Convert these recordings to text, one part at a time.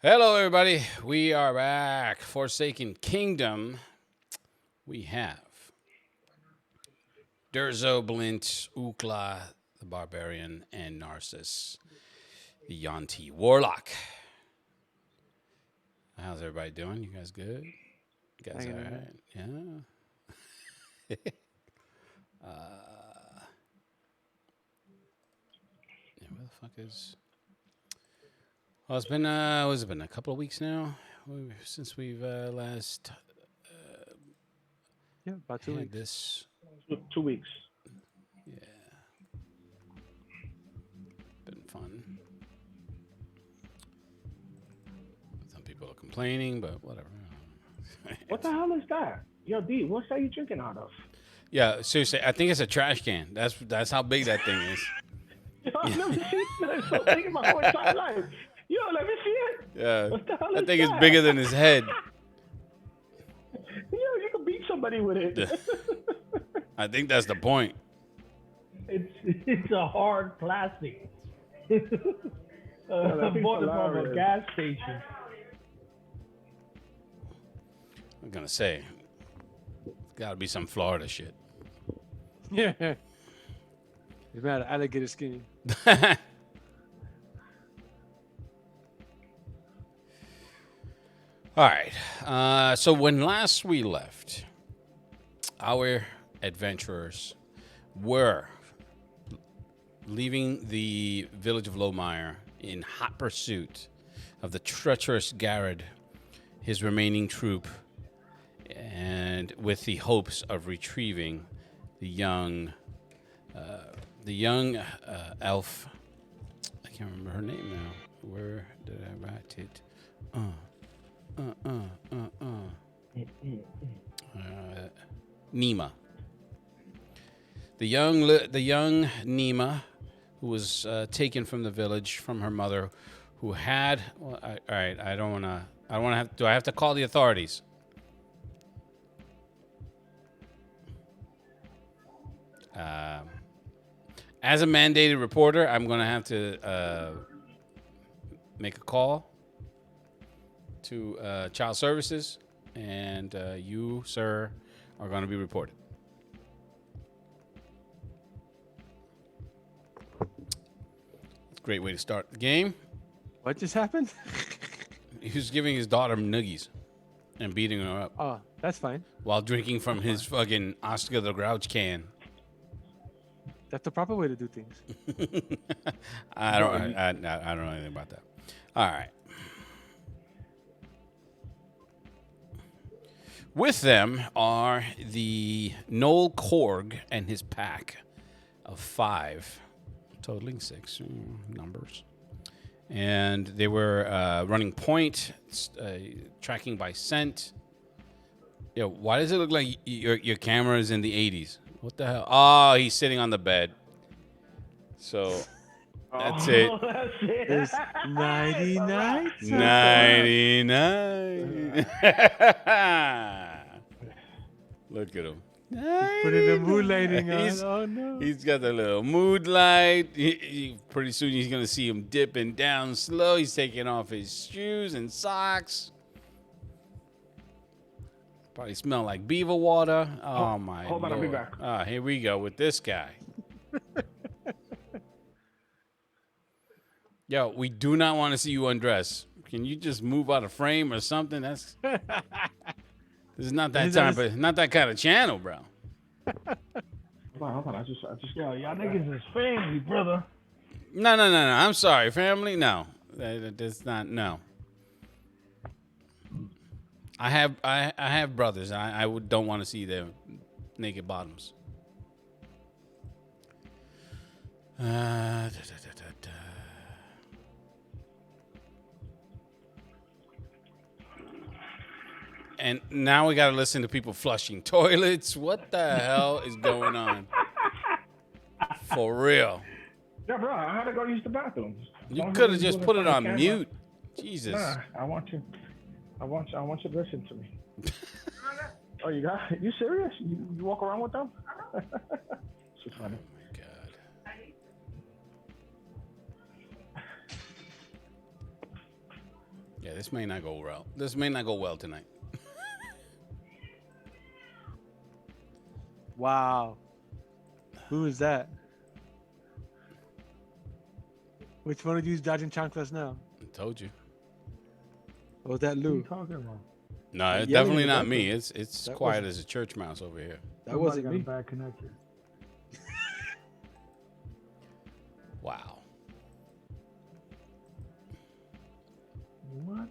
Hello, everybody. We are back. Forsaken Kingdom. We have Durzo, Blint, Ukla, the Barbarian, and Narcissus, the Yanti Warlock. How's everybody doing? You guys good? You guys all Hanging in there. right? Yeah. Yeah. Where the fuck is? Well, it's been what has it been? A couple of weeks now since we've last Yeah, about two had weeks. this. 2 weeks. Yeah, been fun. Some people are complaining, but whatever. What the hell is that? Yo, D, what's that you drinking out of? Yeah, seriously, I think it's a trash can. That's how big that thing is. Yo, I've never seen that so big in my whole entire life. Yo, let me see it. Yeah, What the hell that is thing is that? bigger than his head. Yo, you can beat somebody with it. I think that's the point. it's a hard plastic. I bought it from a gas station. I'm gonna say, got to be some Florida shit. Yeah. He's mad at alligator skin. All right. So when last we left, our adventurers were leaving the village of Lowmire in hot pursuit of the treacherous Garrod, his remaining troop, and with the hopes of retrieving the young, elf. I can't remember her name now. Where did I write it? Nima. The young Nima, who was taken from the village from her mother, who had. Well, all right, I don't want to. I want to have. Do I have to call the authorities? As a mandated reporter, I'm going to have to make a call to child services, and you, sir, are going to be reported. It's a great way to start the game. What just happened? He was giving his daughter nuggies and beating her up Oh, that's fine. while drinking from his fucking Oscar the Grouch can. That's the proper way to do things. I don't know anything about that. All right. With them are the Noel Korg and his pack of 5, totaling 6 numbers. And they were running point, tracking by scent. Yo, why does it look like your camera is in the 80s? What the hell? Oh, he's sitting on the bed. So that's it. That's it. It's 99. 99. Look at him. Putting the mood lighting on. He's- Oh, no. He's got the little mood light. Pretty soon he's going to see him dipping down slow. He's taking off his shoes and socks. Probably smell like beaver water. Oh, my hold on, Lord. I'll be back. Ah, here we go with this guy. Yo, we do not want to see you undress. Can you just move out of frame or something? This is not that not that kind of channel, bro. Hold on. I just, yo, y'all niggas is family, brother. No. I'm sorry, family. No, that's not. No. I have brothers. Don't want to see their naked bottoms. And now we got to listen to people flushing toilets. What the hell is going on? For real. Yeah, bro, I had to go use the bathroom. You Don't could have really just do it put in it front of on the camera. mute. Jesus. Nah, I want you to listen to me. Oh, you serious? You walk around with them? It's funny. God. Yeah, this may not go well. This may not go well tonight. Wow. Who is that? Which one of you is dodging chanclas now? I told you. Or was that What are you Lou? talking about? No, it's Yelling definitely in the not me. background. It's That quiet wasn't- as a church mouse over here. That Somebody wasn't got me. a bad connection. Wow. What?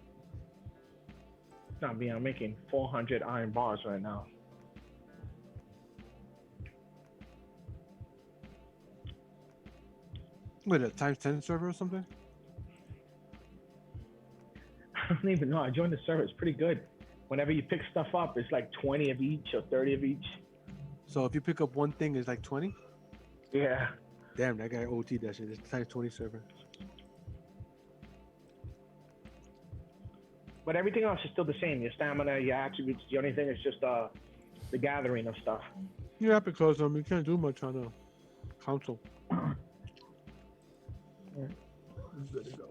Not me. I'm making 400 iron bars right now. What, a times 10 server or something? I don't even know. I joined the server. It's pretty good. Whenever you pick stuff up, it's like 20 of each or 30 of each. So if you pick up one thing, it's like 20? Yeah. Damn, that guy OT that shit. It's times 20 server. But everything else is still the same. Your stamina, your attributes. The only thing is just the gathering of stuff. You have to close them. You can't do much on a console. Good to go.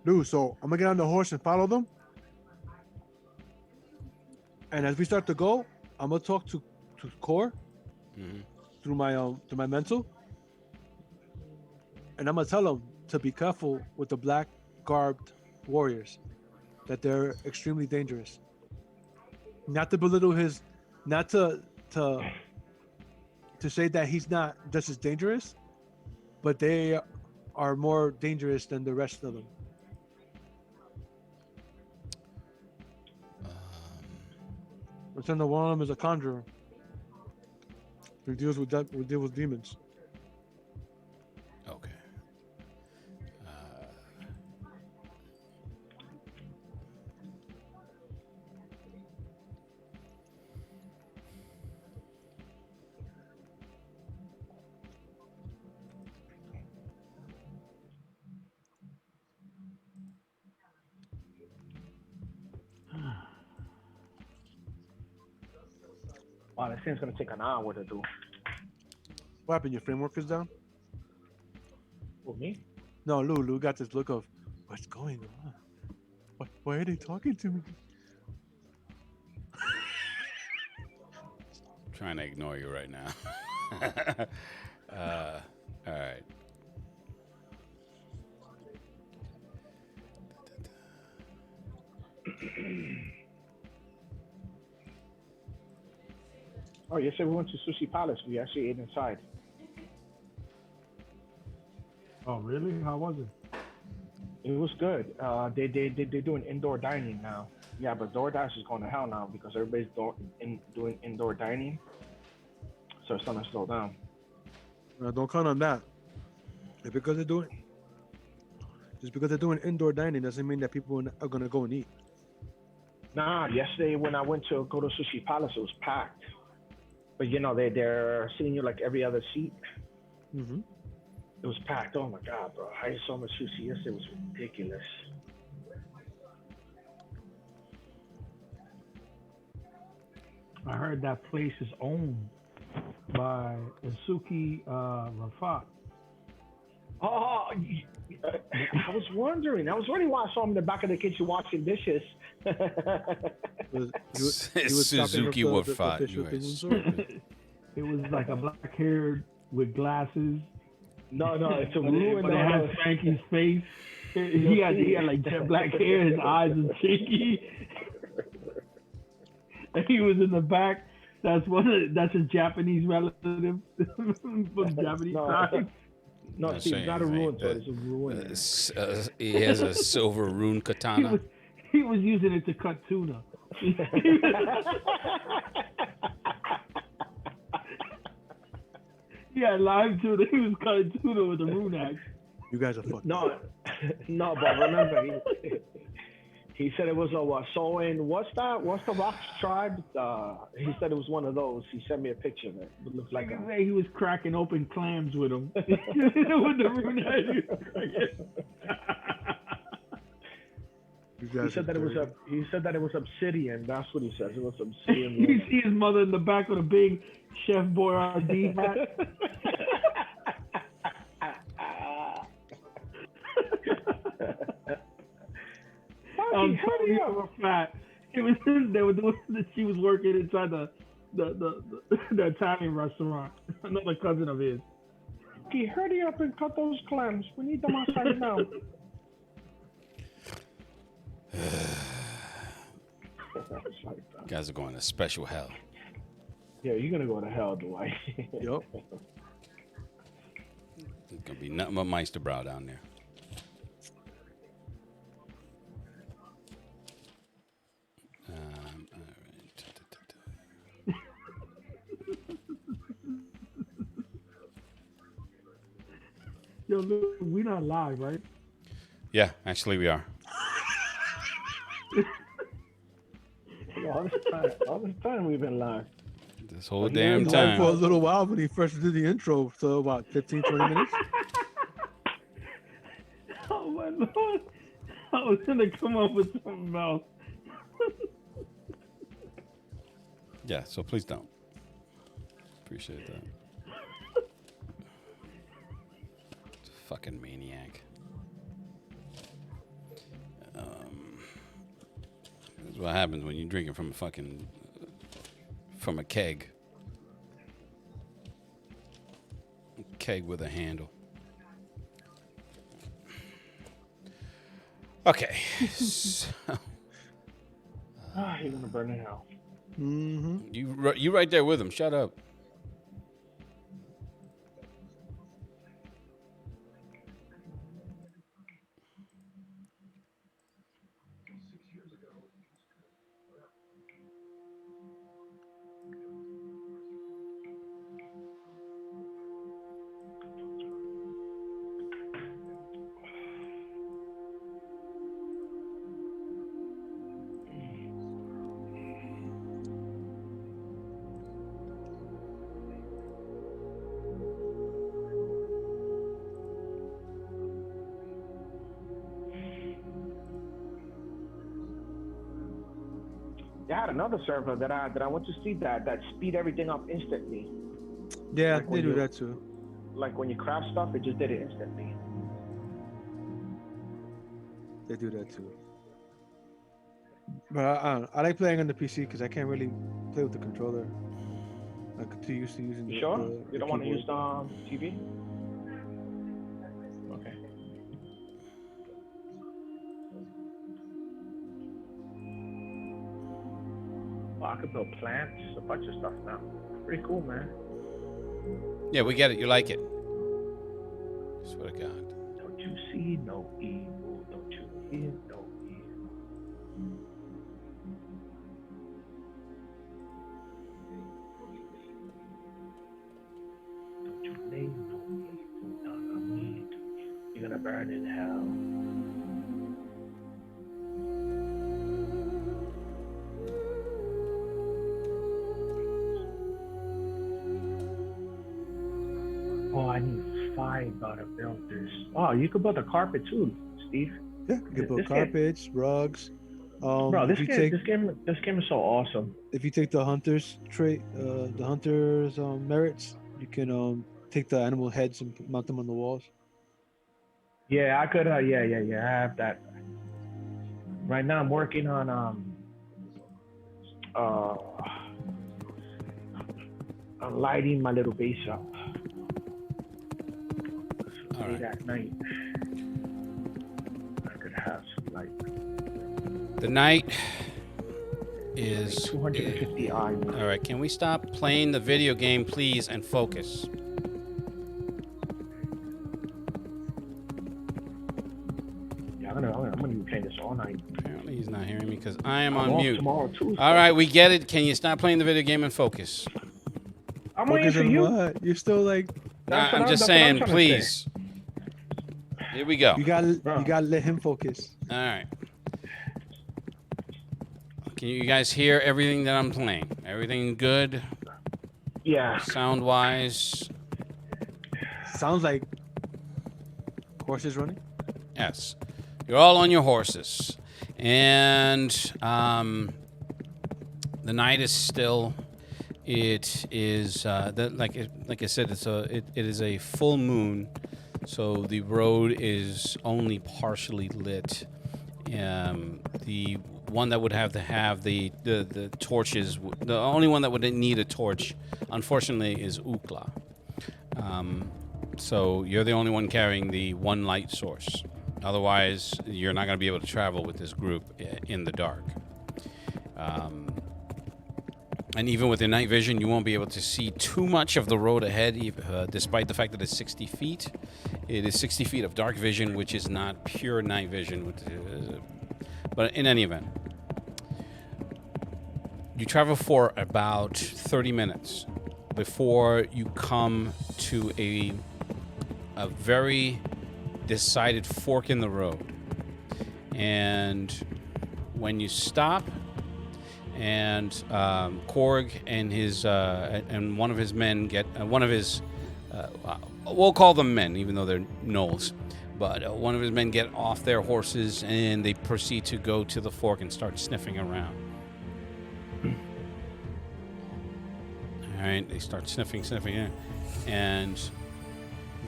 Dude, so I'm gonna get on the horse and follow them. And as we start to go, I'm gonna talk to Core Hmm. through my mental, and I'm gonna tell him to be careful with the black garbed warriors, that they're extremely dangerous. Not to belittle his, not to say that he's not just as dangerous, but they are more dangerous than the rest of them. But then the one of them is a conjurer. He deals with that. We deal with demons. Okay. Wow, this thing's gonna take an hour to do. What happened? Your framework is down? For me? No, Lou got this look of, what's going on? Why are they talking to me? Trying to ignore you right now. All right. Oh, yesterday we went to Sushi Palace. We actually ate inside. Oh, really? How was it? It was good. They're doing indoor dining now. Yeah, but DoorDash is going to hell now because everybody's doing indoor dining. So it's starting to slow down. Don't count on that. Just because they're doing indoor dining doesn't mean that people are gonna go and eat. Nah, yesterday when I went to go to Sushi Palace, it was packed. But you know, they're sitting you like every other seat. Mm-hmm. It was packed. Oh my God, bro. I ate so much sushi yesterday. It was ridiculous. I heard that place is owned by Isuki Rafat. Oh, I was wondering. I was wondering why I saw him in the back of the kitchen washing dishes. Suzuki Rafat, you are stupid. It was like a black haired with glasses. No, it's a ruin. But it had Frankie's face. He had like jet black hair. His eyes are shaky. And he was in the back. That's a Japanese relative from the Japanese side. No, Not Steve, it's not a saying, ruin, mate, so it's a ruin. He has a silver rune katana. He was using it to cut tuna. He had live tuna. He was cutting tuna with a rune axe. You guys are fucking. No, but remember, he said it was a so in what's the Rock's tribe? He said it was one of those. He sent me a picture of it. It looks like He was cracking open clams with him. With the rune axe. He said that it was obsidian. That's what he says. It was obsidian. You see his mother in the back with a big Chef Boyardee hat. or fat. He was. They were doing. She was working inside the Italian restaurant. Another cousin of his. Okay, hurry up and cut those clams. We need them outside now. Guys are going to special hell. Yeah, you're gonna go to hell, Dwight. Yup. There's gonna be nothing but Meisterbrow down there. All right. Yo, look, we not live, right? Yeah, actually we are. All this time we've been live. This whole But yeah, damn it's For a time. little while when he first did the intro, so about 15, 20 minutes. Oh my lord! I was gonna come up with something else. Yeah, so please don't. Appreciate that. Fucking maniac. That's what happens when you're drinking from a fucking from a keg. A keg with a handle. Okay. So, You're gonna burn in hell. Mm-hmm. you right there with him. Shut up. They had another server that I went to see that speed everything up instantly. Yeah, Like they when do you- that too. Like when you craft stuff, it just did it instantly. They do that too. But I don't know. I like playing on the PC because I can't really play with the controller. I'm too used to using You the sure? the You don't want to use keyboard. the TV? Okay. Well, I could build plants, a bunch of stuff now. Pretty cool, man. Yeah, we get it. You like it. Swear to God. Don't you see no evil? Don't you hear no evil? Don't you lay no evil down on me? You're gonna burn in hell. Oh, I need 5 to build this. Oh, you could build a carpet too, Steve. Yeah, you can build This game- carpets, rugs. Bro, If you take this game is so awesome. if you take the hunter's trait, the hunter's merits, you can take the animal heads and mount them on the walls. Yeah, I could. Yeah. I have that. Right now, I'm working on I'm lighting my little base up. All right. At night, I could have some light. The night is 250 eyes. All right, can we stop playing the video game, please, and focus? Yeah, I'm gonna be playing this all night. Apparently, he's not hearing me because I am I'm on off mute. tomorrow too. All right, we get it. Can you stop playing the video game and focus? I'm waiting Focus for on you. what? You're still like That's what I'm just that's what saying, trying to say. please. Here we go. you gotta Bro. you gotta let him focus. All right. Can you guys hear everything that I'm playing? Everything good, Yeah. sound-wise? Sounds like horses running. Yes. You're all on your horses. And the night is still. It is like I said, it is a full moon, so the road is only partially lit. The one that would have to have the torches. The only one that would need a torch, unfortunately, is Ukla. So you're the only one carrying the one light source. Otherwise, you're not going to be able to travel with this group in the dark. And even with your night vision, you won't be able to see too much of the road ahead, despite the fact that it's 60 feet. It is 60 feet of dark vision, which is not pure night vision. But in any event, you travel for about 30 minutes before you come to a very decided fork in the road. And when you stop, and Korg and his and one of his men get one of his we'll call them men, even though they're gnolls, but one of his men get off their horses and they proceed to go to the fork and start sniffing around. All right, they start sniffing, and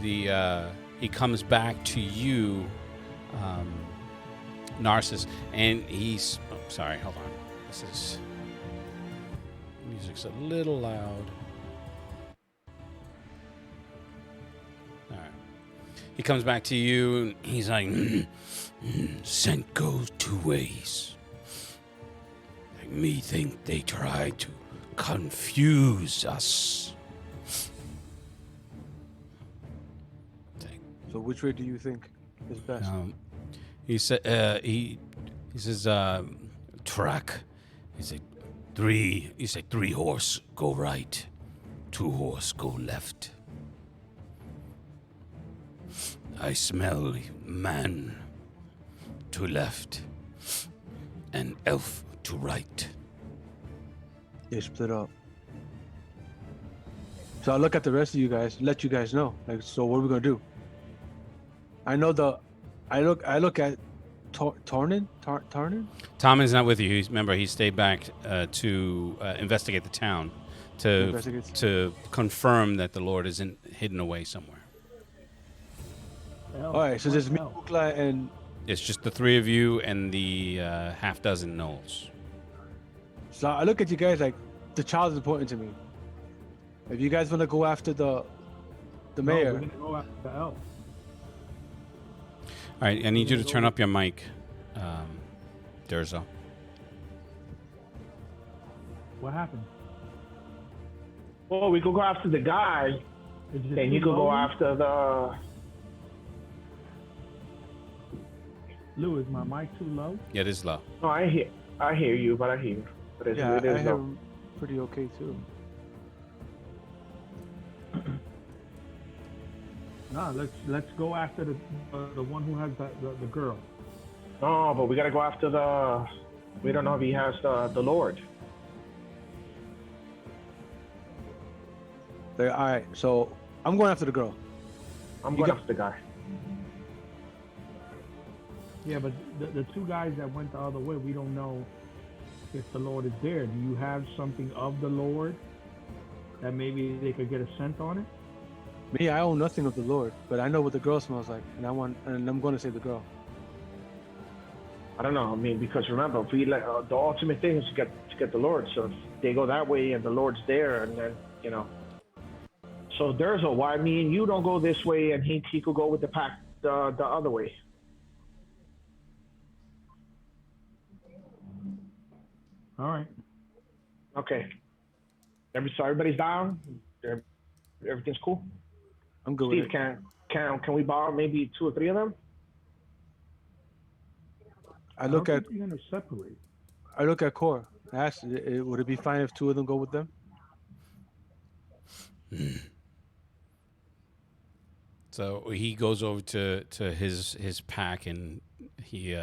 he comes back to you, Narcissus, and he's sorry, hold on. Music's a little loud. All right. He comes back to you and he's like, scent goes two ways. Like me think they try to confuse us. So which way do you think is best? He said he says track. He said, three horse go right, 2 horse go left. I smell man to left and elf to right. They split up. So I look at the rest of you guys, let you guys know. Like, so what are we gonna do? I know I look at Tarnin? Tom is not with you. Remember, he stayed back to investigate the town to confirm that the Lord isn't hidden away somewhere. All right, so there's me, Ukla, and It's just the 3 of you and the half dozen gnolls. so I look at you guys like the child is important to me. If you guys want to go after the mayor, we're gonna go after the elf. All right, I need you to turn up your mic, Durzo. What happened? Well, we could go after the guy, then you could go after the. Lou, is my mic too low? Yeah, it is low. No, I hear you, but it yeah, is I hear low. him pretty okay too. No, let's go after the one who has the girl. No, but we gotta go after the. We don't know if he has the Lord. All right, so I'm going after the girl. I'm going after the guy. Yeah, but the 2 guys that went the other way, we don't know if the Lord is there. Do you have something of the Lord that maybe they could get a scent on it? Me, I own nothing of the Lord, but I know what the girl smells like, and I'm going to save the girl. I don't know. I mean, because remember, if we the ultimate thing is to get the Lord. So if they go that way and the Lord's there, and then So there's why me and you don't go this way, and he could go with the pack the other way. All right. Okay. So everybody's down. Everything's cool. I'm good Steve, with it. can we borrow maybe 2 or 3 of them? I look at You're gonna separate. Core. I asked, would it be fine if 2 of them go with them? So he goes over to his pack and he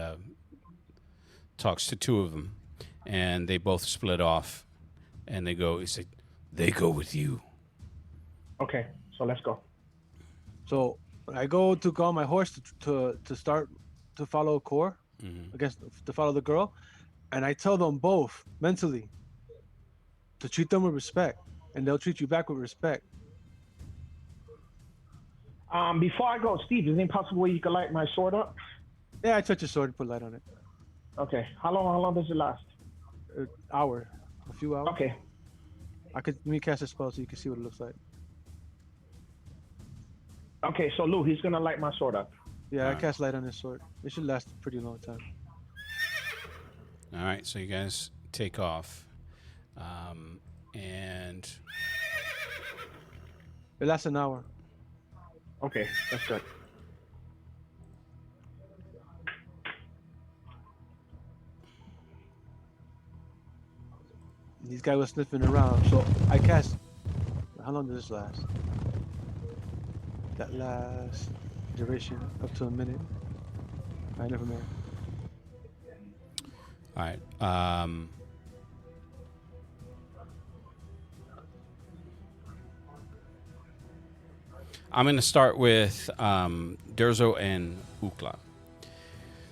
talks to 2 of them, and they both split off, and they go. He said, "They go with you." Okay, so let's go. So I go to call my horse to start to follow Core, to follow the girl, and I tell them both mentally to treat them with respect, and they'll treat you back with respect. Before I go, Steve, is it possible you could light my sword up? Yeah, I touch your sword and put light on it. Okay. How long does it last? Hour, a few hours. Okay. Let me cast a spell so you can see what it looks like. Okay. So Lou, he's gonna light my sword up. Yeah, I cast light on this sword. It should last a pretty long time. All right, so you guys take off, and It lasts an hour. Okay, that's good. These guys were sniffing around, so I cast. How long does this last? That lasts duration up to a minute. I never mind. all right. I'm going to start with Durzo and Ukla.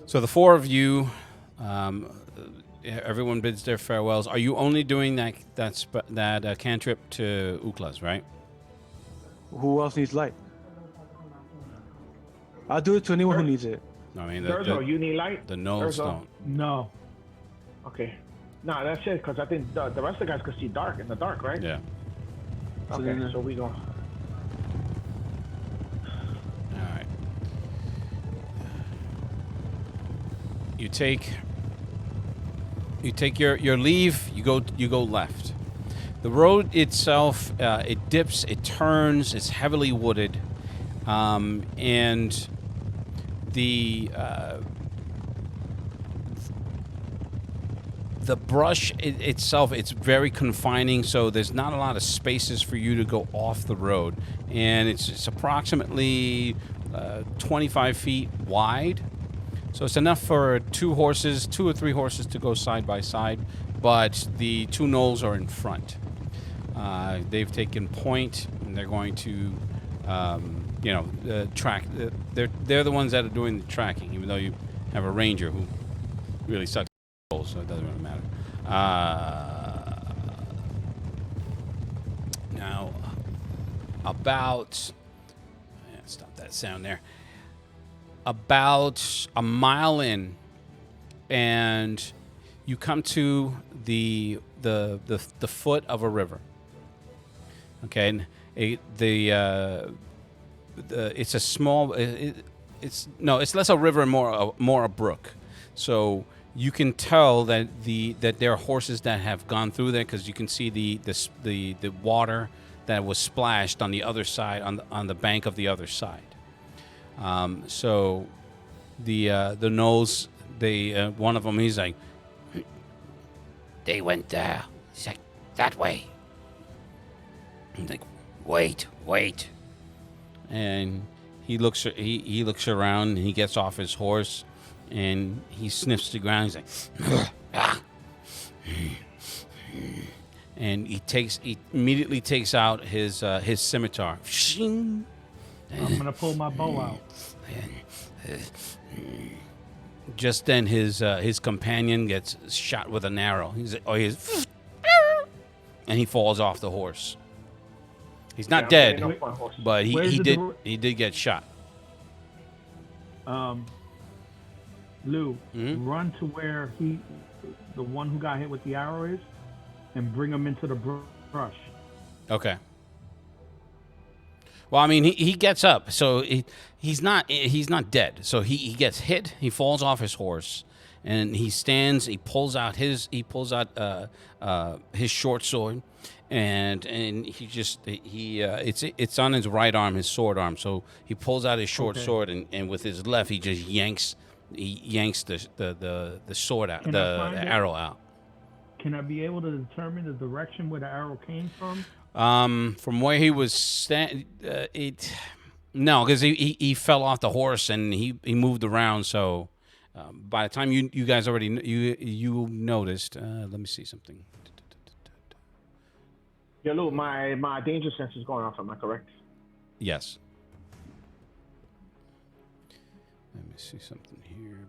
So the four of you, everyone bids their farewells. Are you only doing that cantrip to Ukla's, right? Who else needs light? I'll do it to anyone who needs it. I mean, Durzo, you need light? the Knolls Durzo? don't. No. Okay. No, that's it, because I think the rest of the guys can see dark in the dark, right? Yeah. So Okay, then, so we go. All right. You take your leave. You go left. The road itself, it dips, it turns, it's heavily wooded, and the brush itself, it's very confining, so there's not a lot of spaces for you to go off the road, and it's approximately 25 feet wide, so it's enough for two or three horses to go side by side, but the two Knolls are in front. They've taken point, and they're going to track. They're the ones that are doing the tracking, even though you have a ranger who really sucks, so it doesn't really matter. Now, stop that sound there. About a mile in, and you come to the foot of a river. Okay, and it's a small. It's less a river and more a brook. So you can tell that there are horses that have gone through there, because you can see the water that was splashed on the other side, on the bank of the other side. So the Knolls, one of them, he's like, they went there. He's like, that way. I'm like, wait. And he looks around, and he gets off his horse, and he sniffs the ground. He's like, and he immediately takes out his scimitar. I'm gonna pull my bow out. Just then, his companion gets shot with an arrow. He's like, and he falls off the horse. He's not dead, but he did get shot. Lou, run to where the one who got hit with the arrow is, and bring him into the brush. Okay. Well, I mean, he gets up, so he's not dead. So he gets hit. He falls off his horse, and he stands. He pulls out his short sword, and it's on his right arm, his sword arm. So he pulls out his short sword, and with his left, he just yanks the sword out, the arrow out. Can I be able to determine the direction where the arrow came from? From where he was standing, no, because he fell off the horse and he moved around. So by the time you guys already you noticed, let me see something. Yeah, Lou, my danger sense is going off. Am I correct? Yes. Let me see something here.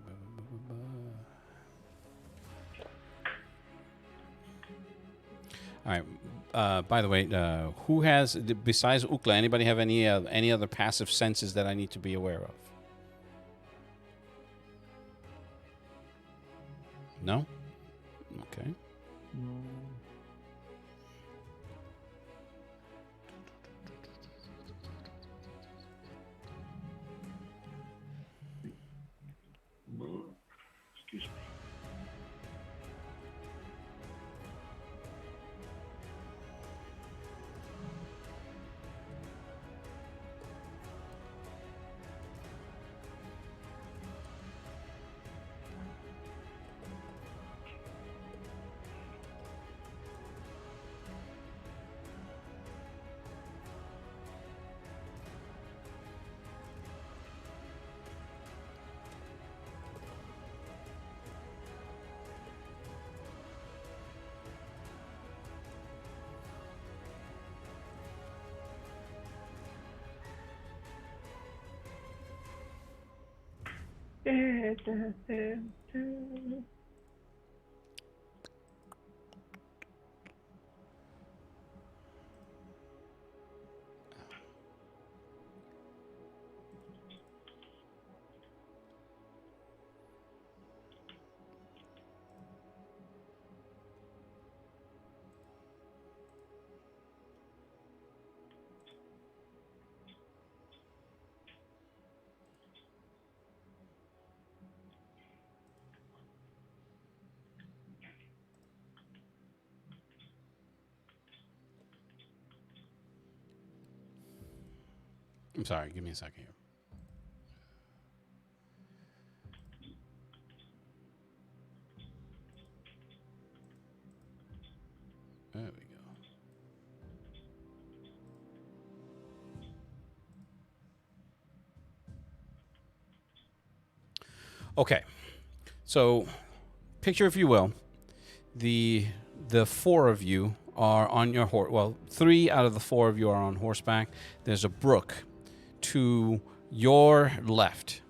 All right. By the way, who has, besides Ukla, anybody have any other passive senses that I need to be aware of? I'm sorry. Give me a second here. There we go. Okay. So, picture, if you will, the four of you are on your horse. Well, 3 out of the 4 of you are on horseback. There's a brook to your left.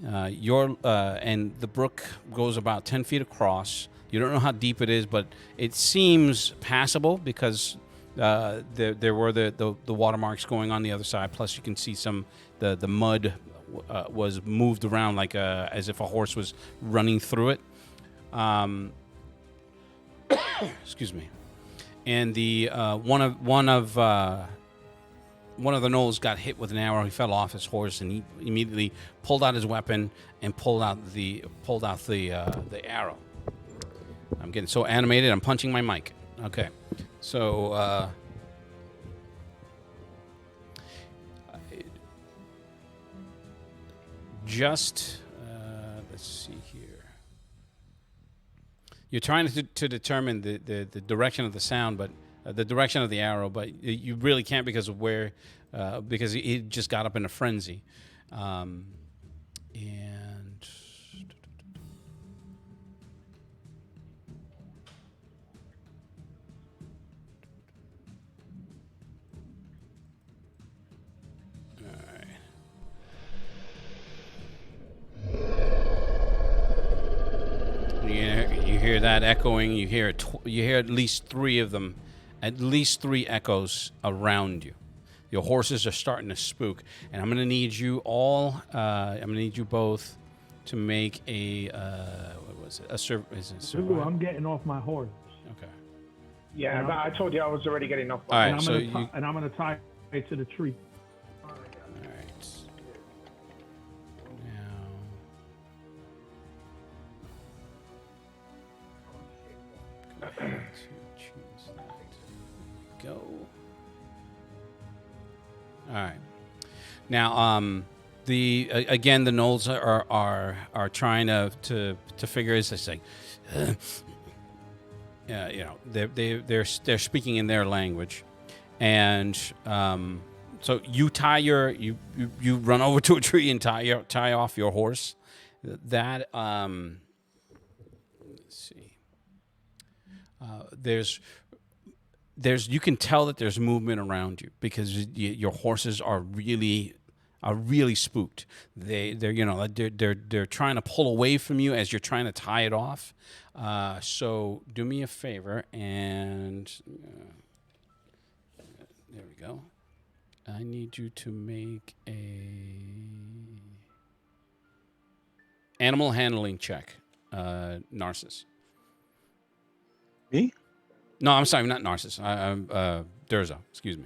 And the brook goes about 10 feet across. You don't know how deep it is, but it seems passable because there were the watermarks going on the other side. Plus, you can see some the mud was moved around like as if a horse was running through it. Excuse me. And the one of the gnolls got hit with an arrow. He fell off his horse, and he immediately pulled out his weapon and pulled out the arrow. I'm getting so animated. I'm punching my mic. Okay, so let's see here. You're trying to determine the direction of the sound, but the direction of the arrow, but you really can't because of where, because he just got up in a frenzy, and you hear that echoing. You hear at least 3 of them, at least 3 echoes around you. Your horses are starting to spook, and I'm going to need you all. I'm going to need you both to make a what was it? Is it Ooh, I'm getting off my horse. Okay. Yeah, but I told you I was already getting off. All right. And I'm gonna tie it to the tree. All right. Now, to choose that. Go. All right. Now, again, the gnolls are trying to figure this. They say, they're speaking in their language, and so you tie you run over to a tree and tie off your horse. That let's see. There's you can tell that there's movement around you because your horses are really spooked. They're trying to pull away from you as you're trying to tie it off. So do me a favor and there we go. I need you to make a animal handling check, Narcissus. Me? No, I'm sorry, not Narcissus. I'm Durzo. Excuse me.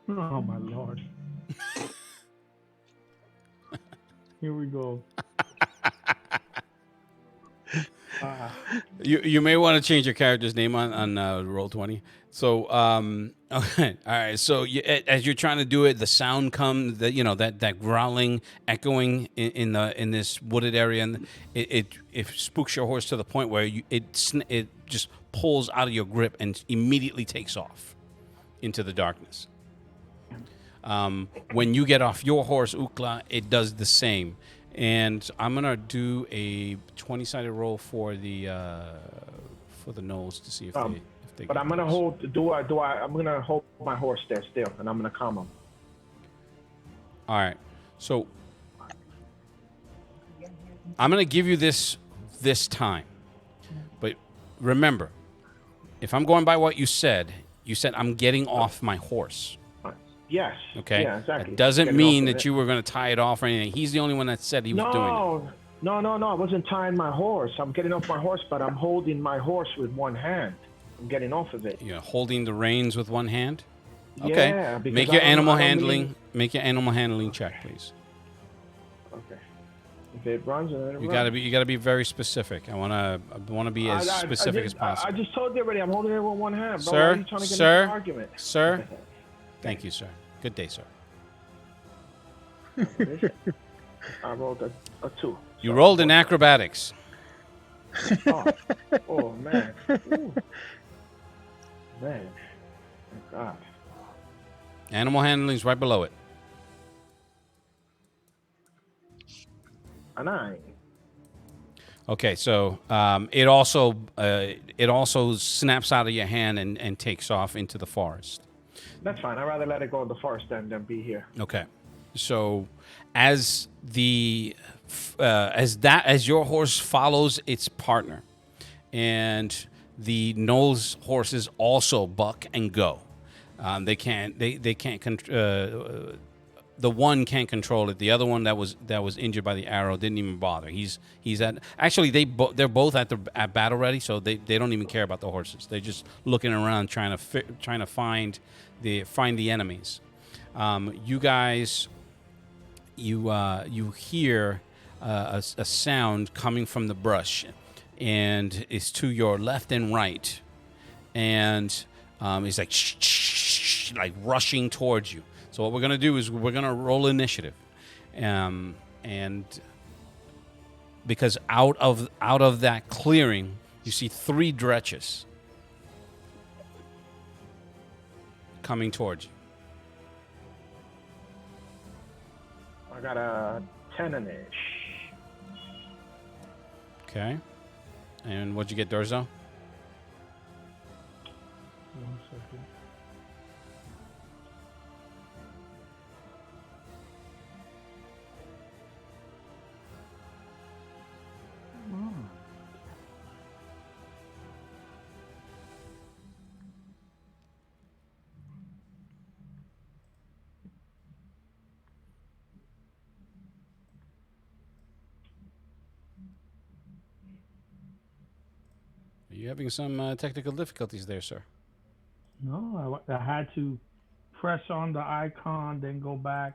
Oh my lord. Here we go. You may want to change your character's name on Roll20. So okay, all right. So as you're trying to do it, the sound comes that growling, echoing in this wooded area, and it spooks your horse to the point where it just pulls out of your grip and immediately takes off into the darkness. When you get off your horse, Ukla, it does the same. And I'm gonna do a 20-sided roll for the nose to see if they. But get I'm gonna those. hold. I'm gonna hold my horse there still, and I'm gonna calm him. All right. So I'm going to give you this time. But remember, if I'm going by what you said I'm getting off my horse. Yes. Okay? Yeah, exactly. That doesn't Getting mean off of that it. you were going to tie it off or anything. He's the only one that said he was doing it. No. I wasn't tying my horse. I'm getting off my horse, but I'm holding my horse with one hand. I'm getting off of it. You're holding the reins with one hand? Okay. Yeah, because Make your I don't animal really- handling. Make your animal handling check, please. Okay. If it runs, then it runs. You gotta be very specific. I wanna be as specific as possible. I just told you already. I'm holding it with one hand. Bro. Sir, Why are you trying to get into an argument? Sir, thank you, sir. Good day, sir. I rolled a 2. You rolled in acrobatics. Oh man. Ooh. Man. Oh, God. Animal handling's right below it. A 9. Okay, so it also snaps out of your hand and takes off into the forest. That's fine. I'd rather let it go in the forest than be here. Okay, so as your horse follows its partner, and the Knowles horses also buck and go. They can't. The one can't control it. The other one that was injured by the arrow didn't even bother. He's at actually they're both at battle ready, so they don't even care about the horses. They're just looking around trying to find the enemies. You guys, you hear a sound coming from the brush, and it's to your left and right, and it's like shh, like rushing towards you. So what we're gonna do is we're gonna roll initiative, and because out of that clearing you see 3 dretches coming towards you. I got a 10-ish. Okay, and what'd you get, Durzo? 1 second. Are you having some technical difficulties there, sir? No, I had to press on the icon, then go back.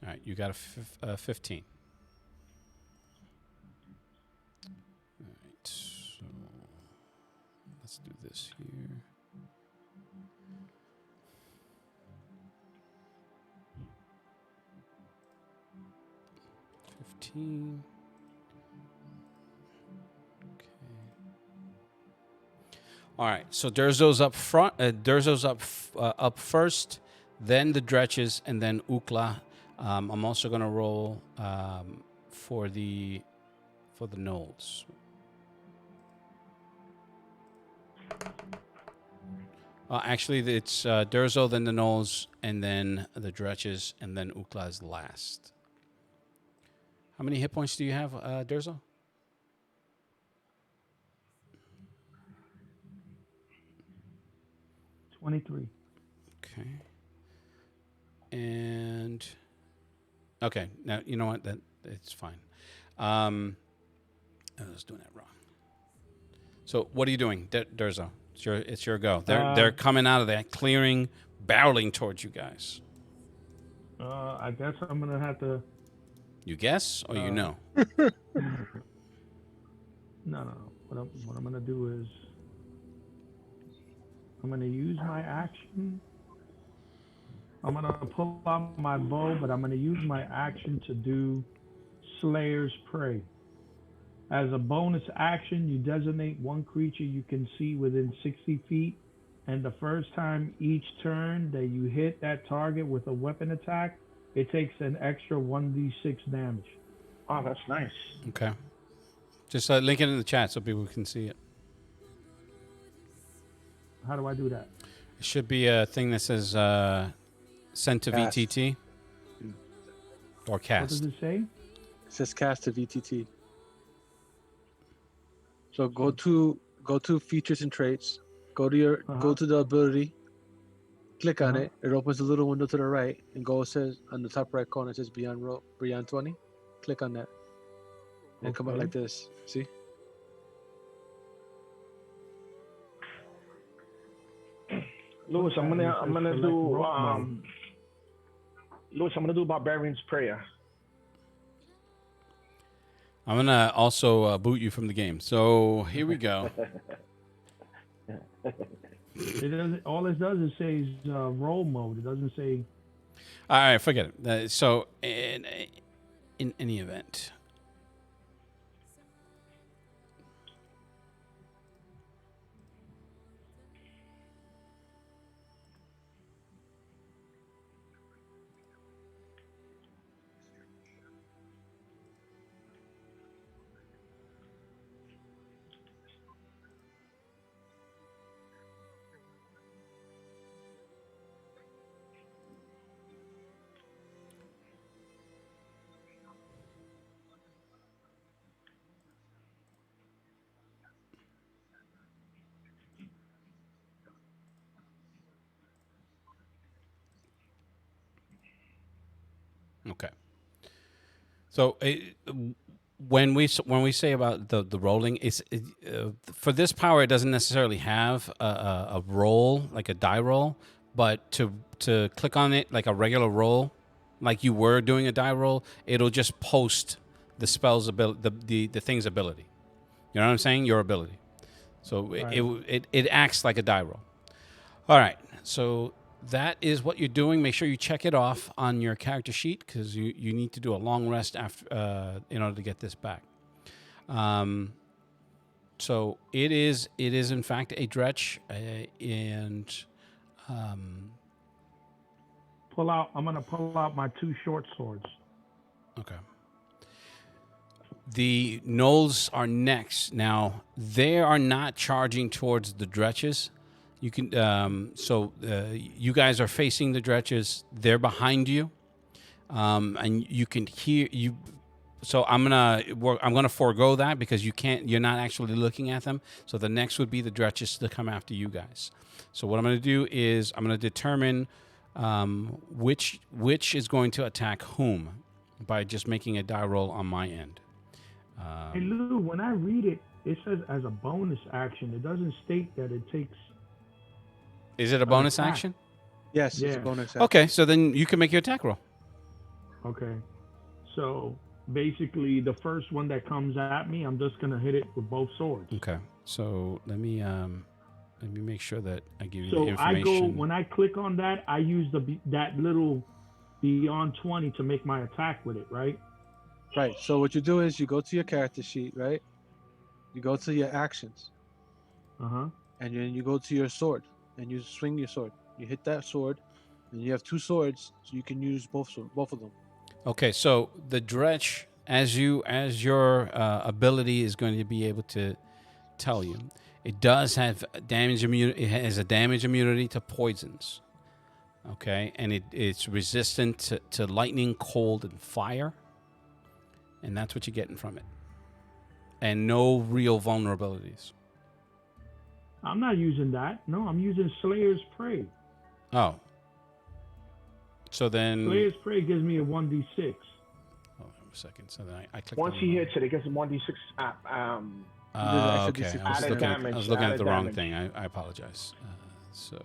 All right, you got a 15. All right, so let's do this here. Okay. All right. So Durzo's up front. Durzo's up first, then the Dretches, and then Ukla. I'm also gonna roll for the Knolls. Actually, it's Durzo, then the Knolls, and then the Dretches, and then Ukla is last. How many hit points do you have, Durzo? 23. Okay. And okay, now you know what? It's fine. I was doing that wrong. So what are you doing, Durzo? It's your go. They're coming out of that clearing, barreling towards you guys. I guess I'm gonna have to. You guess or you know? No. What I'm gonna do is I'm gonna use my action. I'm gonna pull out my bow, but I'm gonna use my action to do Slayer's Prey. As a bonus action, you designate one creature you can see within 60 feet and the first time each turn that you hit that target with a weapon attack, it takes an extra 1d6 damage. Oh, that's nice. Okay. Just link it in the chat so people can see it. How do I do that? It should be a thing that says send to Cast. VTT or What cast. does it say? It says cast to VTT. So go to features and traits. Go to the ability. Click on it. It opens a little window to the right, and it says on the top right corner it says beyond 20. Click on that, and come out Okay. like this. See? Louis, I'm gonna Select do rope mode. Louis, I'm gonna do Barbarian's Prayer. I'm going to also boot you from the game. So here we go. It doesn't. All it does is says roll mode. It doesn't say. All right, forget it. So in any event, okay. So when we say about the rolling, for this power, it doesn't necessarily have a roll like a die roll, but to click on it like a regular roll, like you were doing a die roll, it'll just post the spell's ability, the thing's ability. You know what I'm saying? Your ability. So Right. it acts like a die roll. All right. So that is what you're doing. Make sure you check it off on your character sheet because you need to do a long rest after in order to get this back. So it is in fact a dretch, and Pull out. I'm gonna pull out my 2 short swords. okay. The gnolls are next. Now they are not charging towards the dretches. You can you guys are facing the dretches. They're behind you, and you can hear you. So I'm gonna forego that because you're not actually looking at them. So the next would be the dretches to come after you guys. So what I'm gonna do is I'm gonna determine which is going to attack whom by just making a die roll on my end. Hey Lou, when I read it, it says as a bonus action. It doesn't state that it takes. Is it a bonus attack. action? Yes, it's a Yeah. bonus. action. Okay, so then you can make your attack roll. Okay. So basically, the first one that comes at me, I'm just gonna hit it with both swords. Okay, so let me make sure that I give you So the I information. go when I click on that, I use that little beyond 20 to make my attack with it, right? Right. So what you do is you go to your character sheet, right? You go to your actions, Uh huh. and then you go to your sword, and you swing your sword. You hit that sword, and you have 2 swords, so you can use both of them. Okay, so the dretch, as your ability is going to be able to tell you, it does have damage immunity. It has a damage immunity to poisons. Okay, and it's resistant to lightning, cold, and fire, and that's what you're getting from it. And no real vulnerabilities. I'm not using that. No, I'm using Slayer's Prey. Oh. So then. Slayer's Prey gives me a 1d6. Hold on a second. So then I clicked. Once on he the- hits it, it gets him 1d6. extra Okay. D6 I was added looking at, damage, I was looking at added the wrong damage. thing. I apologize. So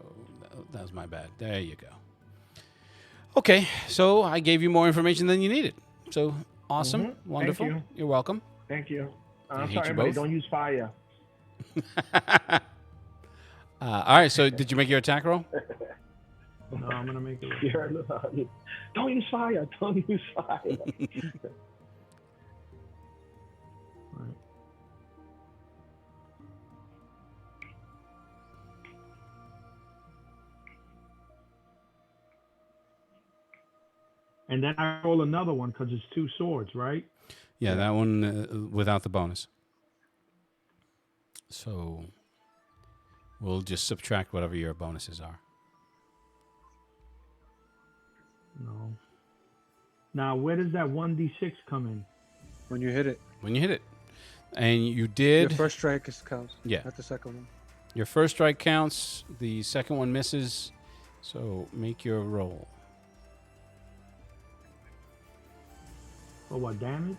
that was my bad. There you go. Okay. So I gave you more information than you needed. So awesome. Mhm. Wonderful. Thank you. You're welcome. Thank you. I I'm hate sorry, you everybody. both. Don't use fire. All right. So did you make your attack roll? No, I'm gonna make it. Don't use fire. Don't use fire. Right. and then I roll another one because it's 2 swords, right? Yeah, that one without the bonus. So we'll just subtract whatever your bonuses are. No. Now, where does that 1d6 come in? When you hit it, When you hit it. And you your did. first strike counts. Yeah. Not the second one. Your first strike counts. The second one misses. So make your roll. For what, damage?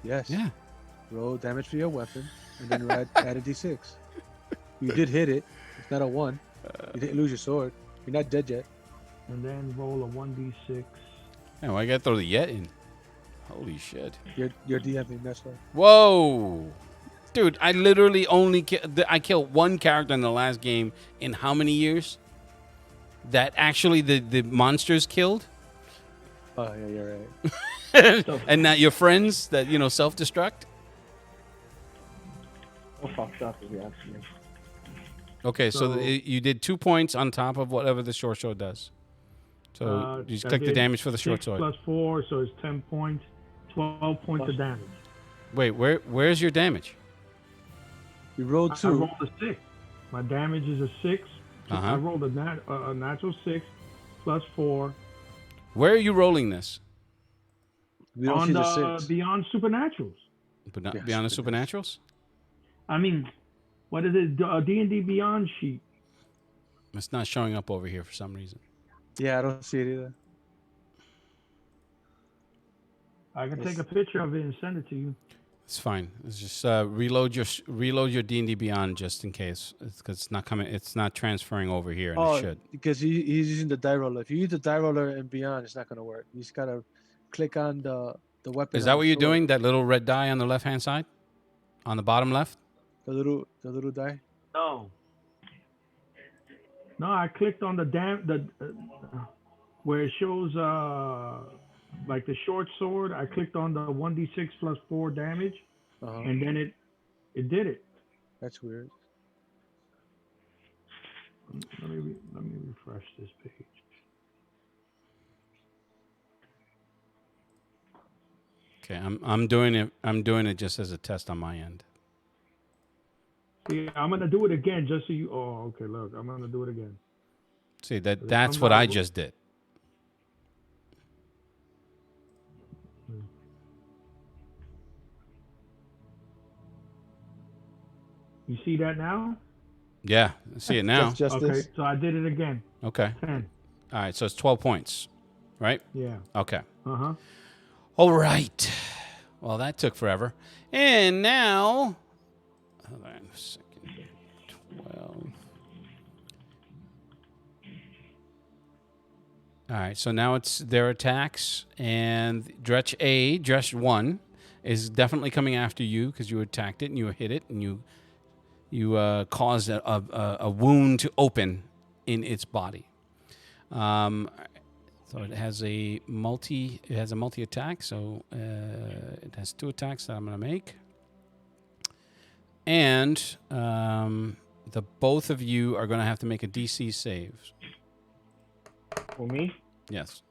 Yes. Yeah. Roll damage for your weapon, and then add a d6. You did hit it. It's not a 1. You didn't lose your sword. You're not dead yet. And then roll a 1d6. Yeah, well, I gotta throw the yet in. Holy shit. You're DMing, that's why. Whoa. Dude, I literally only I killed one character in the last game in how many years? That actually the monsters killed? Oh, yeah, you're right. And not your friends that, self-destruct? Oh, fucked up if you ask me. Okay, so, So- you did 2 points on top of whatever the short sword does. So you just I click the did damage for the 6 short sword. plus 4, so it's 10 points. 12 points of damage. Wait, where's your damage? You rolled I 2. rolled a 6. My damage is a 6. So Uh-huh. I rolled a natural 6 plus 4 Where are you rolling this? We don't on see the the 6. Beyond Supernaturals. But not Yes, beyond the it is. supernaturals? I mean, what is it? A D&D Beyond sheet. It's not showing up over here for some reason. Yeah, I don't see it either. I can take a picture of it and send it to you. It's fine. It's just reload your D&D Beyond just in case. Because it's not coming. It's not transferring over here, and it should. Because he's using the die roller. If you use the die roller and beyond, it's not going to work. You just got to click on the weapon. Is that on what the you're sword. doing? That little red die on the left-hand side, on the bottom left. The little die. No. No, I clicked on where it shows like the short sword. I clicked on the 1d6 plus 4 damage, Uh-huh. and then it did it. That's weird. Let me refresh this page. Okay, I'm doing it. I'm doing it just as a test on my end. Yeah, I'm gonna do it again just so you. Oh, okay. Look, I'm gonna do it again. See that's what I just did. You see that now? Yeah, I see it now. Just Okay, this. so I did it again. Okay. 10. All right, so it's 12 points, right? Yeah. Okay. Uh-huh. All right. Well, that took forever. And now, hold on a second. 12. All right, so now it's their attacks, and Dretch 1 is definitely coming after you because you attacked it and you hit it and you caused a wound to open in its body. So it has a multi attack. So it has 2 attacks that I'm gonna make, and the both of you are gonna have to make a DC save. For me? Yes.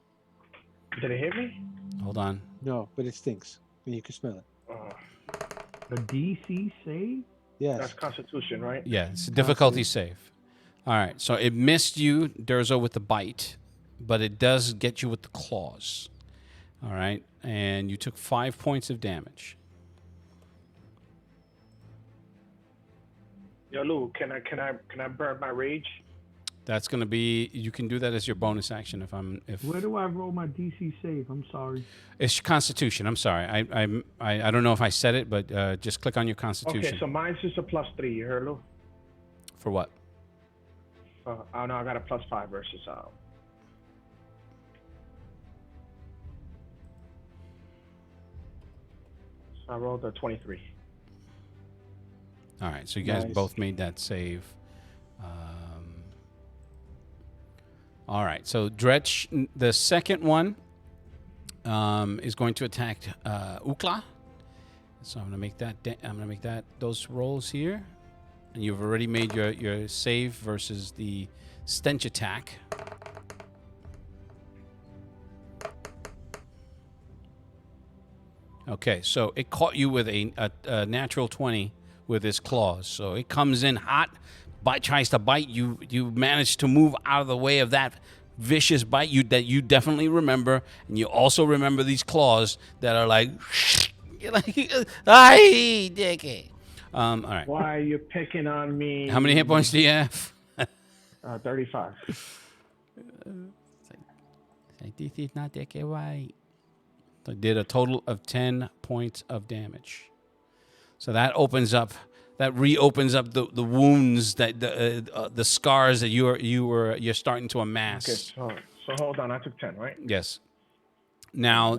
Did it hit me? Hold on. No, but it stinks. And you can smell it. A DC save? Yes. That's Constitution, right? Yeah, it's a difficulty save. All right, so it missed you, Durzo, with the bite, but it does get you with the claws. All right, and you took 5 points of damage. Yo, Lou, can I burn my rage? That's going to be, you can do that as your bonus action if Where do I roll my DC save? I'm sorry. it's Constitution. I'm sorry. I don't know if I said it, but just click on your Constitution. Okay, so mine's just a +3. You heard, Lou? For what? Oh no, I got a +5 versus So I rolled a 23. All right, so you guys Nice. both made that save. All right, so Dretch, the second one, is going to attack Ukla. So I'm gonna make that. I'm gonna make that those rolls here, and you've already made your save versus the stench attack. Okay, so it caught you with a natural 20 with its claws. So it comes in hot, tries to bite you. You manage to move out of the way of that vicious bite that you definitely remember, and you also remember these claws that are like, you're like, ay, dicky. All right. Why are you picking on me? How many hit points do you have? 35. This is not dicky white. So did a total of 10 points of damage. So that reopens up the wounds, that the scars that you're starting to amass. Okay, so hold on. I took 10, right? Yes. Now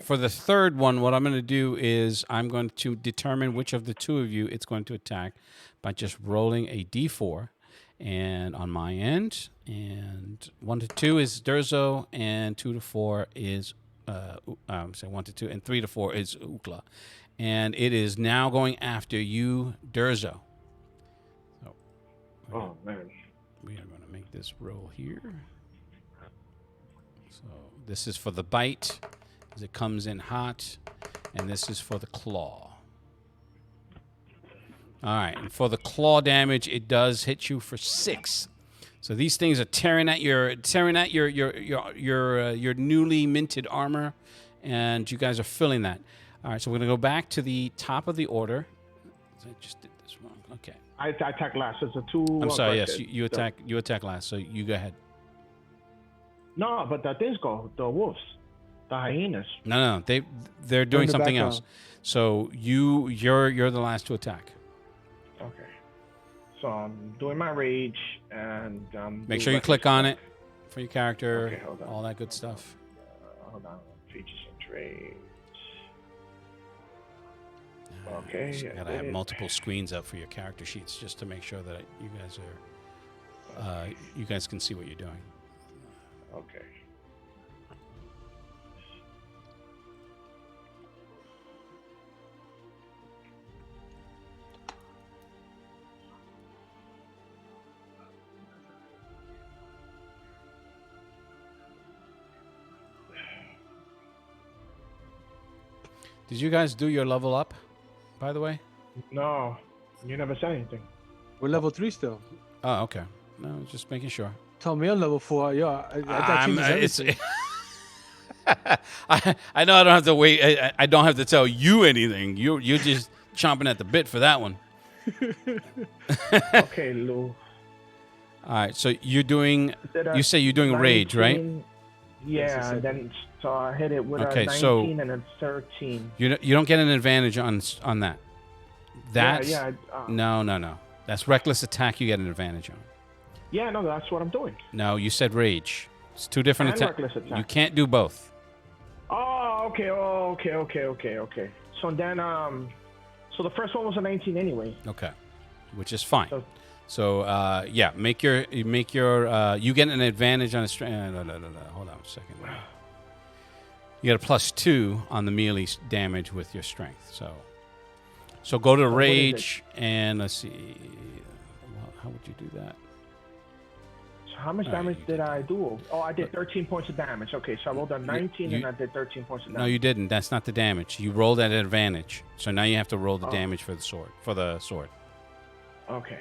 for the third one, what I'm going to do is I'm going to determine which of the two of you it's going to attack by just rolling a d4, and on my end, and 1 to 2 is Durzo, and 2 to 4 is 1 to 2, and 3 to 4 is Ukla. And it is now going after you, Durzo. So, Oh, man. we are going to make this roll here. So this is for the bite, as it comes in hot, and this is for the claw. All right, and for the claw damage, it does hit you for 6. So these things are tearing at your newly minted armor, and you guys are feeling that. All right, so we're gonna go back to the top of the order. I just did this wrong. Okay. I attack last. It's a 2. I'm sorry. Yes, you attack. You attack last. So you go ahead. No, but the things go. The wolves, the hyenas. No. They're doing the something background. else. So you're the last to attack. Okay. So I'm doing my rage and Make sure you click on it for your character. Okay, hold on. All that good stuff. Hold on. Features and trades. Okay. So you I gotta did have it. multiple screens up for your character sheets just to make sure that you guys can see what you're doing. Okay. Did you guys do your level up, by the way? No, you never said anything. We're level 3 still. Oh, okay. No, just making sure. Tell me I'm level 4. Yo, I got changes everything. I know I don't have to wait. I don't have to tell you anything. You're just chomping at the bit for that one. Okay, Lou. All right. So you're doing. Did I- You say you're doing rage, right? 19. Yes, Yeah, I said then so I hit it with Okay, a 19 so- and a 13. You don't get an advantage on that. That's yeah. no. That's reckless attack. You get an advantage on. Yeah, no, that's what I'm doing. No, you said rage. It's two different And reckless attack. You can't do both. Oh, okay. So then, so the first one was a 19 anyway. Okay, which is fine. So- So yeah, make your you get an advantage on a strength. No. Hold on a second. You get a +2 on the melee damage with your strength. So go to what is rage and let's see. Well, how would you do that? So how much All right, damage you did I do? Oh, I did 13 points of damage. Okay, so I rolled a 19 and I did 13 points of damage. No, you didn't. That's not the damage. You rolled at an advantage. So now you have to roll the damage for the sword. Okay.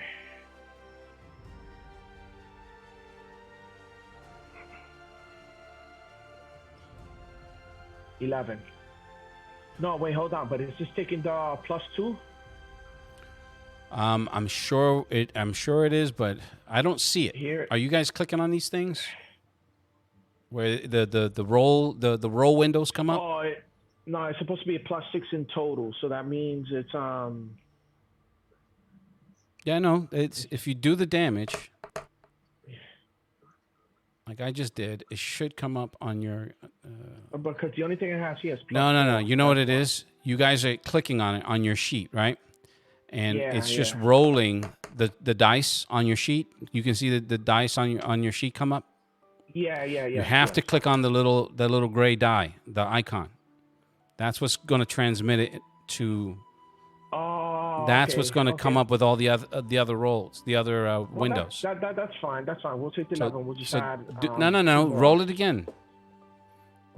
$11. No, wait, hold on. But is this taking the +2? I'm sure it is, but I don't see it. Here. Are you guys clicking on these things? Where the roll windows come up? Oh, no, it's supposed to be a +6 in total. So that means it's Yeah, no. It's if you do the damage, like I just did, it should come up on your. because the only thing it has here is No. +4. You know what it is? You guys are clicking on it on your sheet, right? And Yeah, it's just yeah. rolling the dice on your sheet. You can see the dice on your sheet come up. Yeah. You have to click on the little gray die, the icon. That's what's going to transmit it to. Oh. That's okay, what's going to come okay. up with all the other rolls, the other Well, windows. That's fine. That's fine. We'll take the 11. We'll just add. No. two more. Roll it again.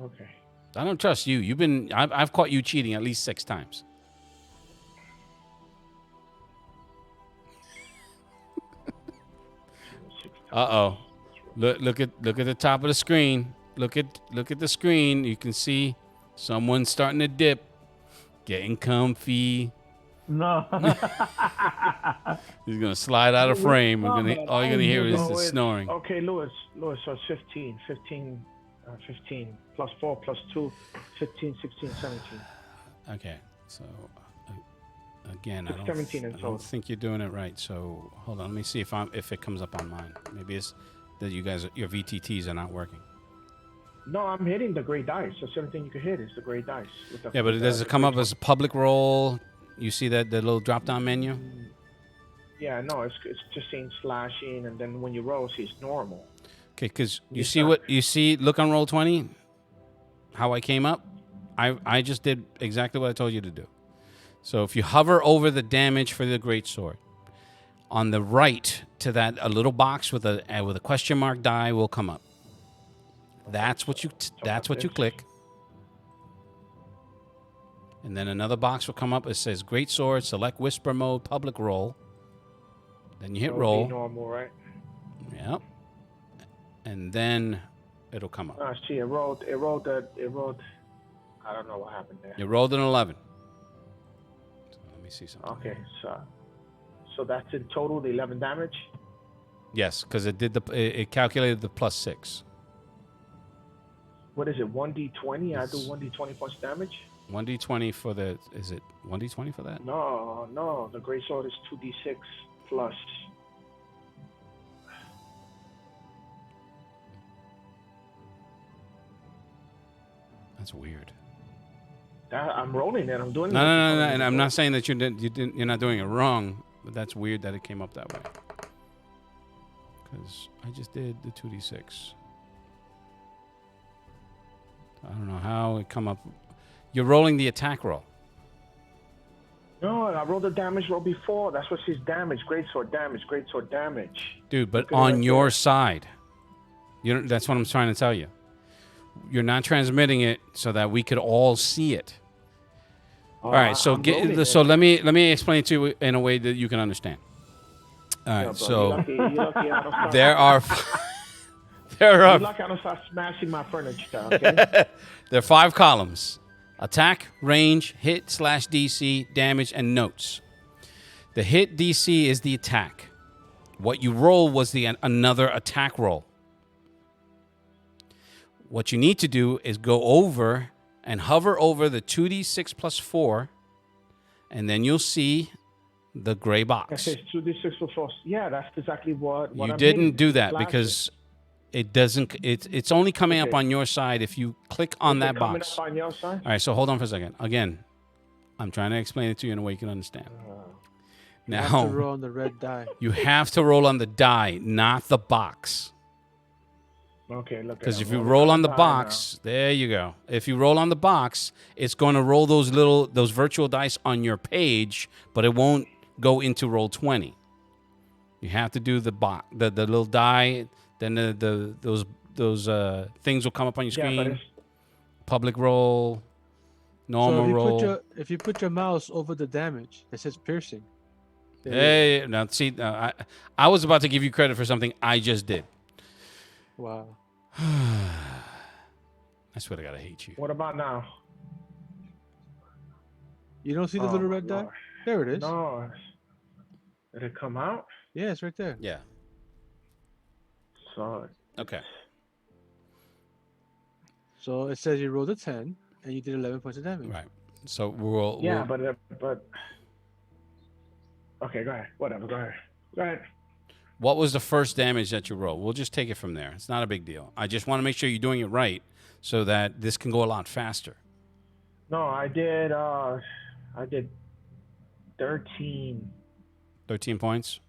Okay. I don't trust you. I've caught you cheating at least 6 times. Uh-oh. Look at the top of the screen. Look at the screen. You can see someone starting to dip, getting comfy. No. He's gonna slide out of frame. All you're gonna hear is the snoring. Okay, Lewis, so it's 15 plus 4 plus 2, 15, 16, 17. Okay, so again, It's 17 in I total. don't think you're doing it right. So hold on, let me see if it comes up on mine. Maybe it's that your VTTs are not working. No, I'm hitting the gray dice. That's the only thing you can hit is the gray dice. Yeah, but does it come up as a public roll? You see the little drop down menu? Yeah, no, it's just saying slashing, and then when you roll, it's normal. Okay, because you see. Look on Roll20. How I came up. I just did exactly what I told you to do. So if you hover over the damage for the greatsword, on the right to that, a little box with a question mark die will come up. That's what you click. And then another box will come up. It says greatsword, select whisper mode, public roll. Then you hit roll. Normal, right? Yep. And then it'll come up. I see. It rolled. I don't know what happened there. You rolled an 11. So let me see something. Okay, so that's in total the 11 damage. Yes, because it calculated the +6. What is it? 1d20. I do 1d20 points damage. 1d20 for the. Is it 1d20 for that? No. The great sword is 2d6 plus. That's weird. I'm rolling it. I'm doing it. No. And I'm not saying that you're not doing it wrong, but that's weird that it came up that way. Because I just did the 2d6. I don't know how it come up. You're rolling the attack roll. No, I rolled the damage roll before. That's what says damage. Greatsword damage. Dude, but Okay, on right your there. side. That's what I'm trying to tell you. You're not transmitting it so that we could all see it. All right, so let me explain it to you in a way that you can understand. All right, Bro, so you're lucky I don't start, there are you're lucky I don't start smashing my furniture. Okay. there are 5 columns: attack, range, hit /DC, damage, and notes. The hit DC is the attack. What you roll was another attack roll. What you need to do is go over and hover over the 2d6 plus 4, and then you'll see the gray That box. says 2d6 plus 4. Yeah, that's exactly what You I'm didn't hitting. do that Slashing. because it doesn't. It's only coming up Okay. on your side if you click on Is it that coming box. up on your side? All right, so hold on for a second. Again, I'm trying to explain it to you in a way you can understand. You have to Now, roll on the red die. you have to roll on the die, not the box. Okay, look. Because I'm if you rolling roll on the die box, there you go. If you roll on the box, it's going to roll those virtual dice on your page, but it won't go into Roll20. You have to do the little die. Then those things will come up on your now. Yeah, but screen. it's, Public roll, normal roll. If you put your mouse over the damage, it says piercing. Hey, now see, I was about to give you credit for something I just did. Wow. I swear to God, I hate you. what about now? You don't see the Oh, little my red die? Lord. There it is. No. Did it come out? Yeah, it's right there. Yeah. So Okay. So it says you rolled a 10 and you did 11 points of damage. Right. So we'll. yeah, but okay, go ahead. Whatever, go ahead. What was the first damage that you rolled? We'll just take it from there. It's not a big deal. I just want to make sure you're doing it right so that this can go a lot faster. No, I did 13. 13 points.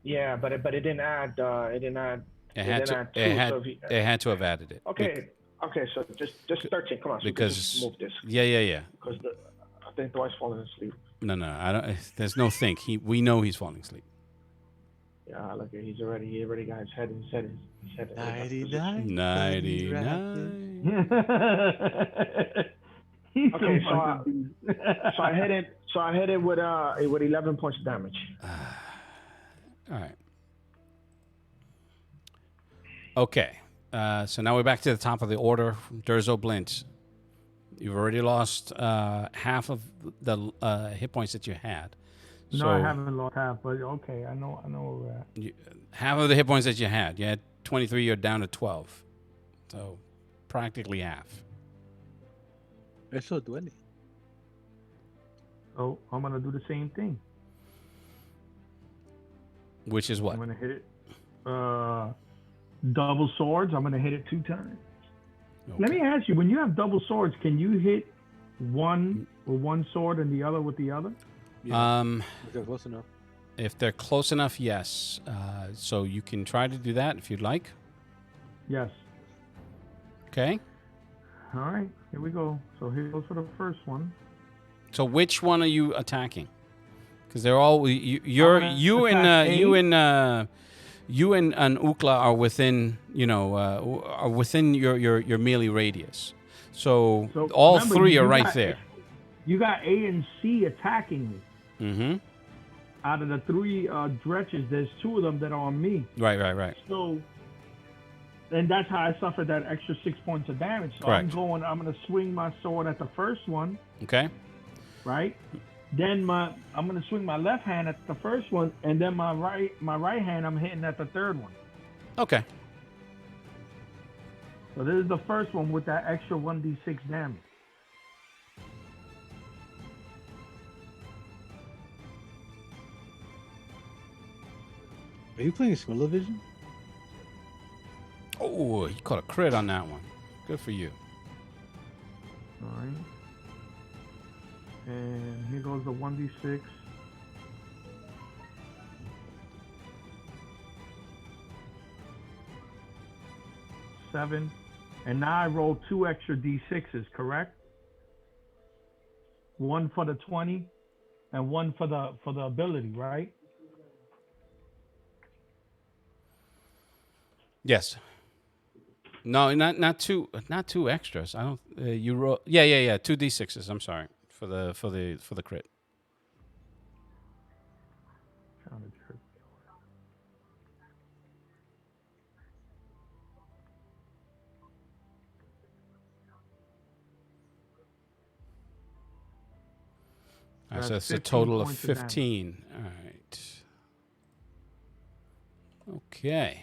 Yeah, but it didn't add. It didn't add. It had didn't to. add two, It had. so if you- They had to have added it. Okay, so just 13. Come on, so we can Because just move this yeah. because I think Dwight's falling asleep. No. I don't. There's no think. We know he's falling asleep. Yeah, look, he already got his head in. Nighty night. 99. He's Okay, so fucking beast. So I hit it. So I hit it with 11 points of damage. All right. Okay. So now we're back to the top of the order. Durzo Blint. You've already lost half of the hit points that you had. No, I haven't lost half, but okay, I know where we're at. Half of the hit points that you had 23, you're down to 12. So practically half. Eso duele. So I'm gonna do the same thing. Which is what? I'm gonna hit it. Double swords. I'm gonna hit it 2 times. Okay. Let me ask you: when you have double swords, can you hit one with one sword and the other with the other? Yeah. If they're close enough. If they're close enough, yes. So you can try to do that if you'd like. Yes. Okay. All right. Here we go. So here goes for the first one. So which one are you attacking? Because they're all you and Ukla are within are within your melee radius. So all remember, three you are right got- there. You got A and C attacking me. Mm-hmm. Out of the 3 dretches, there's 2 of them that are on me. Right. So, and that's how I suffered that extra 6 points of damage. So Correct. I'm going to swing my sword at the first one, Okay. right? Then I'm going to swing my left hand at the first one, and then my right hand I'm hitting at the third one. Okay. So this is the first one with that extra 1d6 damage. Are you playing Smell-O-Vision? Oh, he caught a crit on that one. Good for you. All right. And here goes the 1d6. Seven. And now I roll 2 extra d6s, correct? 1 for the 20 and 1 for the ability, right? Yes. No, not two extras. I don't. You roll. Yeah. 2 d6s. I'm sorry for the crit. All right, so it's a 15 total of points of damage. 15. All right. Okay.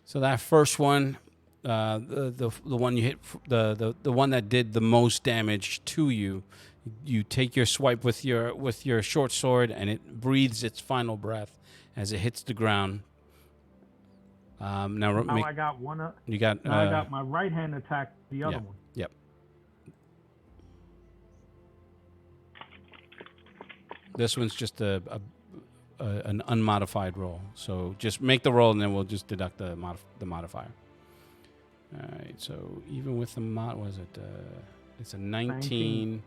So that first one, the one you hit, the one that did the most damage to you, you take your swipe with your short sword, and it breathes its final breath as it hits the ground. Now I got one up. you got. Now I got my right hand attack the other one. Yep. This one's just an unmodified roll. So just make the roll, and then we'll just deduct the modifier. All right. So even with the what was it? It's a 19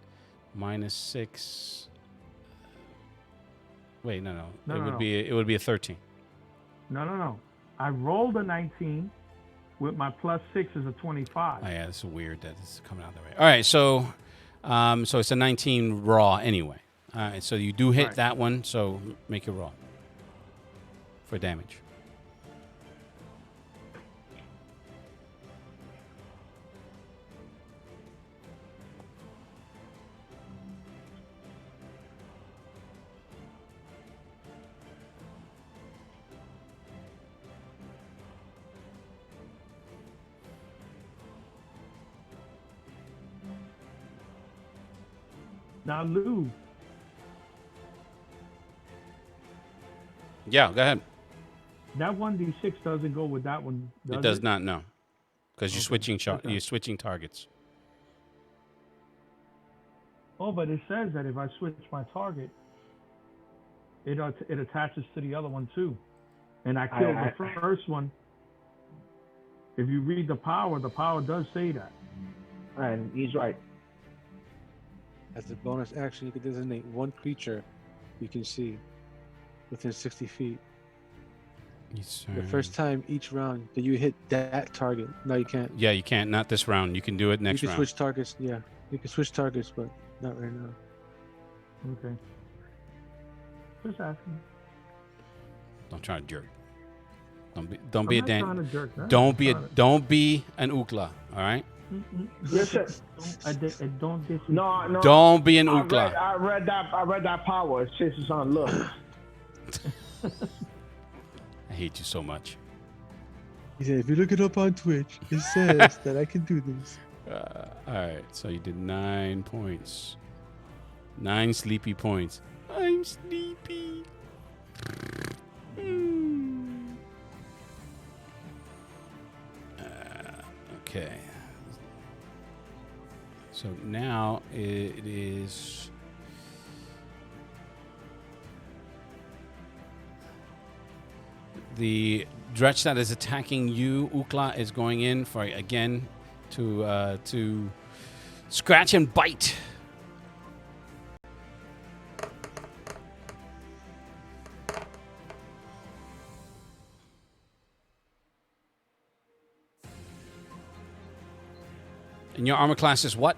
minus 6. Wait, no. It would be a 13. No. I rolled a 19 with my plus 6 is a 25. Oh yeah, this is weird that this is coming out that way. All right, so it's a 19 raw anyway. All right, so you do hit Right. that one, so make your roll for damage. Now, Lou, Yeah, go ahead. that 1d6 doesn't go with that one. It does not, no, because you're Okay, switching okay. you're switching targets. Oh, but it says that if I switch my target, it attaches to the other one too. And I killed the first one. If you read the power does say that. And he's right. As a bonus action, you can designate one creature you can see within 60 feet. The first time each round that you hit that target. No, you can't. Yeah, you can't. Not this round. You can do it You next can round. switch targets. Yeah, you can switch targets, but not right now. Okay. Just asking. Don't try to jerk. Don't be I'm a not Dan. trying to jerk that. Don't be an Ookla. All right. Listen, I don't dis. no. Don't be an I Ookla. read that power. It says it's on look. I hate you so much. He said, if you look it up on Twitch, it says that I can do this. All right. So you did 9 points. 9 sleepy points. I'm sleepy. Okay. So now it is. The Dretch that is attacking you, Ookla, is going in for again to scratch and bite. And your armor class is what?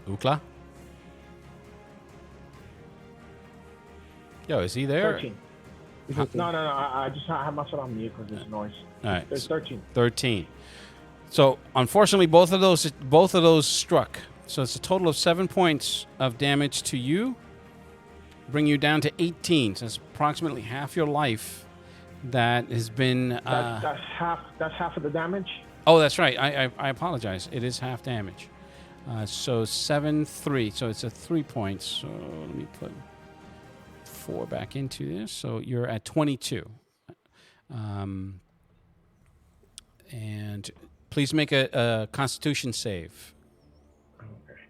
Ookla? Yo, is he there? 13. No. I just have myself on mute because there's noise. All right. There's 13. 13. So unfortunately, both of those struck. So it's a total of 7 points of damage to you, bring you down to 18. So it's approximately half your life that has been. That's half of the damage. Oh, that's right. I apologize. It is half damage. So 7, 3. So it's a 3 points. So let me put 4 back into this. So you're at 22. And please make a Constitution save. Okay.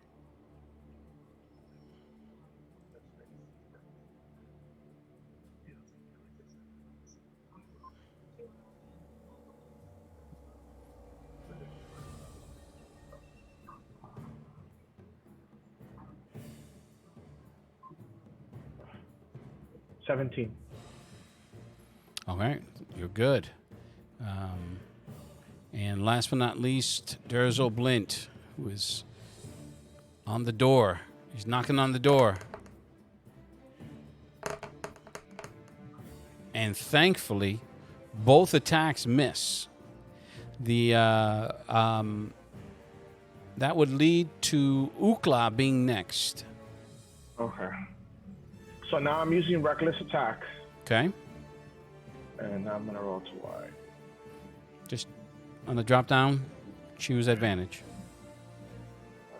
$17. All right, you're good. And last but not least, Durzo Blint, who is on the door. He's knocking on the door. And thankfully, both attacks miss. That would lead to Ookla being next. Okay. So now I'm using reckless attack, Okay? and I'm gonna roll to Y. Just on the drop down, choose advantage.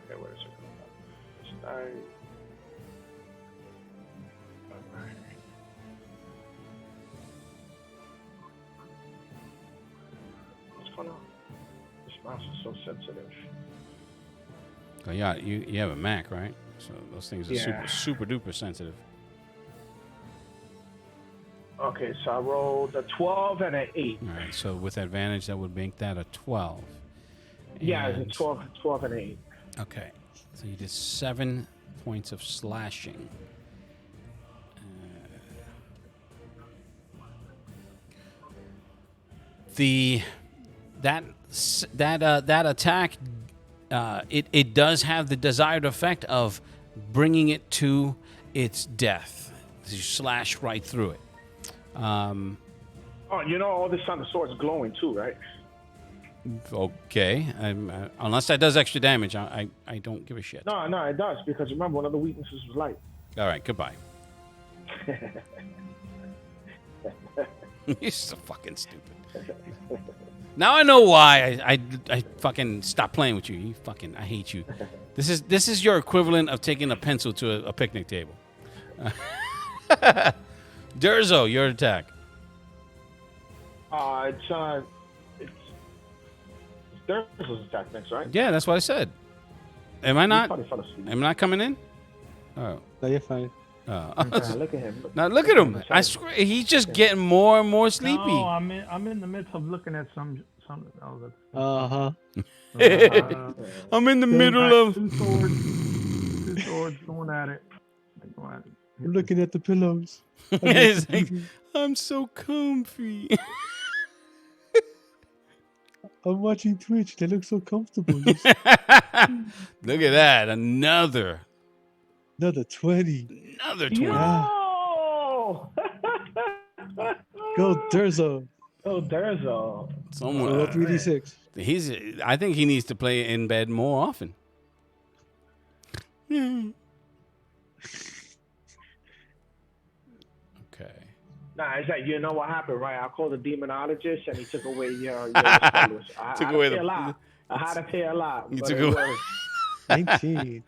Okay, where is it? It's 9. Okay. What's going on? This mouse is so sensitive. Oh, yeah, you have a Mac, right? So those things are Yeah. super duper sensitive. Okay, so I rolled a 12 and an 8. All right, so with advantage, that would make that a 12. Yeah, And- it's a 12 and 8. Okay, so you did 7 points of slashing. That attack, it does have the desired effect of bringing it to its death. You slash right through it. Oh, you know all this on the sword's glowing too, right? Okay, unless that does extra damage, I don't give a shit. No, it does, because remember, one of the weaknesses was light. All right, goodbye. You're so fucking stupid. Now I know why I fucking stopped playing with you. You fucking, I hate you. This is your equivalent of taking a pencil to a picnic table. Durzo, your attack. It's Durzo's attack next, right? Yeah, that's what I said. Am I He not? probably fell asleep. Am I not coming in? Oh. No, you're fine. Look at him. Now look at him. I swear he's just getting more and more sleepy. No, I'm in the midst of looking at some. Oh, that's, Uh-huh. I'm in the middle of. two swords going at it. I'm looking at the pillows. It's like, I'm so comfy. I'm watching Twitch. They look so comfortable. Look at that. Another 20. Another 20. Yo! Go Durzo. Oh, Durzo. Someone, Roll 3d6. I think he needs to play in bed more often. Okay. Nah, it's like, you know what happened, right? I called the demonologist and he took away your spells. I Took had away to pay the- a lot. I had to pay a lot. You but took it away- worked. 19.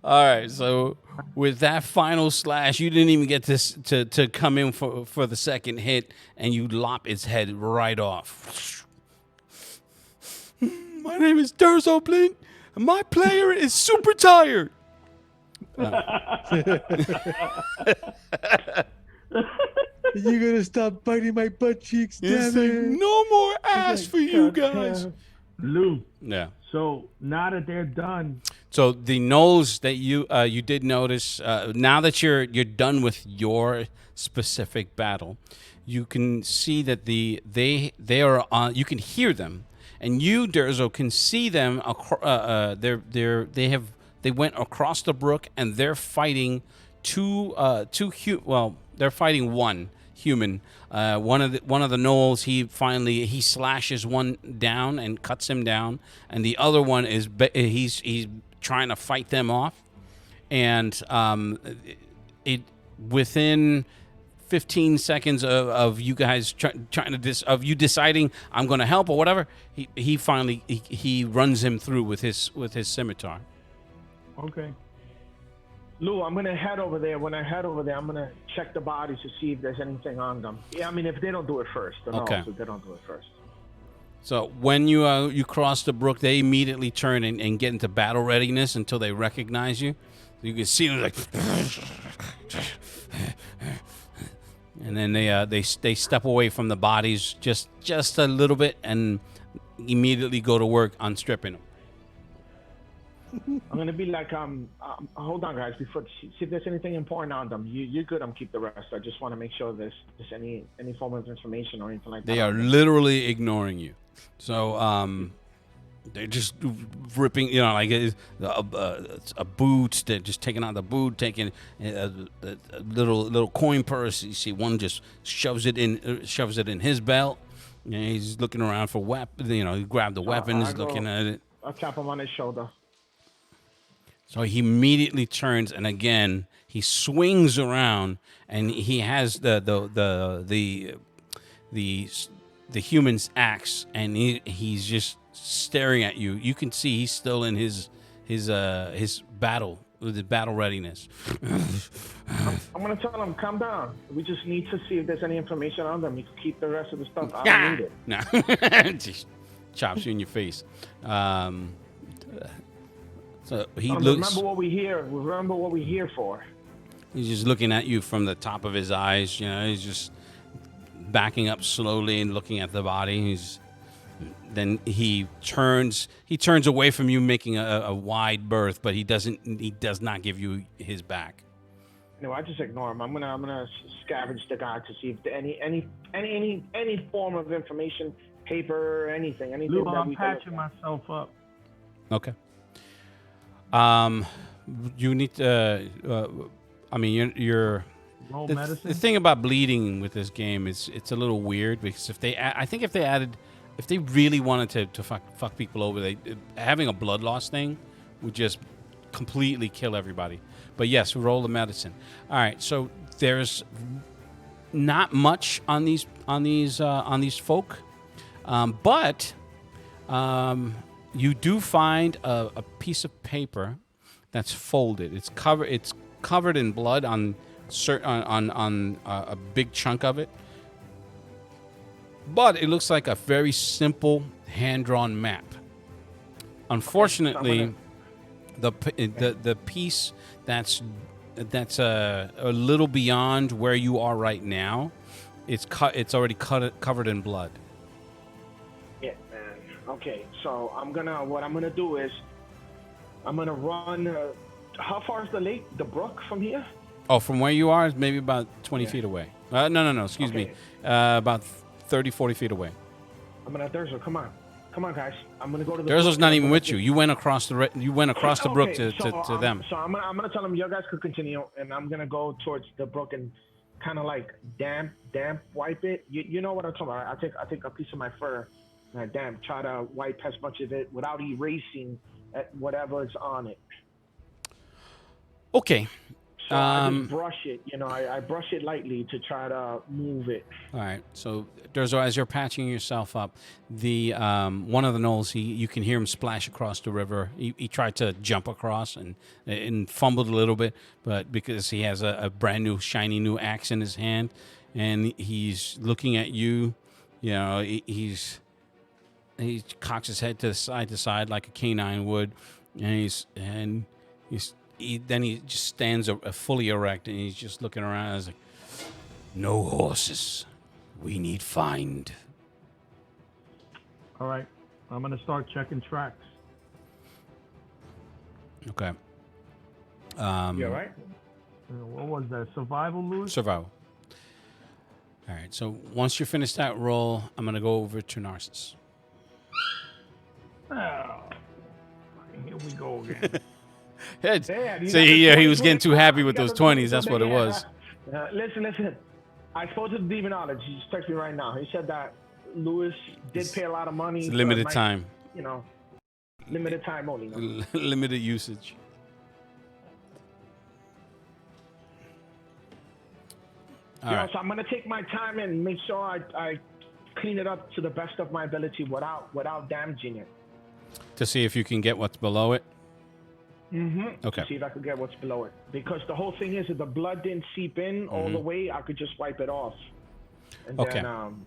All right, so with that final slash, you didn't even get to come in for the second hit, and you lop its head right off. My name is Durzo Blint, and my player is super tired. You gonna stop biting my butt cheeks, It's damn like, it. no more ass for you guys. Lou. Yeah. So now that they're done, So the gnolls that you did notice, now that you're done with your specific battle, you can see that they are on. You can hear them, and you, Durzo, can see them. They went across the brook, and they're fighting they're fighting one human. One of the gnolls, he slashes one down and cuts him down, and the other one is he's trying to fight them off, and within 15 seconds of you guys trying to of you deciding I'm going to help or whatever, he finally runs him through with his scimitar. okay. Lou, I'm going to head over there. When I head over there, I'm going to check the bodies to see if there's anything on them. Yeah, I mean, if they don't do it first. Okay. If they don't do it first. So when you cross the brook, they immediately turn and get into battle readiness until they recognize you. You can see them like, and then they step away from the bodies just a little bit and immediately go to work on stripping them. I'm going to be like, hold on, guys, before see if there's anything important on them. You're good. I'm keep the rest. I just want to make sure there's any form of information or anything like that. They are literally ignoring you. So they're just ripping, like a boot. They're just taking out the boot, taking a little coin purse. You see one just shoves it in his belt. He's looking around for weapons. He grabbed the weapons, looking at it. I'll tap him on his shoulder. So he immediately turns, and again he swings around, and he has the human's axe, and he's just staring at you. You can see he's still in his battle with his battle readiness. I'm gonna tell him, calm down. We just need to see if there's any information on them. You can keep the rest of the stuff. I don't need it. No, just chops you in your face. So he looks. Remember what we here. Remember what we're here for. He's just looking at you from the top of his eyes. He's just backing up slowly and looking at the body. Then he turns away from you, making a wide berth, but he does not give you his back. No, I just ignore him. I'm gonna scavenge the guy to see if any form of information, paper, anything Lou, that I'm we can. patching myself up. Okay. You need to. You're. Roll The medicine. thing about bleeding with this game is it's a little weird because if they really wanted to fuck people over, having a blood loss thing would just completely kill everybody. But yes, roll the medicine. All right, so there's not much on these folk, but you do find a piece of paper that's folded. It's covered in blood on a big chunk of it, but it looks like a very simple hand-drawn map. Unfortunately, the piece that's a little beyond where you are right now, it's already covered in blood. Yeah, man. Okay, so what I'm gonna do is I'm gonna run how far is the lake, the brook from here? Oh, from where you are is maybe about 20 feet away. No. Excuse me. Okay. About 30, 40 feet away. I'm gonna Durzo. Come on, guys. I'm gonna go to the. Durzo's brook not and I'm even gonna with you. You went across the brook Okay, to them. So I'm gonna tell them you guys could continue, and I'm gonna go towards the brook and kind of like damp wipe it. You know what I'm talking about? I take a piece of my fur and I try to wipe as much of it without erasing whatever's on it. Okay. So I just brush it. I brush it lightly to try to move it. All right. So, Durzo, as you're patching yourself up, the one of the gnolls, you can hear him splash across the river. He tried to jump across and fumbled a little bit, but because he has a brand new, shiny new axe in his hand, and he's looking at you, he cocks his head to side like a canine would, and then he just stands fully erect, and he's just looking around. And he's like, "No horses. We need find." All right. I'm going to start checking tracks. Okay. You all right? What was that? Survival, Lewis? Survival. All right. So once you finish that roll, I'm gonna go over to Narcissus. Oh, here we go again. He was getting too happy with those 20s. That's what it was. Listen. I spoke to the demonologist. He just texted me right now. He said that Lewis did pay a lot of money. It's limited time. Limited time only. No? Limited usage. All right. So I'm gonna take my time and make sure I clean it up to the best of my ability without damaging it. To see if you can get what's below it. Mm-hmm. Okay. To see if I could get what's below it. Because the whole thing is, if the blood didn't seep in all the way, I could just wipe it off. And Okay. Then,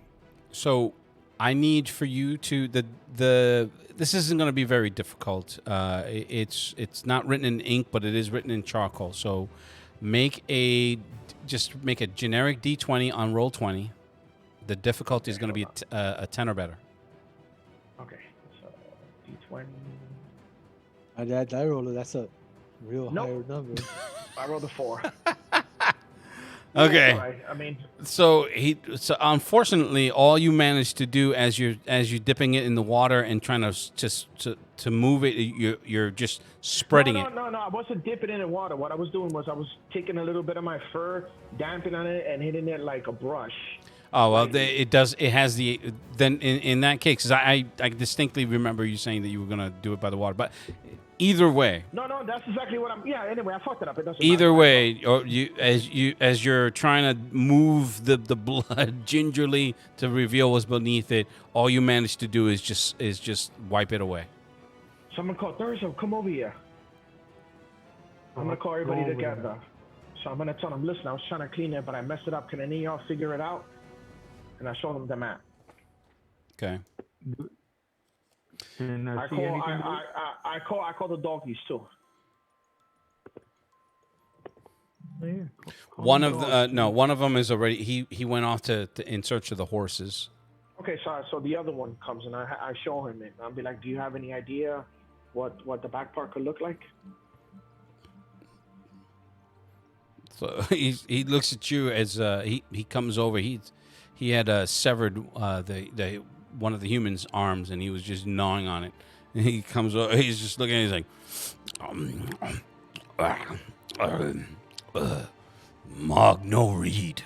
So I need for you to this isn't going to be very difficult. It's not written in ink, but it is written in charcoal. So make a generic D20 on roll 20. The difficulty is going to be a 10 or better. okay. So D20. That roller, that's a real Nope. higher number. I rolled a 4. Okay. All right. I mean, So unfortunately, all you managed to do as you're dipping it in the water and trying to move it, you're just spreading it. No. I wasn't dipping it in water. What I was doing was I was taking a little bit of my fur, damping on it, and hitting it like a brush. Oh well, it does. It has the then in that case, 'cause I distinctly remember you saying that you were gonna do it by the water, but either way. No, that's exactly what I'm. Yeah. Anyway, I fucked it up. It doesn't Either matter. way, or as you're trying to move the blood gingerly to reveal what's beneath it, all you manage to do is just wipe it away. Someone called Thursday. Come over here. I'm gonna call everybody Go over together. So I'm gonna tell them, listen, I was trying to clean it, but I messed it up. Can any of y'all figure it out? And I show them the map. Okay. Can I see call anything? I call the doggies too. Yeah. One of them is already he went off to in search of the horses. Okay, so the other one comes and I show him it. I'll be like, do you have any idea what the back part could look like? So he looks at you as he comes over. He had severed the one of the humans' arms, and he was just gnawing on it. And he comes over. He's just looking. He's like, Mog no read.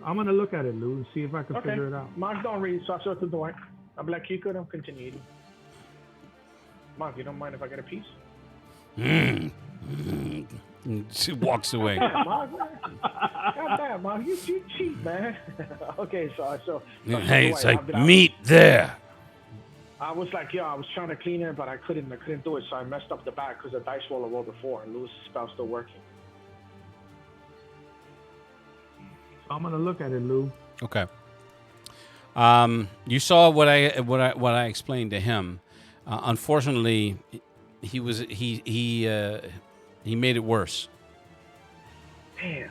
I'm gonna look at it, Lou, and see if I can Okay. figure it out. Mark don't read, so I show it to the door. I'm like, you could continue eating. Mark, you don't mind if I get a piece? She walks away. Mark, goddamn, Mark, you cheat, man. Okay, so Hey, it's like I'll be meat there. I was like, I was trying to clean it, but I couldn't do it, so I messed up the back because the dice roller rolled a 4, and Lewis's spell's still working. I'm gonna look at it, Lou. Okay. You saw what I explained to him. Unfortunately, he made it worse. Damn.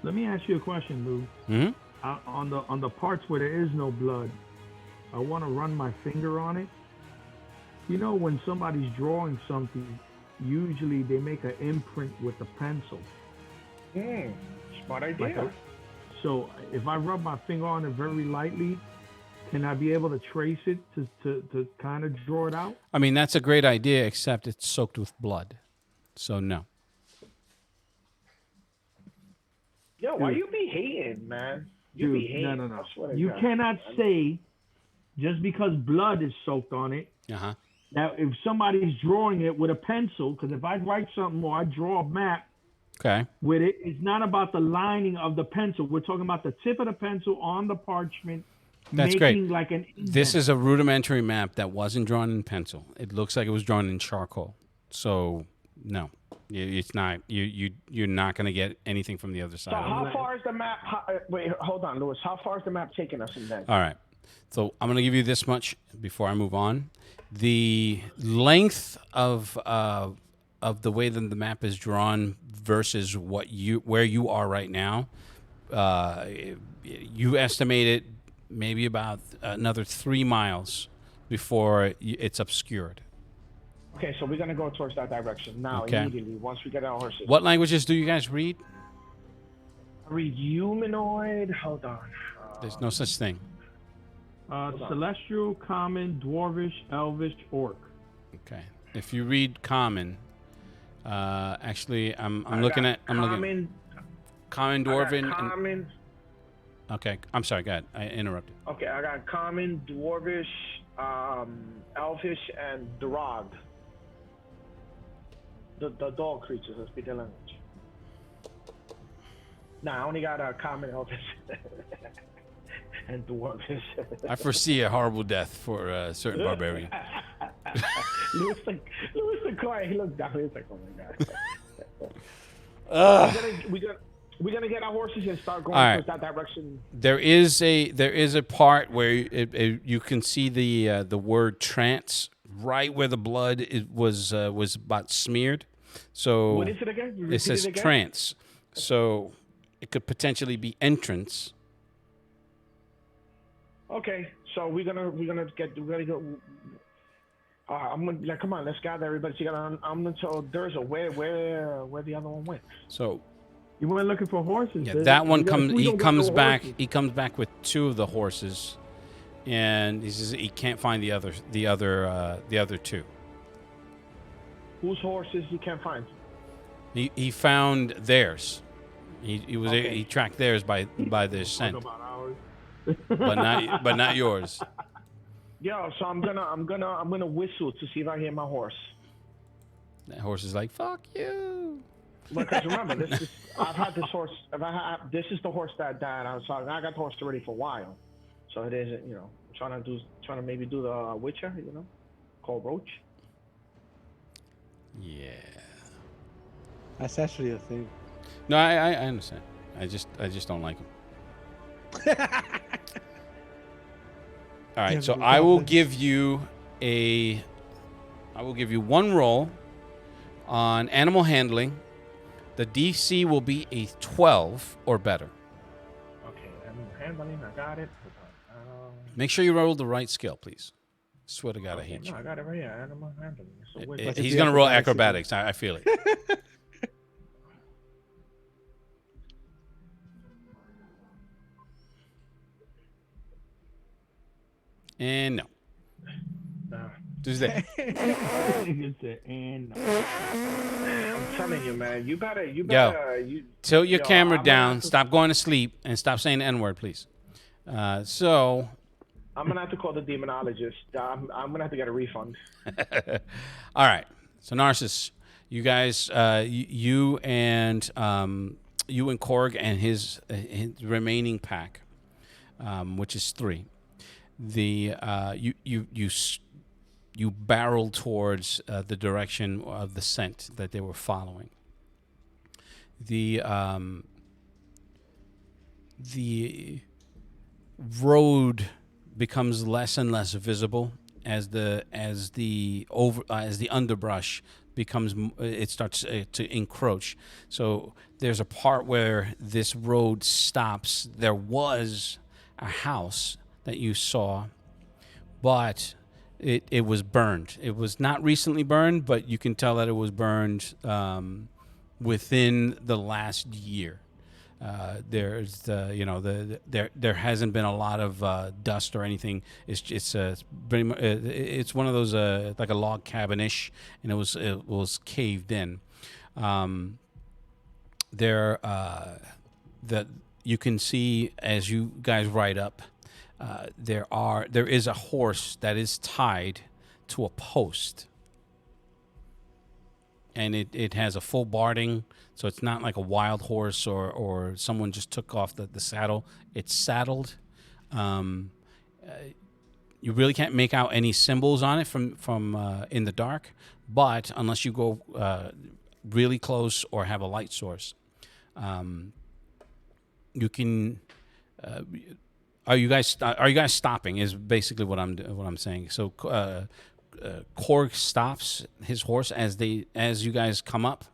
Let me ask you a question, Lou. Hmm? On the parts where there is no blood, I want to run my finger on it You know, when somebody's drawing something, usually they make an imprint with a pencil. Smart Like idea. so if I rub my finger on it very lightly, can I be able to trace it to kind of draw it out? I mean, that's a great idea, except it's soaked with blood. So no. Yo, why you be hating, man? You be Dude, hating. no. I swear to You God. cannot say just because blood is soaked on it. Uh-huh. Now, if somebody's drawing it with a pencil, because if I write something or I draw a map Okay. with it, it's not about the lining of the pencil. We're talking about the tip of the pencil on the parchment, That's making great. like an. This indent. is a rudimentary map that wasn't drawn in pencil. It looks like it was drawn in charcoal. So no, it's not. You're not going to get anything from the other So side. how far is the map? Wait, hold on, Lewis. How far is the map taking us in that? All right. So I'm going to give you this much before I move on. The length of the way that the map is drawn versus where you are right now, you estimate it maybe about another 3 miles before it's obscured. Okay, so we're gonna go towards that direction now Okay. immediately once we get our horses. What languages do you guys read? I read humanoid. Hold on. There's no such thing. Celestial, Common, Dwarvish, Elvish, Orc. Okay. If you read Common, actually, I'm looking at common. Common, I got Dwarven. common. Okay, I'm sorry. Go ahead. I interrupted. Okay, I got common, dwarvish, elfish, and Durag. The dog creatures that speak their language. Nah, I only got common, elfish, and dwarvish. I foresee a horrible death for a certain barbarian. Louis the quiet. He looked down. He's like, "Oh my god." We're gonna get our horses and start going All right. towards that direction. There is a part where you can see the word trance right where the blood was about smeared. So What is it again? You it repeat says it again? trance. So it could potentially be entrance. Okay, so we're gonna go. I'm gonna like, come on, let's gather everybody together. I'm gonna tell Durza where the other one went. So You went looking for horses. yeah, There's- that one we got- comes. we He don't got comes no back. horses. He comes back with 2 of the horses, and he says he can't find the other 2. Whose horses you can't find? He found theirs. Okay. He tracked theirs by their Talk scent, about ours. but not yours. Yo, so I'm gonna whistle to see if I hear my horse. That horse is like, fuck you. Because remember, I've had this horse. This is the horse that died. I got the horse already for a while, so it isn't. Trying to maybe do the Witcher. Called Roach. Yeah. That's actually a thing. No, I understand. I just don't like him. All right, Damn, so the I will goblins. give you 1 roll on animal handling. The DC will be a 12 or better. Okay, I'm handling. I got it. Make sure you roll the right skill, please. Swear to God, I hate No, you. I got it right here. Animal handling. So wait, What's He's the gonna roll acrobatics acrobatics. I feel it. And no. Tuesday. Nigga said, and no. I'm telling you, man. You better. Tilt your Yo, camera I'm gonna down. have to- Stop going to sleep and stop saying the N-word, please. So, I'm gonna have to call the demonologist. I'm gonna have to get a refund. all right. So Narcissus, you guys, you and Korg and his remaining pack, which is 3. You barreled towards the direction of the scent that they were following. The road becomes less and less visible as the underbrush starts to encroach. So there's a part where this road stops. There was a house that you saw, but it was burned. It was not recently burned, but you can tell that it was burned within the last year. There's there hasn't been a lot of dust or anything. It's it's one of those like a log cabin-ish, and it was caved in. There that you can see as you guys ride up. There is a horse that is tied to a post, and it has a full barding, so it's not like a wild horse or someone just took off the saddle. It's saddled. You really can't make out any symbols on it from in the dark, but unless you go really close or have a light source, you can. Are you guys stopping? Is basically what I'm saying. So Korg stops his horse as you guys come up,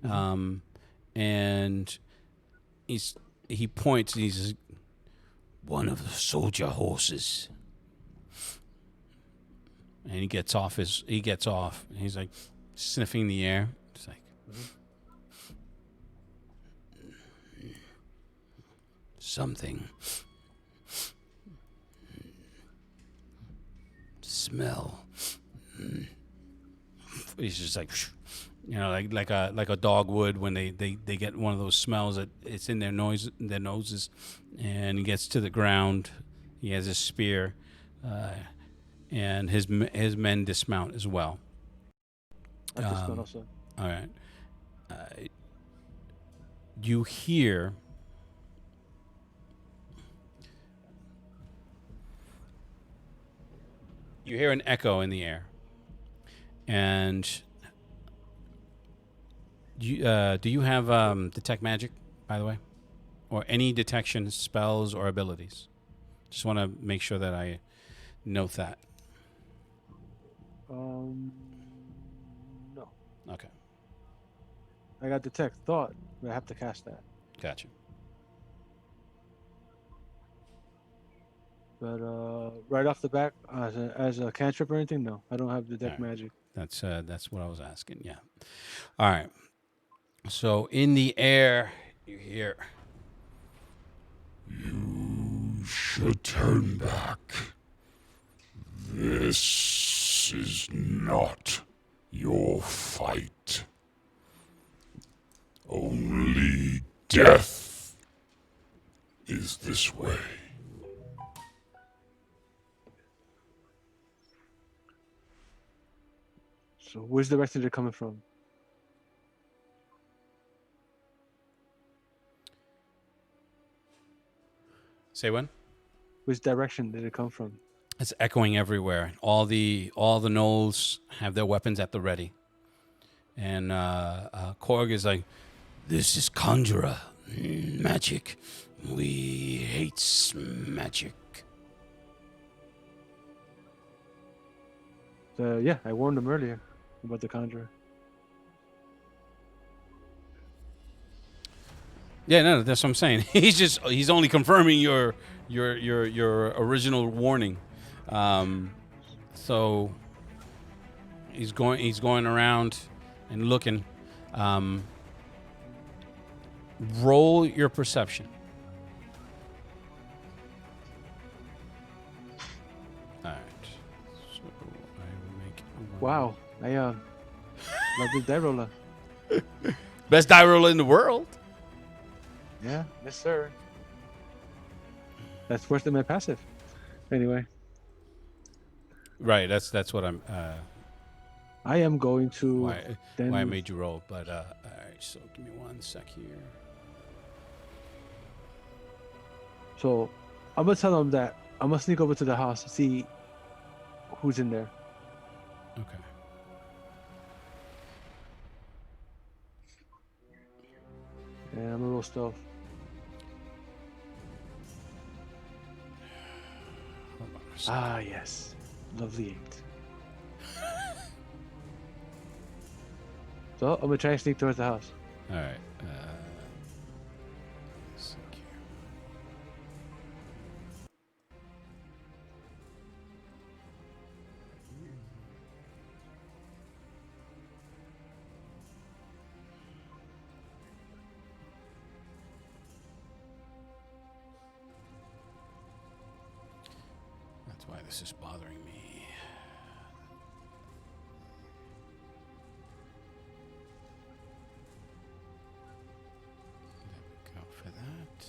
and he points. And he says, "One of the soldier horses." And he gets off. And he's like sniffing the air. It's like something. Smell. He's just like, like a dog would when they get one of those smells that it's in their noses, and he gets to the ground. He has his spear, and his men dismount as well. I dismount also. All right. You hear. You hear an echo in the air, and do you have detect magic, by the way, or any detection spells or abilities? Just want to make sure that I note that. No. Okay, I got detect thought, but I have to cast that. gotcha. But right off the bat, as a cantrip or anything, no, I don't have detect All right. magic. That's what I was asking. Yeah. All right. So in the air, you hear. You should turn back. This is not your fight. Only death is this way. So which direction they're coming from? Say when? Which direction did it come from? It's echoing everywhere. All the gnolls have their weapons at the ready, and Korg is like, "This is conjurer magic. We hate magic." So yeah, I warned them earlier about the conjurer. Yeah, no, that's what I'm saying. He's only confirming your original warning. So he's going around and looking. Roll your perception. All right. So I will make. Wow, I love this die roller. Best die roller in the world. Yeah, yes sir. That's worse than my passive. Anyway, Right. That's what I'm. I am going to Why then. I made you roll, but all right. So give me 1 sec here. So I'm gonna tell them that I'm gonna sneak over to the house to see who's in there. Okay. And I'm gonna roll stealth. Hold on a second. Ah yes, lovely 8. So I'm gonna try and sneak towards the house. All right. Sec here. this is bothering me. There we go for that.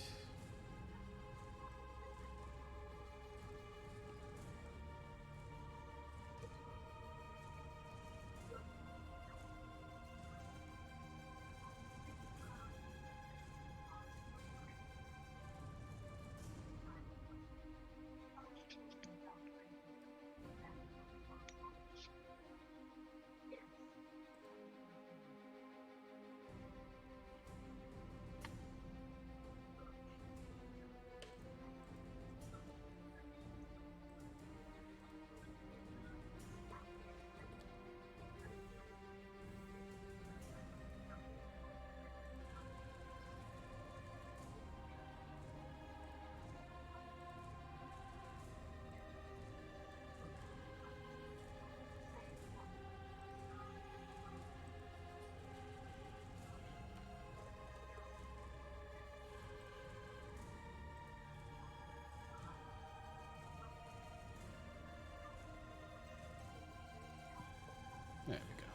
There we go.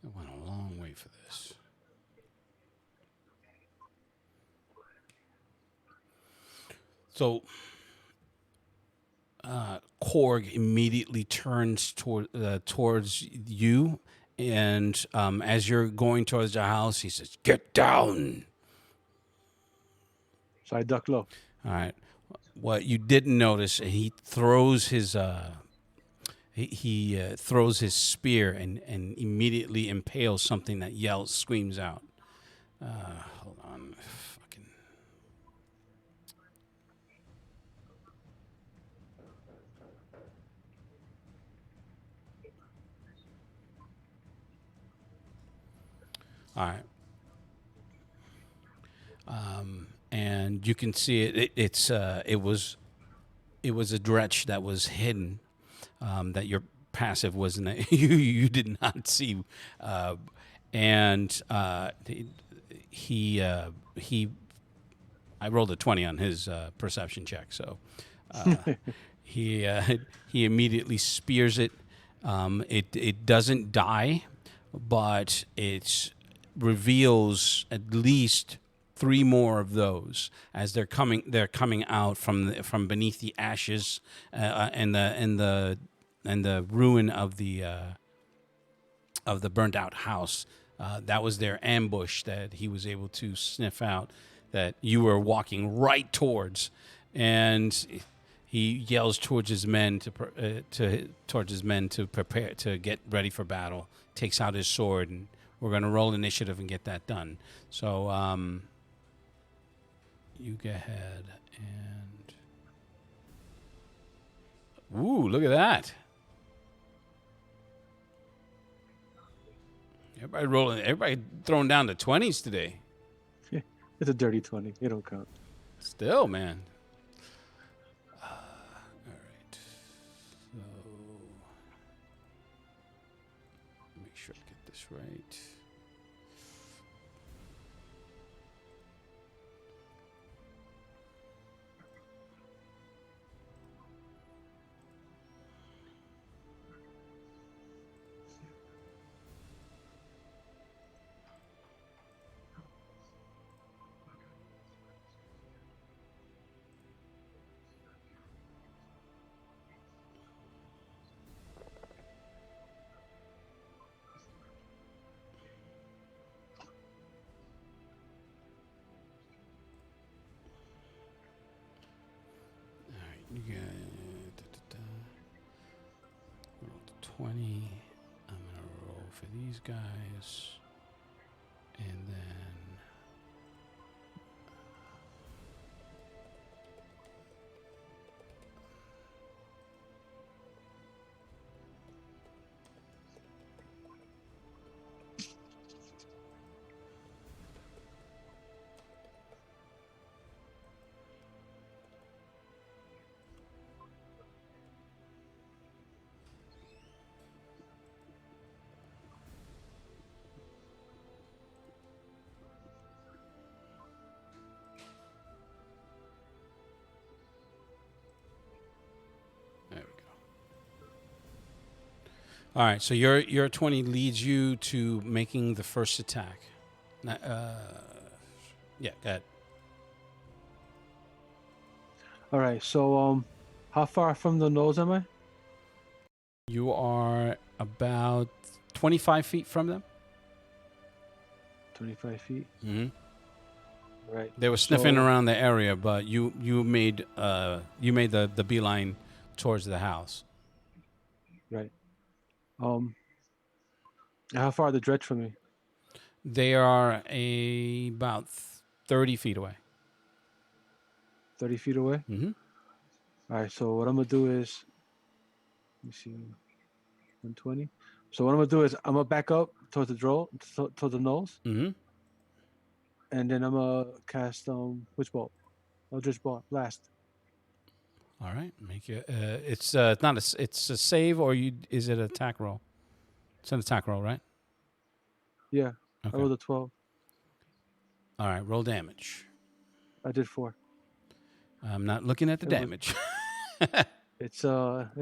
I went a long way for this. So, Korg immediately turns towards you, and as you're going towards the house, he says, "Get down!" So I duck low. All right. What you didn't notice, he throws his he throws his spear and immediately impales something that screams out. Hold on, fucking. All right. And you can see it. It was a dretch that was hidden. That your passive wasn't. You did not see, and he. I rolled a 20 on his perception check, so he immediately spears it. It doesn't die, but it reveals at least 3 more of those as they're coming out from beneath the ashes and the ruin of the burnt out house. That was their ambush that he was able to sniff out that you were walking right towards, and he yells towards his men to prepare to get ready for battle. Takes out his sword, and we're going to roll initiative and get that done. So you go ahead and ooh, look at that! Everybody throwing down the 20s today. It's a dirty 20. It don't count. Still, man. All right. So, make sure I get this right. 20. I'm going to roll for these guys. And then... There we go. All right, so your 20 leads you to making the first attack. Yeah, go ahead. All right. So how far from the nose am I? You are about 25 feet from them. 25 feet. Mm-hmm. Right. They were sniffing So- around the area, but you made the beeline towards the house. Right. How far are the dredge from me? They are about 30 feet away. 30 feet away. Mm-hmm. All right. So what I'm gonna do is, let me see, 120. So what I'm gonna do is I'm gonna back up towards the draw, towards the nose, Mm-hmm. and then I'm gonna cast which bolt? Eldritch Blast. All right, make it. It's not a. It's a save, or is it an attack roll? It's an attack roll, right? Yeah. Okay. I rolled a 12. All right, roll damage. I did 4. I'm not looking at the It was- damage. It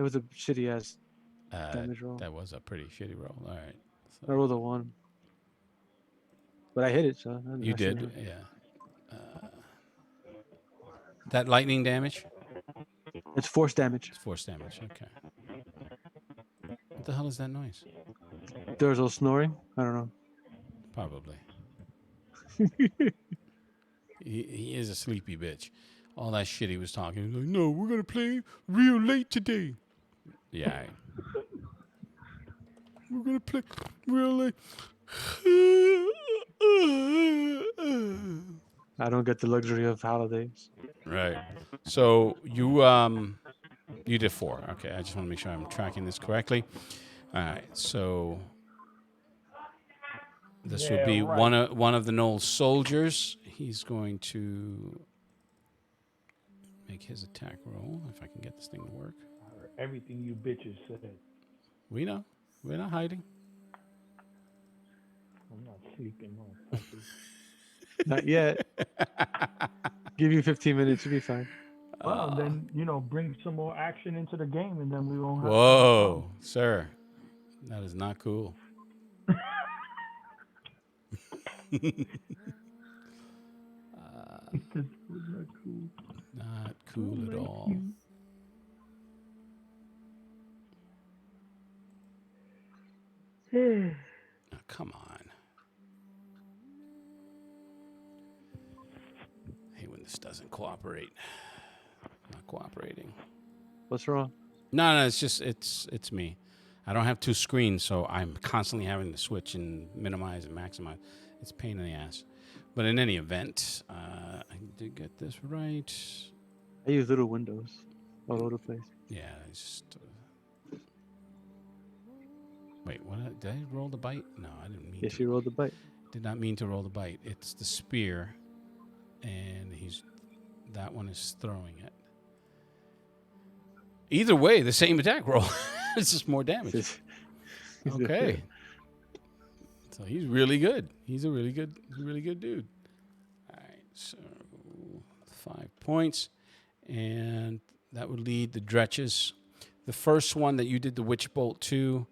was a shitty ass damage roll. That was a pretty shitty roll. All right. I rolled a 1. But I hit it, so You I shouldn't did, have. yeah. That lightning damage? It's force damage. It's force damage. Okay. What the hell is that noise? There's a snoring. I don't know. Probably. He is a sleepy bitch. All that shit he was talking. He was like, no, we're going to play real late today. Yeah. We're going to play real late. I don't get the luxury of holidays. Right. So you did 4. Okay, I just want to make sure I'm tracking this correctly. All right. So this would be one of the Knoll soldiers. He's going to make his attack roll if I can get this thing to work. Everything you bitches said. We know. We're not hiding. I'm not sleeping. No. Not yet. Give you 15 minutes, you'll be fine. Well, then bring some more action into the game, and then we won't have. Whoa, sir. That is not cool. This was not cool. Not cool at all. Oh, come on. I hate when this doesn't cooperate. Not cooperating. What's wrong? No, it's just it's me. I don't have 2 screens, so I'm constantly having to switch and minimize and maximize. It's a pain in the ass. But in any event, I did get this right. I use little windows all over the place. Yeah, it's just. Wait, what? Did I roll the bite? No, I didn't mean. Yes, to. you rolled the bite. Did not mean to roll the bite. It's the spear, and that one is throwing it. Either way, the same attack roll. It's just more damage. Okay. So he's really good. He's a really good dude. All right, so 5 points, and that would lead the Dretches. The first one that you did the Witch Bolt to,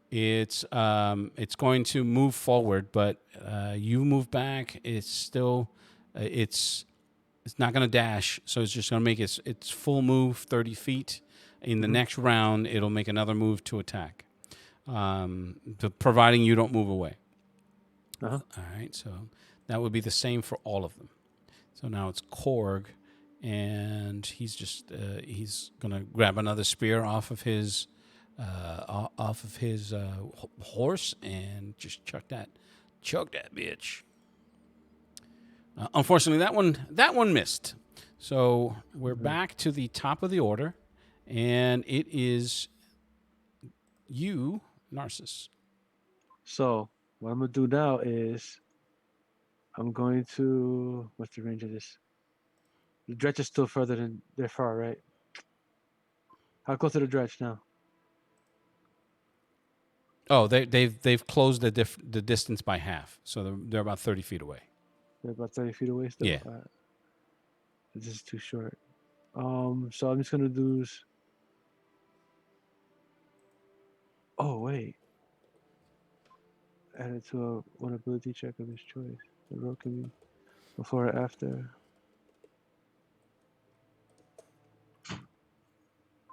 it's going to move forward, but you move back. It's still it's not going to dash, so it's just going to make its full move 30 feet. In the next round, it'll make another move to attack, providing you don't move away. Uh-huh. All right, so that would be the same for all of them. So now it's Korg, and he's just he's gonna grab another spear off of his off of his horse and just choke that bitch. Unfortunately, that one missed. So we're back to the top of the order, and it is you, Narcissus. So what I'm gonna do now is I'm going to what's the range of this? The dredge is still further than they're far, right? How close to the dredge now? Oh, they've closed the distance by half, so they're about 30 feet away. They're about 30 feet away still. Yeah. This is too short. So I'm just gonna do. Oh wait. Add it to one ability check of his choice. The roll can be before or after.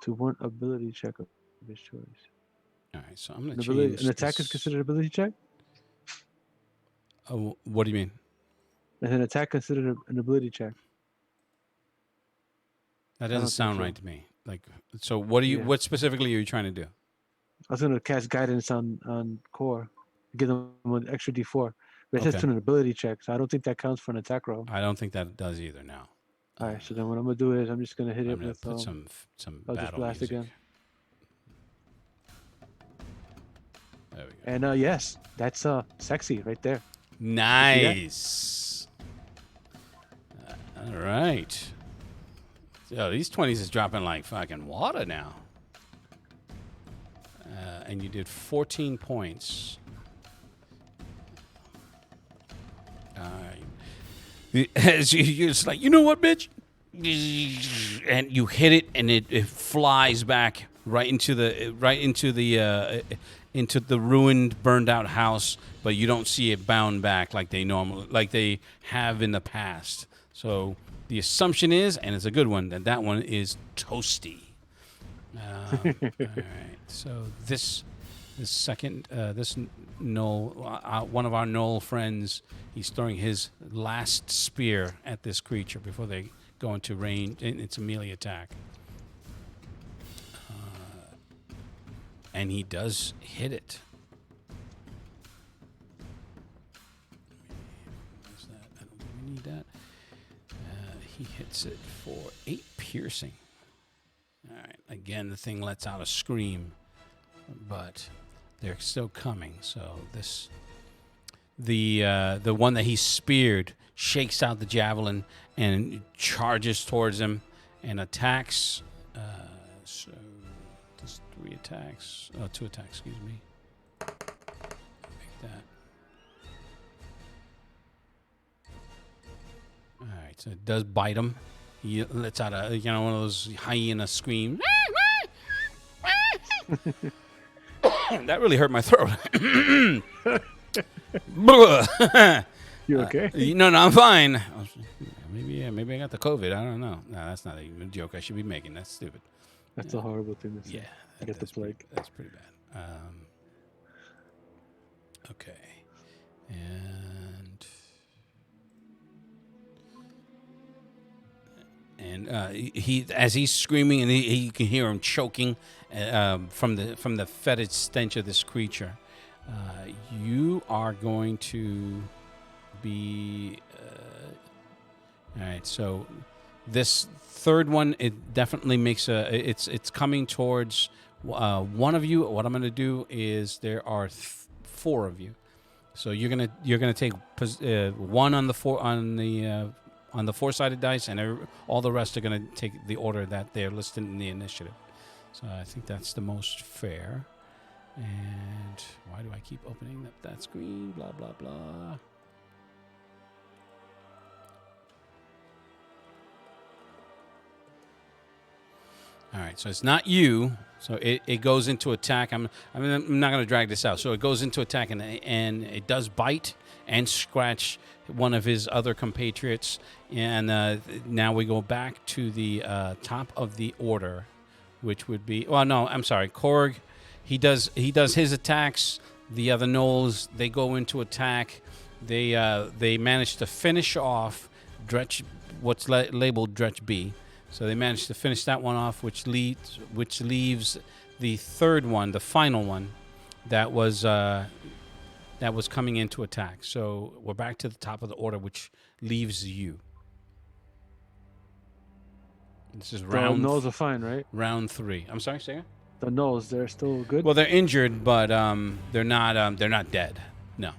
To one ability check of his choice. All right, so I'm going to change an attack this. is considered an ability check? Oh, what do you mean? Is an attack considered an ability check? That don't doesn't think sound so. right to me. Like, so what Yeah. what specifically are you trying to do? I was gonna cast guidance on core, give them an extra D4. But it says Okay. to an ability check, so I don't think that counts for an attack roll. I don't think that does either now. All right, so then what I'm gonna do is I'm just gonna hit I'm it going with to put some Eldritch battle Blast music. again. There we go. And yes, that's sexy right there. Nice. All right. Yo, these 20s is dropping like fucking water now. And you did 14 points. All right. As you're just like, you know what, bitch? And you hit it, and it flies back right into the ruined, burned out house. But you don't see it bound back like they have in the past. So the assumption is, and it's a good one, that one is toasty. All right. So this second, this Gnoll, one of our Gnoll friends, he's throwing his last spear at this creature before they go into range. It's a melee attack. And he does hit it. Where's that? I don't think we need that. He hits it for 8 piercing. All right. Again, the thing lets out a scream, but they're still coming. So the one that he speared shakes out the javelin and charges towards him and attacks. So does 3 attacks? Oh, 2 attacks. Excuse me. Make that. All right. So it does bite him. He lets out one of those hyena screams. That really hurt my throat. You okay? No, I'm fine. Maybe I got the COVID. I don't know. No, that's not even a joke I should be making. That's stupid. That's a horrible thing to say. Yeah, I get the plague. That's pretty bad. Okay, and he as he's screaming, and you can hear him choking from the fetid stench of this creature. You are going to be all right. So this third one, it definitely makes it's coming towards one of you. What I'm going to do is there are 4 of you, so you're gonna take one on the 4-sided dice, and all the rest are going to take the order that they're listed in the initiative. So I think that's the most fair. And why do I keep opening up that screen? Blah, blah, blah. All right, so it's not you. So it goes into attack. I'm not going to drag this out. So it goes into attack, and it does bite and scratch one of his other compatriots. And now we go back to the top of the order, which would be... Well, no, I'm sorry. Korg, he does his attacks. The other Gnolls, they go into attack. They manage to finish off Dretch, what's labeled Dretch B. So they managed to finish that one off, which leaves the third one, the final one, that was coming in to attack. So we're back to the top of the order, which leaves you. This is The round nose are fine, right? round 3. I'm sorry, say again? The nose, they're still good. Well, they're injured, but they're not dead. No.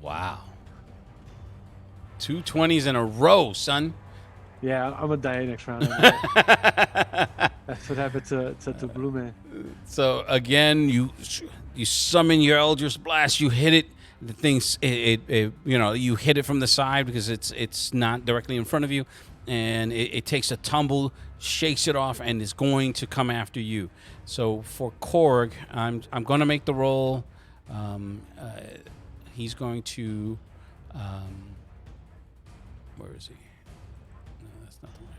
Wow. 2 20s in a row, son. Yeah, I'm gonna die next round. That's what happened to Blue Man. So again, you summon your Eldritch Blast. You hit it. The thing's you hit it from the side because it's not directly in front of you, and it takes a tumble, shakes it off, and is going to come after you. So for Korg, I'm going to make the roll. He's going to. Where is he? No, that's not the right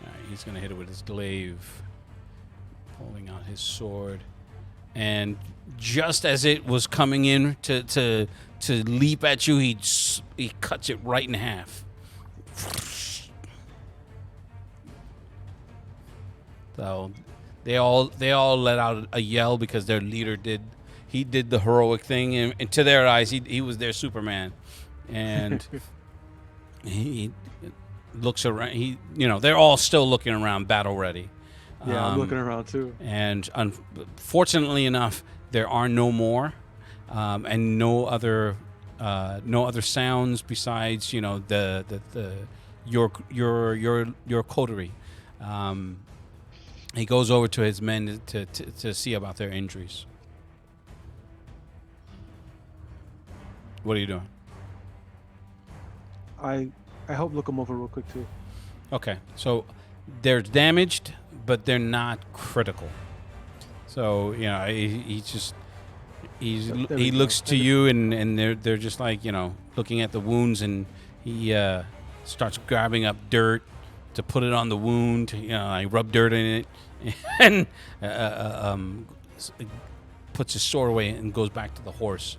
one. All right, he's going to hit it with his glaive, pulling out his sword. And just as it was coming in to leap at you, he cuts it right in half. So they all let out a yell because their leader did the heroic thing, and to their eyes, he was their Superman. And he looks around. They're all still looking around, battle ready. Yeah, I'm looking around too. And fortunately enough, there are no more, and no other sounds besides your coterie. He goes over to his men to see about their injuries. What are you doing? I hope look them over real quick too. Okay, so they're damaged, but they're not critical. So he looks to you, and they're just like looking at the wounds, and he starts grabbing up dirt to put it on the wound. I rub dirt in it, and puts his sword away and goes back to the horse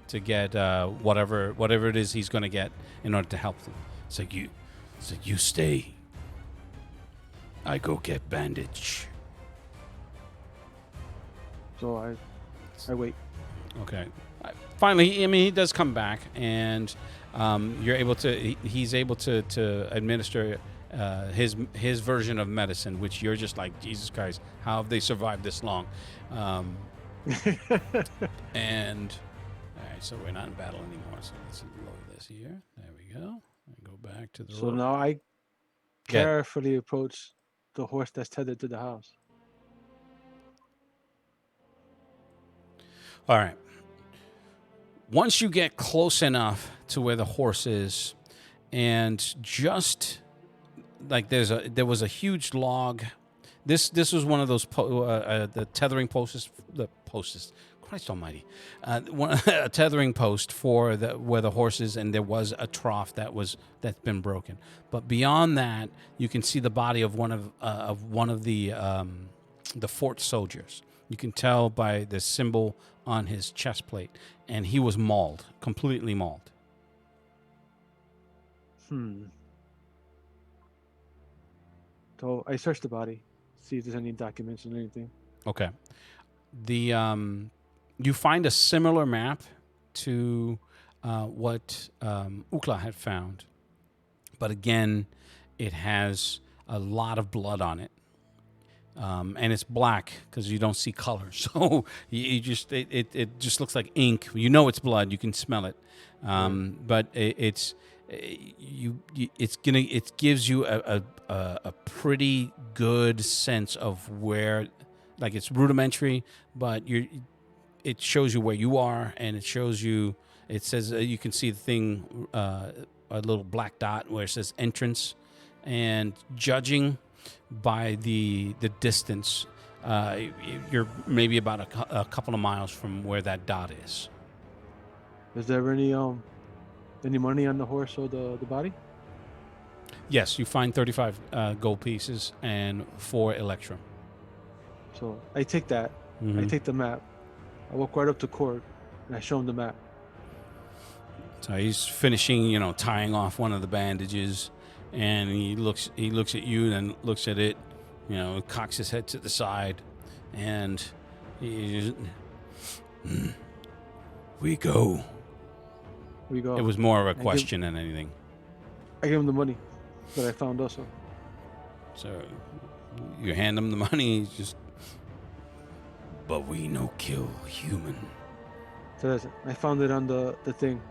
to get whatever it is he's going to get in order to help them. It's like you stay. I go get bandage. So I wait. Okay. Finally, he does come back, and you're able to. He's able to administer his version of medicine, which you're just like, Jesus Christ, how have they survived this long? And all right, so we're not in battle anymore. So let's load this here. There we go. And go back to the. So now I carefully approach the horse that's tethered to the house. All right. Once you get close enough to where the horse is, and just like there was a huge log. This was one of those the tethering posts. Christ Almighty, a tethering post for where the horse is, and there was a trough that's been broken. But beyond that, you can see the body of one of the fort soldiers. You can tell by the symbol on his chest plate, and he was mauled, completely mauled. So I search the body, see if there's any documents or anything. Okay. You find a similar map to what Ukla had found, but again, it has a lot of blood on it, and it's black because you don't see color. So it just looks like ink. You know it's blood. You can smell it, but it gives you a pretty good sense of where, like, it's rudimentary, but it shows you where you are, and it shows you. It says you can see the thing, a little black dot where it says entrance, and judging by the distance, you're maybe about a couple of miles from where that dot is. Is there any money on the horse or the body? Yes, you find 35 gold pieces and 4 electrum. So I take that. I take the map. I walk right up to Korg, and I show him the map. So he's finishing, tying off one of the bandages, and he looks at you, then looks at it, cocks his head to the side, and we go. We go. It was more of a question than anything. I give him the money that I found also. So you hand him the money. He's just, but we no kill human. So that's it. I found it on the thing.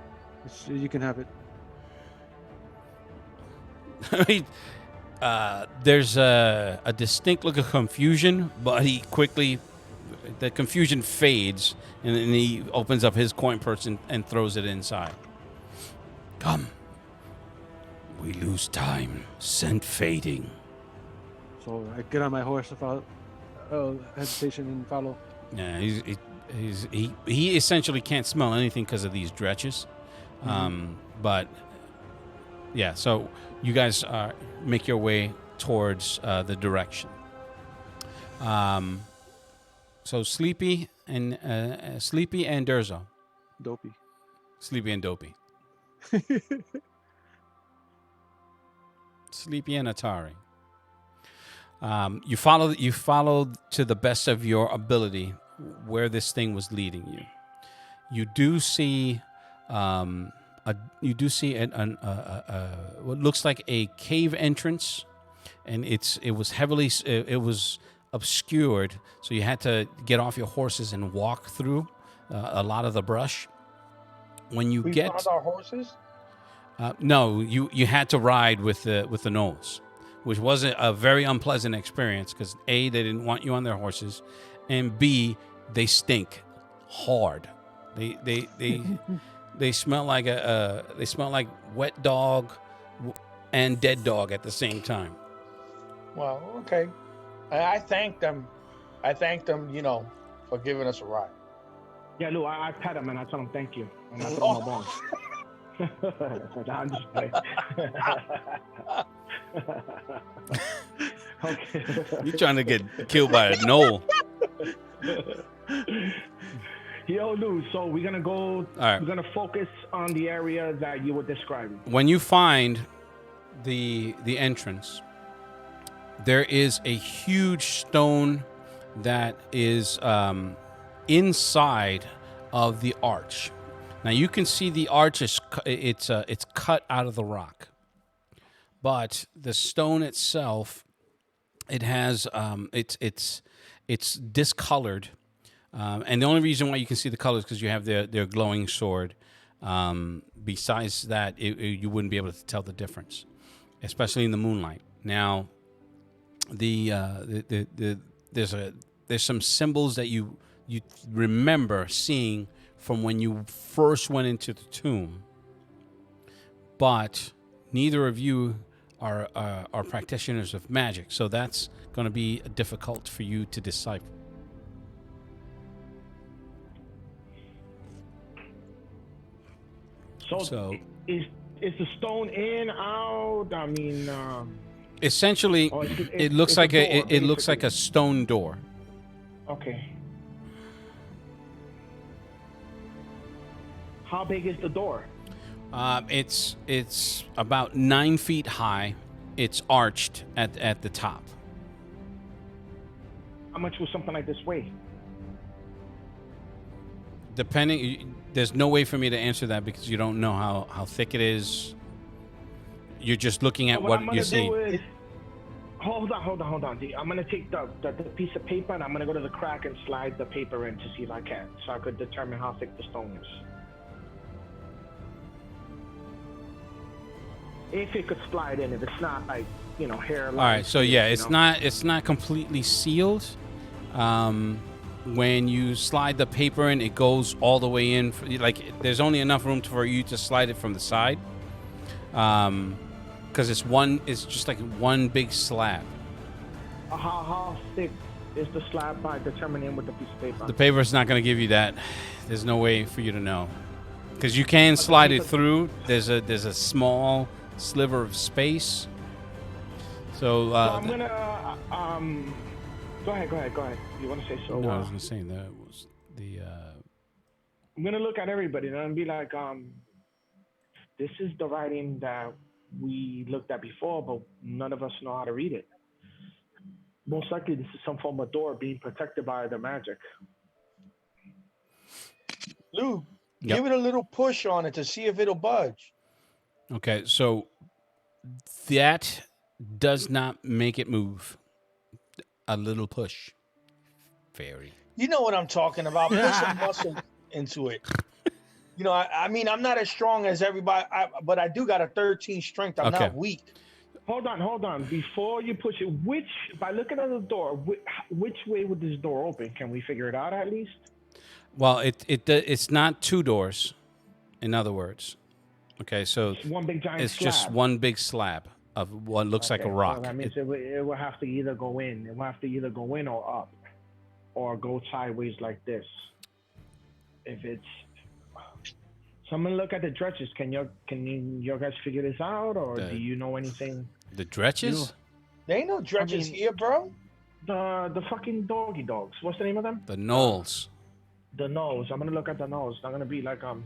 You can have it. There's a distinct look of confusion, but the confusion fades, and then he opens up his coin purse and throws it inside. Come. We lose time. Scent fading. So I get on my horse without hesitation and follow. Yeah, he essentially can't smell anything because of these dretches. But yeah, so you guys make your way towards the direction. So Sleepy and Durzo. Dopey. Sleepy and Dopey. Sleepy and Atari. You followed to the best of your ability where this thing was leading you. You do see what looks like a cave entrance, and it was obscured, so you had to get off your horses and walk through a lot of the brush. When you found our horses? No, you had to ride with the gnolls, which was a very unpleasant experience because A, they didn't want you on their horses, and B, they stink hard. They smell like wet dog and dead dog at the same time. Well, okay. I thank them. For giving us a ride. Yeah, Lou, I pet him and I tell him thank you. And I throw him a bone. I'm just playing. Okay. You're trying to get killed by a gnoll. Yo, Lou, so we're going to go, all right. We're going to focus on the area that you were describing. When you find the entrance, there is a huge stone that is inside of the arch. Now you can see the arch is it's cut out of the rock, but the stone itself, it has it's discolored, and the only reason why you can see the color is because you have their glowing sword. Besides that, you wouldn't be able to tell the difference, especially in the moonlight. Now, there's some symbols that you remember seeing from when you first went into the tomb, but neither of you are practitioners of magic, so that's going to be difficult for you to decipher. So is the stone in, out? I mean, essentially, it looks like it looks like a stone door. Okay. How big is the door? It's about 9 feet high. It's arched at the top. How much will something like this weigh? Depending, there's no way for me to answer that because you don't know how thick it is. You're just looking at what you see. Hold on. I'm gonna take the piece of paper and I'm gonna go to the crack and slide the paper in to see if I can, so I could determine how thick the stone is. If it could slide in, if it's not like hair. All right, so yeah, it's not completely sealed. When you slide the paper in, it goes all the way in. There's only enough room for you to slide it from the side. Because it's just like one big slab. How thick is the slab by determining with the piece of paper? The paper is not going to give you that. There's no way for you to know. Because you can slide it through. There's a small sliver of space. So I'm gonna go ahead. You want to say so? No, I was gonna say that was the. I'm gonna look at everybody and be like, this is the writing that we looked at before, but none of us know how to read it. Most likely, this is some form of door being protected by the magic. Lou, Yep. give it a little push on it to see if it'll budge. Okay, so that does not make it move. A little push. Fairy. You know what I'm talking about. Put some muscle into it. You know, I mean, I'm not as strong as everybody, but I do got a 13 strength. I'm Okay. not weak. Hold on. Before you push it, by looking at the door, which way would this door open? Can we figure it out at least? Well, it's not two doors, in other words. Okay, so It's one big giant it's slab. just one big slab of what looks like a Okay, rock. So that means it will have to either go in. It will have to either go in or up, or go sideways like this. If it's, so I'm gonna look at the dredges. Can you guys figure this out, or do you know anything? The dredges? There ain't no dredges here, bro. The fucking doggy dogs. What's the name of them? The knolls. The nose. I'm gonna look at the nose. I'm gonna be like, do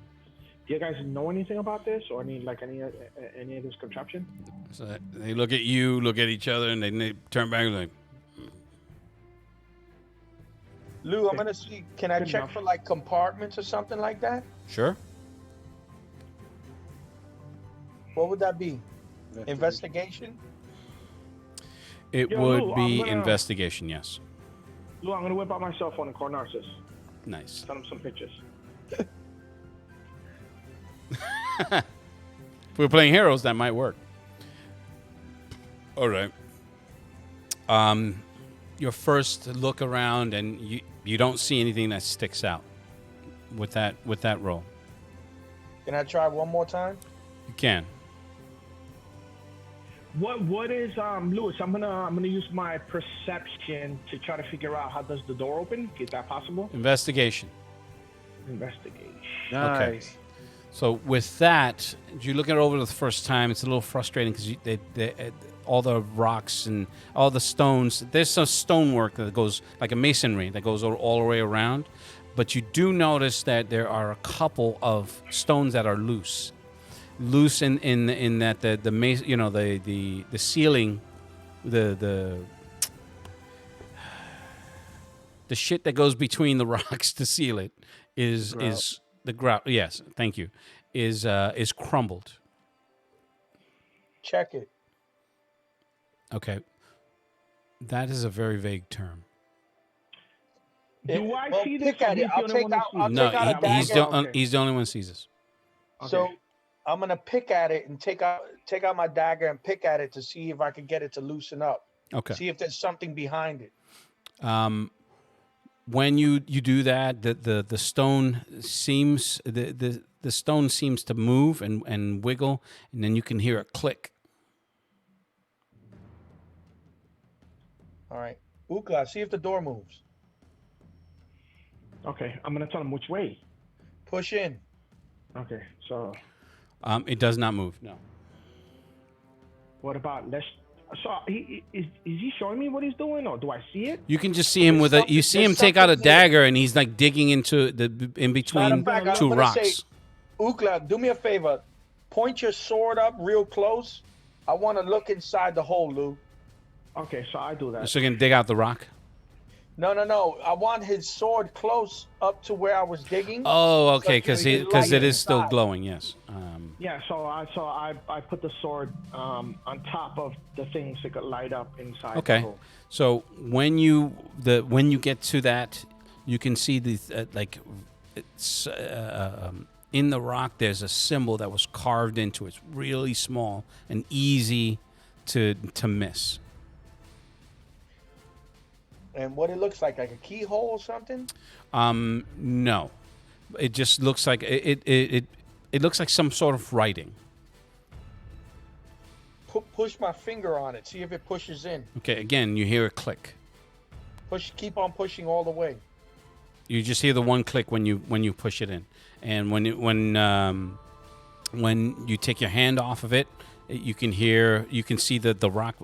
you guys know anything about this, or any of this contraption? So they look at you, look at each other, and then they turn back and like, Lou, I'm gonna see. Can I Good check enough. for like compartments or something like that? sure. What would that be? Investigation? It Yo, would Lou, be I'm gonna- investigation, yes. Lou, I'm gonna whip out my cell phone and call Narcissus. Nice. Send him some pictures. If we're playing heroes, that might work. All right. Your first look around, and you don't see anything that sticks out with that roll. Can I try one more time? You can. What is Lewis? I'm gonna use my perception to try to figure out how does the door open. Is that possible? Investigation. Investigation. Nice. So with that, you look at it over the first time. It's a little frustrating because all the rocks and all the stones. There's some stonework that goes like a masonry that goes all the way around, but you do notice that there are a couple of stones that are loose in that the ceiling, the shit that goes between the rocks to seal it is the grout. Yes, thank you. Is crumbled. Check it. Okay. That is a very vague term. Do I Well, see this? pick at He's it. the I'll only take one that out- sees I'll it? No, take out a he's dagger. he's the only one who sees this. So I'm gonna pick at it and take out my dagger and pick at it to see if I can get it to loosen up. Okay. See if there's something behind it. When you do that, the stone seems the stone seems to move and wiggle, and then you can hear a click. All right. Ukla, see if the door moves. Okay, I'm gonna tell him which way. Push in. Okay, so It does not move. No. what about let's? So is he showing me what he's doing, or do I see it? You can just see him with a. You see him there's take out a something here. dagger, and he's like digging into the in between fact, I'm two gonna rocks. say- Ukla, do me a favor. Point your sword up real close. I want to look inside the hole, Lou. Okay, so I do that. So you're gonna dig out the rock. No. I want his sword close up to where I was digging. Oh, okay, So because you can light it is still inside. glowing. Yes. Yeah, so I put the sword on top of the things that could light up inside. Okay. The hole. So when you get to that, you can see the it's in the rock. There's a symbol that was carved into it. It's really small and easy to miss. And what it looks like a keyhole or something? No, it just looks like it looks like some sort of writing. Push my finger on it. See if it pushes in. Okay, again, you hear a click. Keep on pushing all the way. You just hear the one click when you push it in, and when you take your hand off of it, you can see the rock,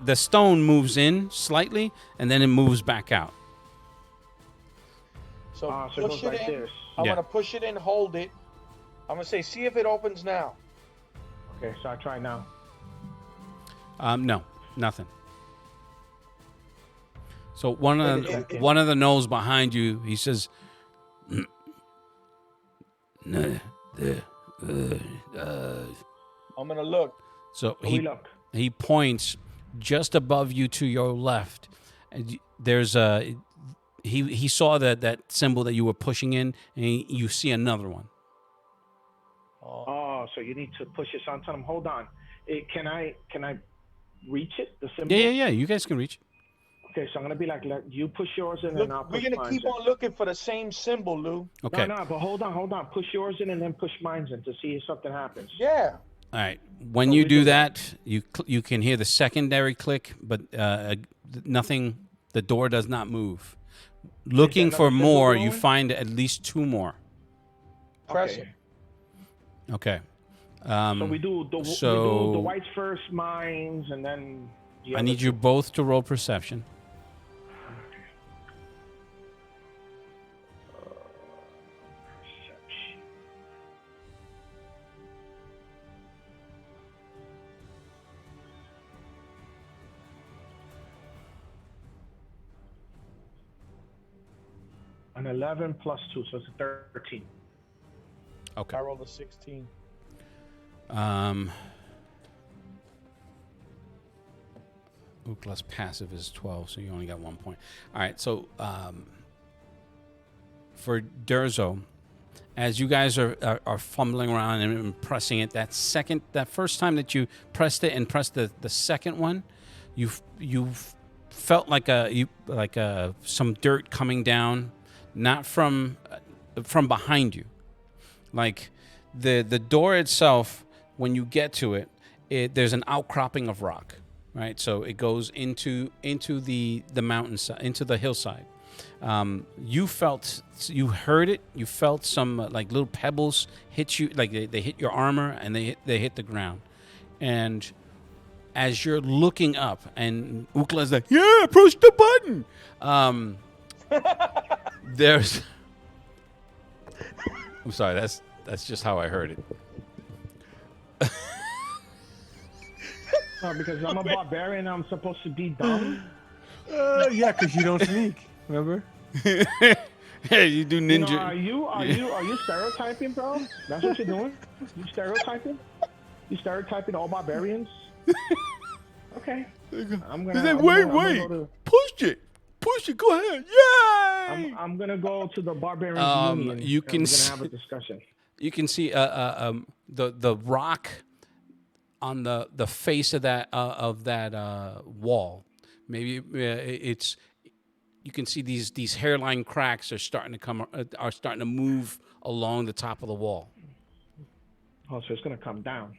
the stone moves in slightly, and then it moves back out. So So it push goes it like in. this. I'm Yeah. gonna push it in, hold it. I'm gonna say, see if it opens now. Okay, so I try now. No, nothing. So one of Okay. the gnolls behind you, he says, I'm gonna look. so So we look. he points just above you to your left. And there's a he saw that symbol that you were pushing in, and you see another one. Oh, so you need to push this onto them. Hold on. Can I reach it? The symbol? Yeah. You guys can reach. Okay, so I'm gonna be like you push yours in Look, and I'll push we're gonna mine keep in. on looking for the same symbol, Lou. Okay. No, but hold on. Push yours in and then push mine in to see if something happens. Yeah. All right. When So you we do do that, you can hear the secondary click, but nothing. The door does not move. Looking another for symbol more, you glowing? find at least 2 more. Press Okay. it. Okay. So we do the whites first, mines, and then. The I other need you two. both to roll perception. Perception. An 11 plus 2, so it's a 13. Okay. I rolled a 16. Ukla's passive is 12, so you only got 1 point. All right, so for Durzo, as you guys are fumbling around and pressing it, that first time that you pressed it and pressed the second one, you felt like some dirt coming down, not from behind you. Like the door itself, when you get to it, there's an outcropping of rock, right? So it goes into the mountainside, into the hillside. You heard it. You felt some like little pebbles hit you, like they hit your armor and they hit the ground. And as you're looking up, and Ukla's like, "Yeah, push the button." There's. I'm sorry. That's just how I heard it. No, because I'm a barbarian, I'm supposed to be dumb. Yeah, because you don't sneak. Remember? Hey, you do You know, ninja. are you stereotyping, bro? That's what you're doing? You stereotyping? You stereotyping all barbarians? Okay. I'm gonna. He's like, I'm wait, gonna- I'm wait, gonna go push it, go ahead, yay! I'm gonna go to the barbarian union. you and can we're s- gonna have a discussion. You can see the rock on the face of that wall. Maybe it's you can see these hairline cracks are starting to move along the top of the wall. Oh, so it's gonna come down.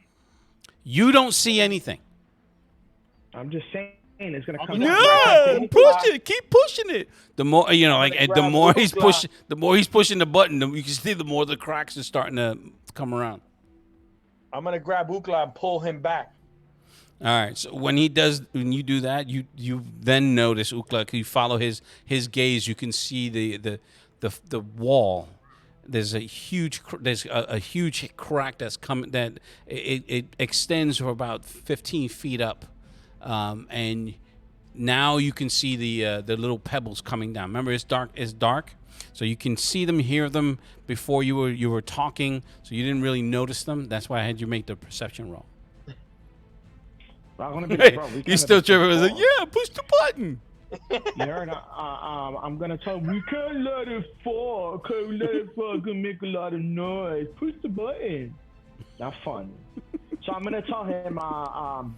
You don't see anything. I'm just saying it's gonna come No! down. No, push it. Keep pushing it. The more like, and the grab more Ukla. the more he's pushing the button, you can see the more the cracks are starting to come around. I'm gonna grab Ukla and pull him back. All right. So when you do that, you then notice Ukla. You follow his gaze. You can see the wall. There's a huge crack that's coming. That it extends for about 15 feet up, and now you can see the little pebbles coming down. Remember, it's dark, so you can see them, hear them before you were talking. So you didn't really notice them. That's why I had you make the perception roll. I'm gonna be like, bro, we You can't still let this tripping? I was like, fall. yeah, push the button. You heard? I'm gonna tell him, we can't let it fall. Can't let it fall. Gonna make a lot of noise. Push the button. Not fun. So I'm gonna tell him,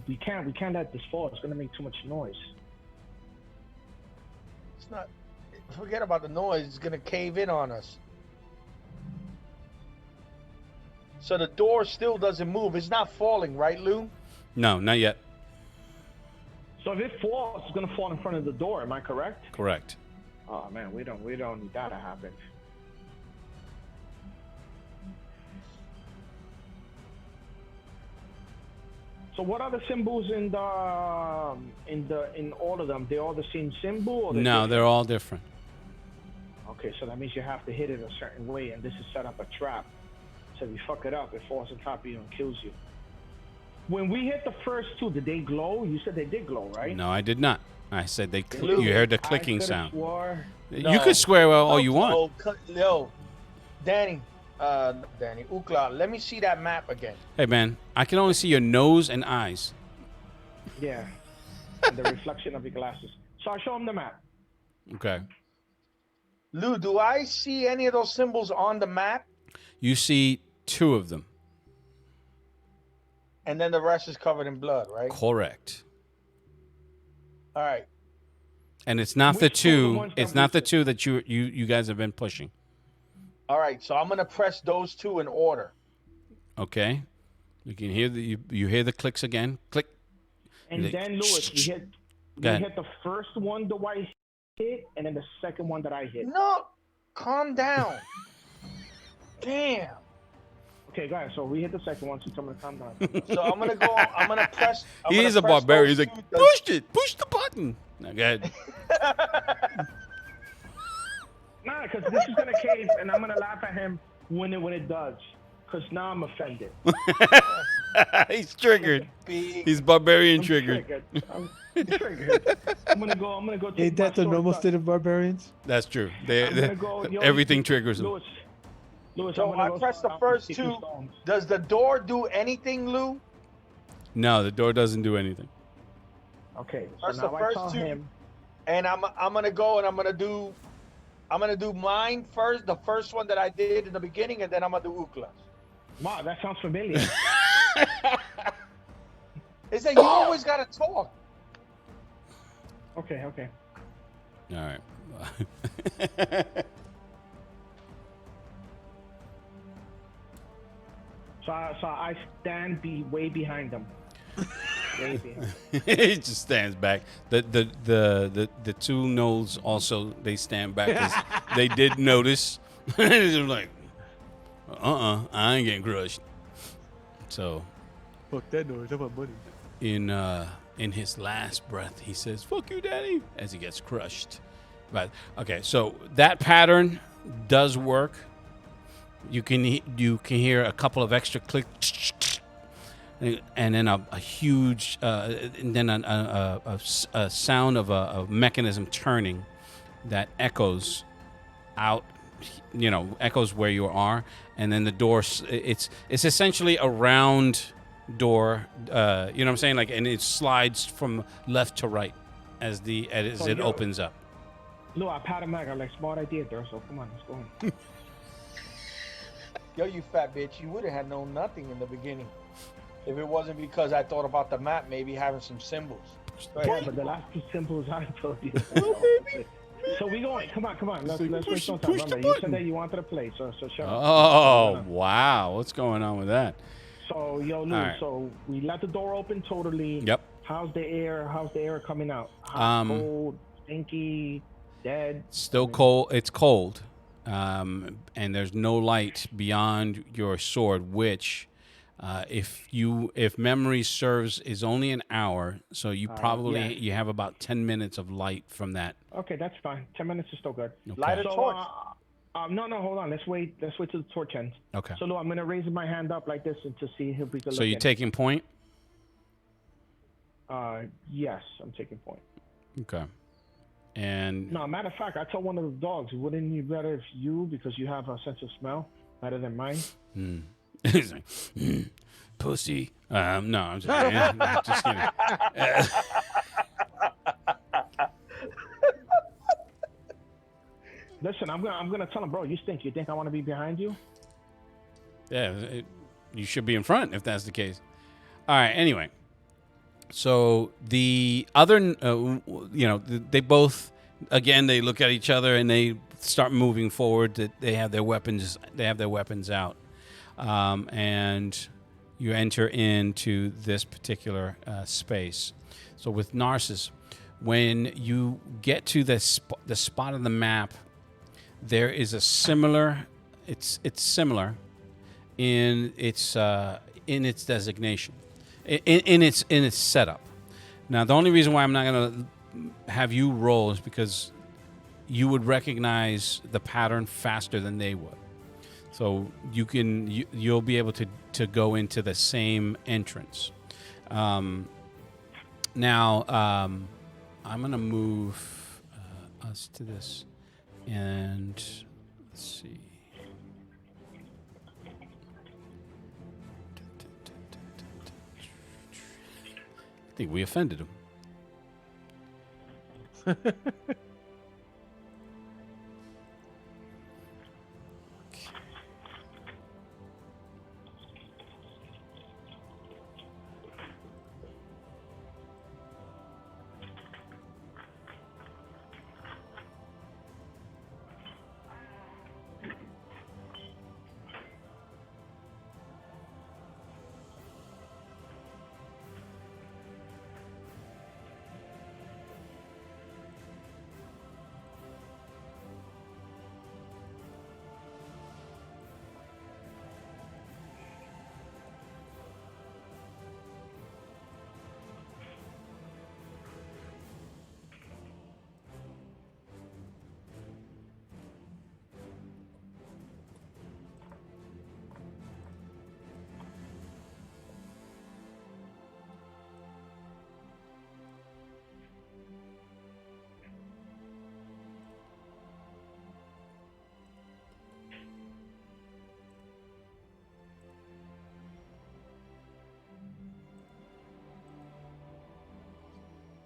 we can't let this fall. It's gonna make too much noise. It's not. Forget about the noise. It's gonna cave in on us. So the door still doesn't move. It's not falling, right, Lou? No, not yet. So if it falls, it's gonna fall in front of the door. Am I correct? Correct. Oh man, we don't need that to happen. So what are the symbols in all of them? They all the same symbol? Or No, different? they're all different. Okay, so that means you have to hit it a certain way, and this is set up a trap. So if you fuck it up, it falls on top of you and kills you. When we hit the first two, did they glow? You said they did glow, right? No, I did not. I said they. Lou, You heard the I clicking coulda sound. swore- You could swear all you want. Yo, Danny, Ukla, let me see that map again. Hey, man, I can only see your nose and eyes. Yeah. And the reflection of your glasses. So I show him the map. Okay. Lou, do I see any of those symbols on the map? You see 2 of them. And then the rest is covered in blood, right? Correct. All right. And it's not the Which two are the 2. ones that It's not we the 2 that you guys have been pushing. All right. So I'm gonna press those 2 in order. Okay. You can hear you hear the clicks again. Click. And Like, then Lewis, we Go ahead. hit the first one the white hit, and then the second one that I hit. No, calm down. Damn. Okay, guys. So we hit the second one. So I'm gonna calm down. So I'm gonna go. I'm gonna press. He is a barbarian. He's like, push. push the button. Now, go ahead. Nah, because this is gonna cave, and I'm gonna laugh at him when it does. Because now I'm offended. He's triggered. Big. He's barbarian I'm triggered. I'm triggered. I'm gonna go. Take Ain't that my the normal sword state of barbarians? That's true. I'm gonna go, yo, Everything triggers him. Lewis, So I'm gonna I go pressed the stop first kicking 2. stones. Does the door do anything, Lou? No, the door doesn't do anything. Okay, so Press now the I first saw 2. him. And I'm gonna go and I'm gonna do mine first, the first one that I did in the beginning, and then I'm gonna do Ukla's. Wow, that sounds familiar. It's that you always gotta talk. Okay. All right. So I stand way behind them. Way behind. He just stands back. The 2 gnolls also they stand back 'cause they did notice. They're just like, I ain't getting crushed. So Fuck that noise. How about money? in his last breath, he says, "Fuck you, Daddy," as he gets crushed. But okay, so that pattern does work. You can hear a couple of extra clicks, and then a huge, and then a sound of a mechanism turning that echoes out. Echoes where you are, and then the door. It's essentially a round door. You know what I'm saying? Like, and it slides from left to right as it opens up. No, I pat him back. I'm like, smart idea there. So come on, let's go on. Yo, you fat bitch, you would have had known nothing in the beginning if it wasn't because I thought about the map maybe having some symbols. Go Yeah, ahead. but the last 2 symbols I told you. So we going. Come on. Let's waste no time. Remember, you said that you wanted to play, so shut up. Oh, wow. What's going on with that? So yo, Lou, right. so we let the door open totally. Yep. How's the air coming out? Hot, cold, stinky, dead? Still cold. It's cold. And there's no light beyond your sword, which, if memory serves, is only an hour. So you probably yeah. you have about 10 minutes of light from that. Okay, that's fine. 10 minutes is still good. Okay. Light a So, torch. no, hold on. Let's wait till the torch ends. Okay. So, Lou, I'm gonna raise my hand up like this and to see if we can. So look you're in. taking point. Yes, I'm taking point. Okay. And No, matter of fact, I told one of the dogs, wouldn't you better if you, because you have a sense of smell better than mine? he's like, pussy. No, I'm just kidding. I'm just kidding. Listen, I'm gonna tell him, bro. You stink. You think I want to be behind you? Yeah, you should be in front if that's the case. All right. Anyway, so the other, they both, again, they look at each other and they start moving forward. They have their weapons. They have their weapons out, and you enter into this particular space. So with Narcissus, when you get to the spot on the map, there is a similar. It's similar in its designation, in its setup. Now, the only reason why I'm not going to have you roll is because you would recognize the pattern faster than they would. So you'll be able to go into the same entrance. Now, I'm going to move us to this, and let's see. I think we offended him.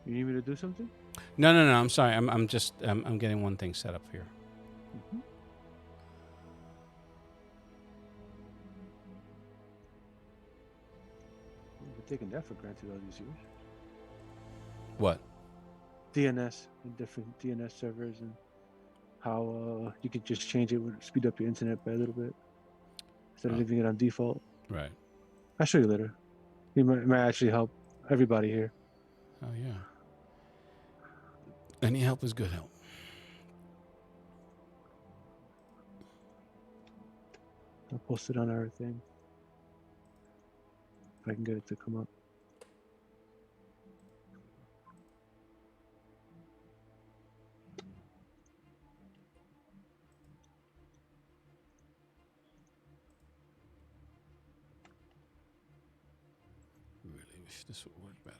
You need me to do something? No. I'm sorry. I'm just I'm getting one thing set up here. I've been taking that for granted all these years. What? DNS and different DNS servers and how you could just change it, would speed up your internet by a little bit instead of leaving it on default. Right. I'll show you later. It might actually help everybody here. Oh yeah. Any help is good help. I'll post it on our thing. If I can get it to come up. Really wish this would work better.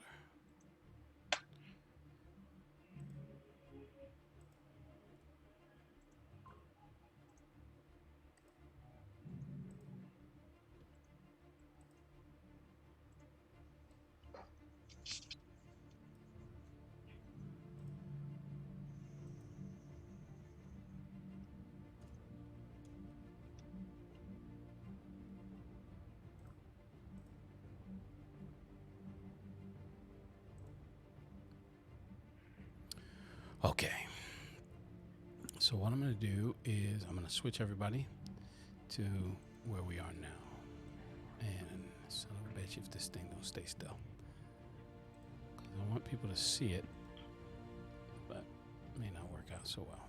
Okay. So what I'm going to do is I'm going to switch everybody to where we are now. And son of a bitch, if this thing don't stay still. 'Cause I want people to see it, but it may not work out so well.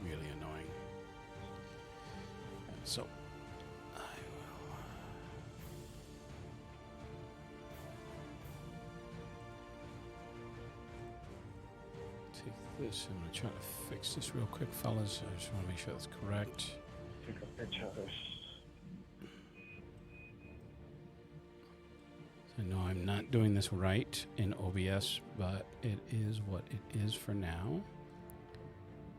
Really annoying. And so I will take this. I'm going to try to fix this real quick, fellas. I just want to make sure that's correct. Take a picture of this. I know I'm not doing this right in OBS, but it is what it is for now.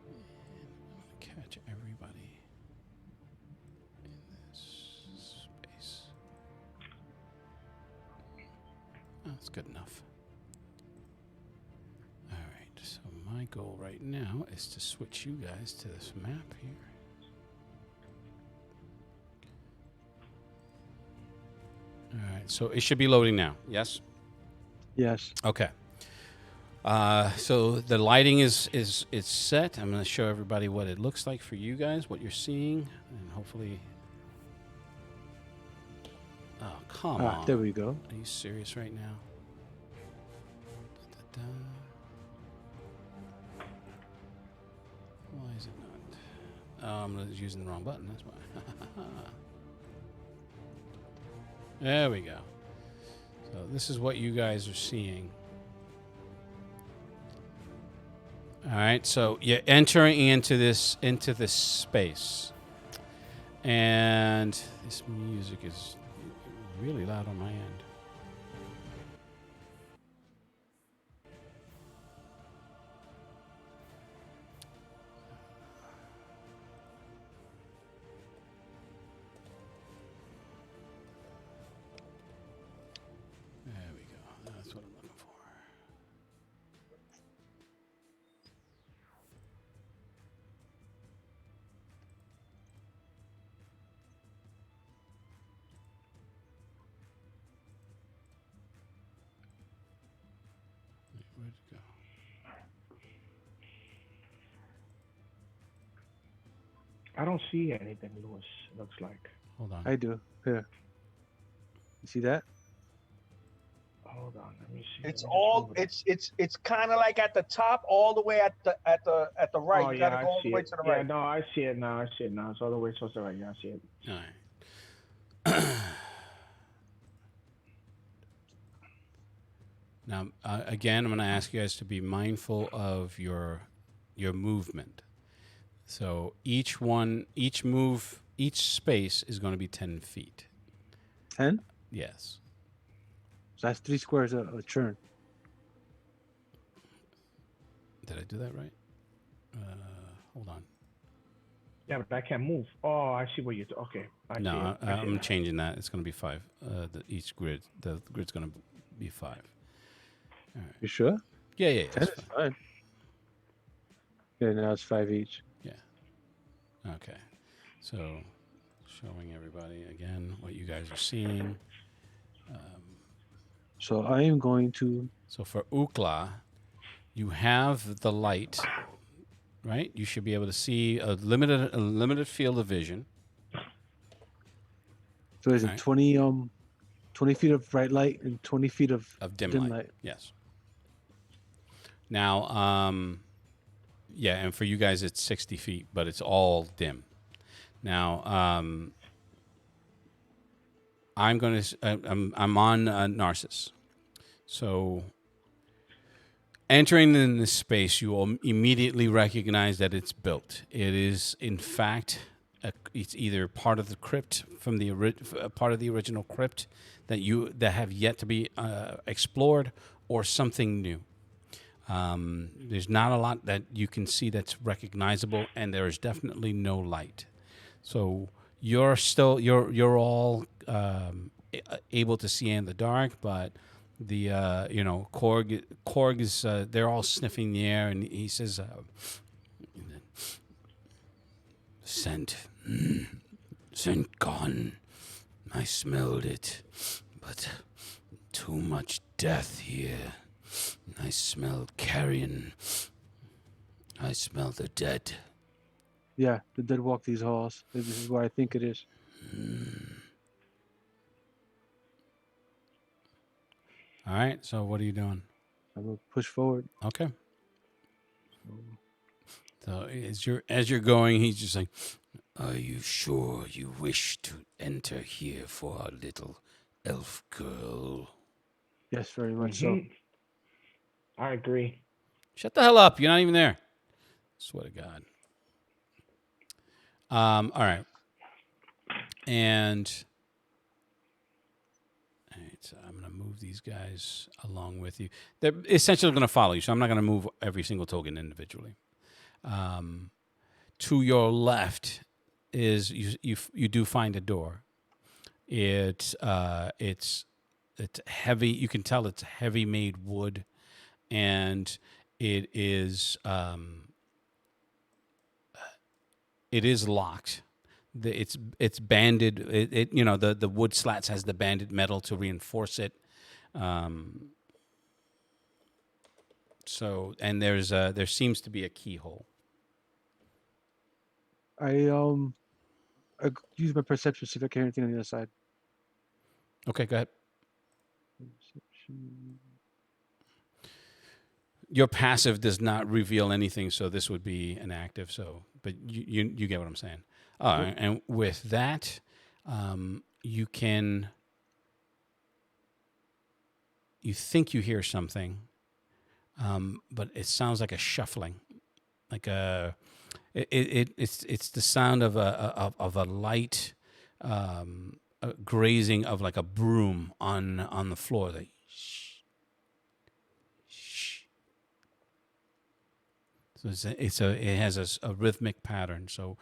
And I'm going to catch everybody in this space. Oh, that's good enough. All right, so my goal right now is to switch you guys to this map here. All right, so it should be loading now. Yes? Yes. Okay. So the lighting is set. I'm going to show everybody what it looks like for you guys, what you're seeing, and hopefully. Oh, come on! There we go. Are you serious right now? Da-da-da. Why is it not? Oh, I'm using the wrong button. That's why. There we go. So this is what you guys are seeing. All right, so you're entering into this space, and this music is really loud on my end. There we go. That's what I'm looking for. Where'd it go? I don't see anything, Lewis. It looks like. Hold on. I do. Here. You see that? Hold on, let me see. It's Let me just all move it. it's kind of like at the top, all the way at the right. Oh You yeah, gotta I go all see the way it. to the Yeah, right. no, I see it now. I see it now. It's all the way towards the right. Yeah, I see it. All right. Now, again, I'm going to ask you guys to be mindful of your movement. So each space is going to be 10 feet. 10? Yes. So that's 3 squares a turn. Did I do that right? Hold on. Yeah, but I can't move. Oh, I see what you're. Okay, I see No, it. I see I'm it. changing that. It's going to be 5. Each grid, the grid's going to be 5. You sure? Yeah. 10 That's is fine. fine. Yeah, now it's 5 each. Yeah. Okay. So, showing everybody again what you guys are seeing. So I am going to. So for Ukla, you have the light, right? You should be able to see a limited field of vision. So is it Alright. 20 feet of bright light and 20 feet of Dim dim light. light? Yes. Now, yeah, and for you guys it's 60 feet, but it's dim. Now, I'm on Narcissus. So entering in this space, you will immediately recognize that it's built. It is, in fact, it's either part of the crypt from the part of the original crypt that have yet to be explored, or something new. There's not a lot that you can see that's recognizable, and there is definitely no light. So you're all able to see in the dark, but the Korg is they're all sniffing the air, and he says, "Scent gone. I smelled it, but too much death here. I smell carrion. I smell the dead." Yeah, the dead walk these halls. This is where I think it is. All right. So what are you doing? I'm gonna push forward. Okay. So as you're going, he's just like, "Are you sure you wish to enter here for our little elf girl?" Yes, very much so. Mhm. I agree. Shut the hell up! You're not even there. Swear to God. All right. And all right, so I'm gonna move these guys along with you. They're essentially gonna follow you, so I'm not gonna move every single token individually. To your left is you do find a door. It's heavy. You can tell it's heavy made wood, and it is locked. It's banded. The wood slats has the banded metal to reinforce it. So, and there seems to be a keyhole. I use my perception to see if I can hear anything on the other side. Okay, go ahead. Perception. Your passive does not reveal anything, so this would be an active. So, but you get what I'm saying. And with that, you think you hear something, but it sounds like a shuffling, like it's the sound of a light grazing of like a broom on the floor. Like, shh, shh. So it has a rhythmic pattern. So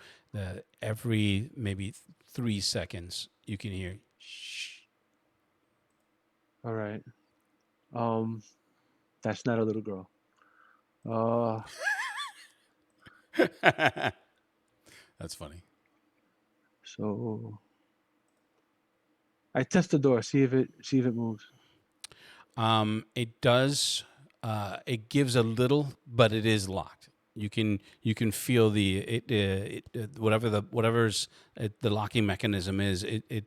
every maybe 3 seconds you can hear shh. All right. That's not a little girl. That's funny. So I test the door, see if it moves. It does. It gives a little, but it is locked. You can feel whatever's the locking mechanism is. It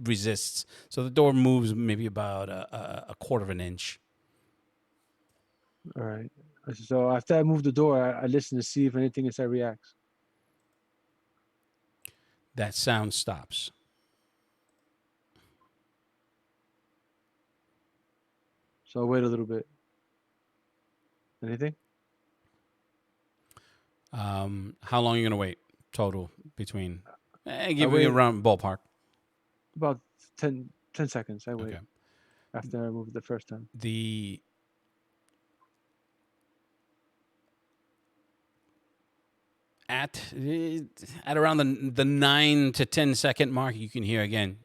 resists. So the door moves maybe about a quarter of an inch. All right. So after I move the door, I listen to see if anything inside reacts. That sound stops. So I wait a little bit. Anything? How long are you gonna wait total between? Give wait me a round ballpark. About 10 seconds. I wait Okay. after I moved the first time. At around the 9 to 10 second mark, you can hear again.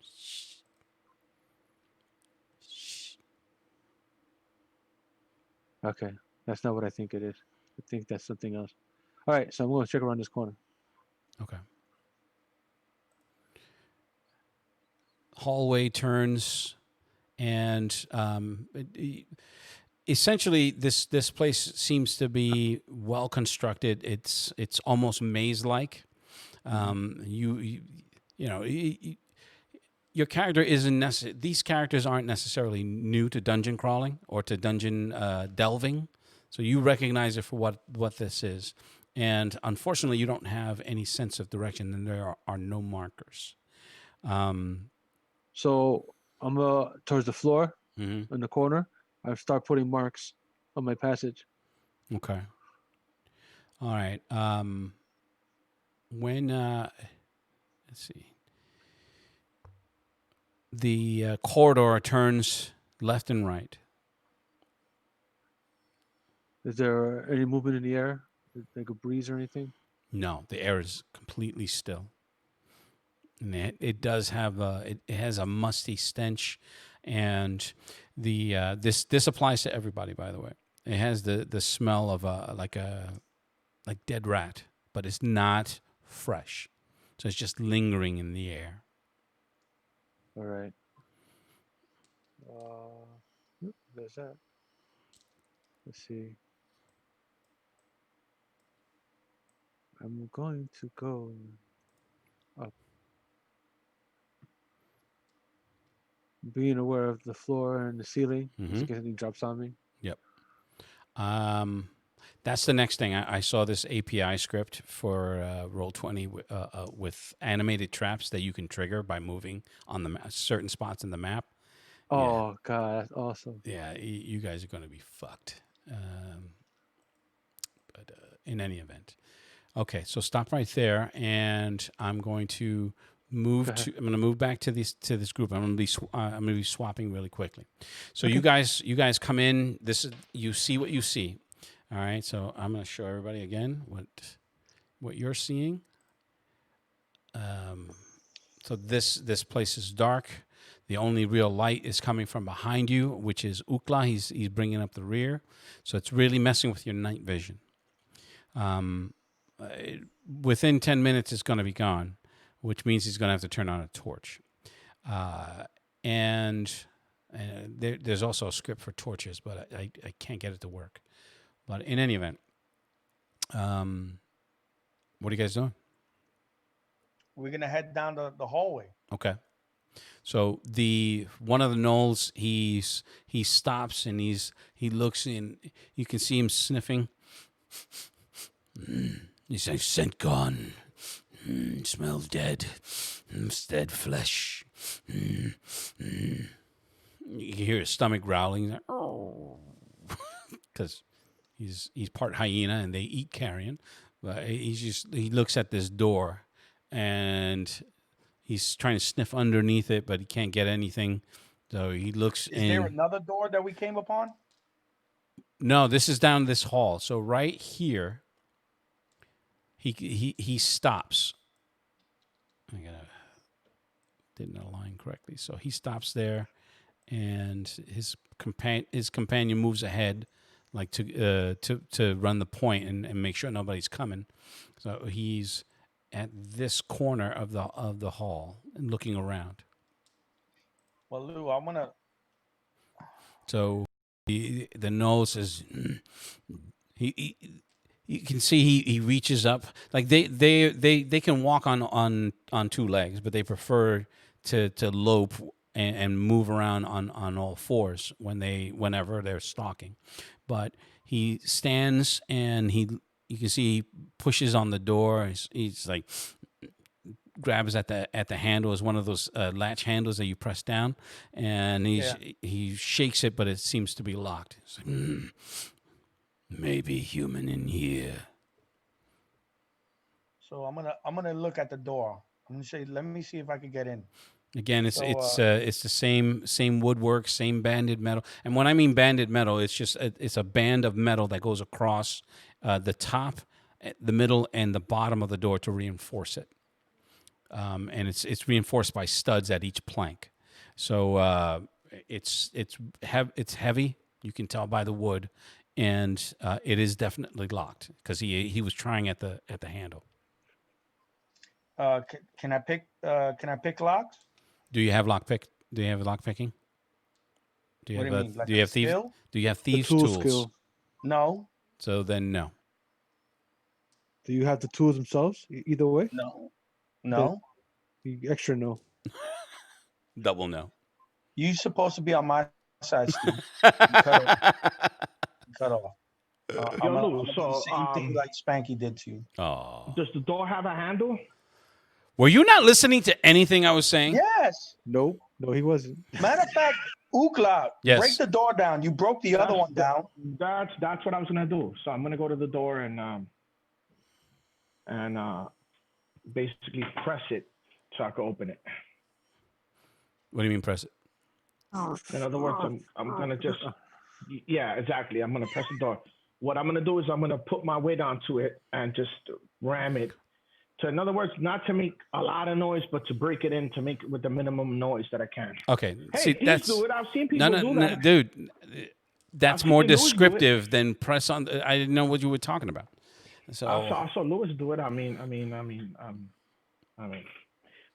Okay, that's not what I think it is. I think that's something else. All right, so I'm going to check around this corner. Okay. Hallway turns, and essentially this place seems to be well constructed. It's almost maze like. Your character isn't necessarily. These characters aren't necessarily new to dungeon crawling or to dungeon delving, so you recognize it for what this is. And unfortunately, you don't have any sense of direction, and there are no markers. So I'm towards the floor Mm-hmm. in the corner. I start putting marks on my passage. Okay. All right. When let's see, the corridor turns left and right. Is there any movement in the air, like a breeze or anything? No, the air is completely still. And it does have it has a musty stench, and this applies to everybody. By the way, it has the smell of like dead rat, but it's not fresh, so it's just lingering in the air. All right. There's that. Let's see. I'm going to go up. Being aware of the floor and the ceiling, just in case anything drops on me. Yep. That's the next thing. I saw this API script for Roll20 with animated traps that you can trigger by moving on the certain spots in the map. Oh, God, that's awesome. Yeah, you guys are going to be fucked. But in any event. Okay, so stop right there, and I'm going to move I'm going to move back to this group. I'm going to be swapping really quickly. So you guys come in. You see what you see. All right, so I'm going to show everybody again what you're seeing. So this place is dark. The only real light is coming from behind you, which is Ukla. He's bringing up the rear, so it's really messing with your night vision. Within 10 minutes, it's going to be gone, which means he's going to have to turn on a torch. And And there's also a script for torches, but I can't get it to work. But in any event, what are you guys doing? We're gonna head down the hallway. Okay. So one of the gnolls, he stops and he looks in. You can see him sniffing. He's like, scent gone. Smells dead. Dead flesh. You hear his stomach growling. He's like, oh, because he's part hyena and they eat carrion. But he looks at this door and he's trying to sniff underneath it, but he can't get anything. So he looks in. Is there another door that we came upon? No, this is down this hall. So right here, he stops. Didn't align correctly. So he stops there, and his companion moves ahead, like to run the point and make sure nobody's coming. So he's at this corner of the hall and looking around. Well, Lou, I wanna. So the nose is he you can see he reaches up, like they can walk on two legs, but they prefer to lope and move around on all fours whenever they're stalking. But he stands and you can see he pushes on the door. He's like grabs at the handle, is one of those latch handles that you press down, and he shakes it, but it seems to be locked. It's like, maybe human in here. So I'm gonna look at the door. I'm gonna say, let me see if I can get in. Again, it's the same woodwork, same banded metal. And when I mean banded metal, it's just it's a band of metal that goes across the top, the middle, and the bottom of the door to reinforce it. And it's reinforced by studs at each plank. So it's heavy. You can tell by the wood, and it is definitely locked because he was trying at the handle. Can I pick locks? Do you have lockpick? Do you have lock picking? Do you What have do you mean? Like do you have thieves? skill? Do you have The thieves tool tools? skill. No. So then no. Do you have the tools themselves? Either way? No. Extra no. Double no. You supposed to be on my side, Steve. Cut off. I'm Lou, gonna do so, the same thing like Spanky did to you. Oh. Does the door have a handle? Were you not listening to anything I was saying? Yes. Nope. No, he wasn't. Matter of fact, Ukla, Yes. break the door down. You broke the other one down. That's what I was gonna do. So I'm gonna go to the door and basically press it so I can open it. What do you mean press it? In other words, I'm gonna just exactly. I'm gonna press the door. What I'm gonna do is I'm gonna put my weight onto it and just ram it. So in other words, not to make a lot of noise, but to break it in to make it with the minimum noise that I can. Okay. Hey, See, please that's do it. I've seen people do no, that. dude. That's I've more seen Louis do it. descriptive than press on. I didn't know what you were talking about. So I saw Lewis do it. I mean.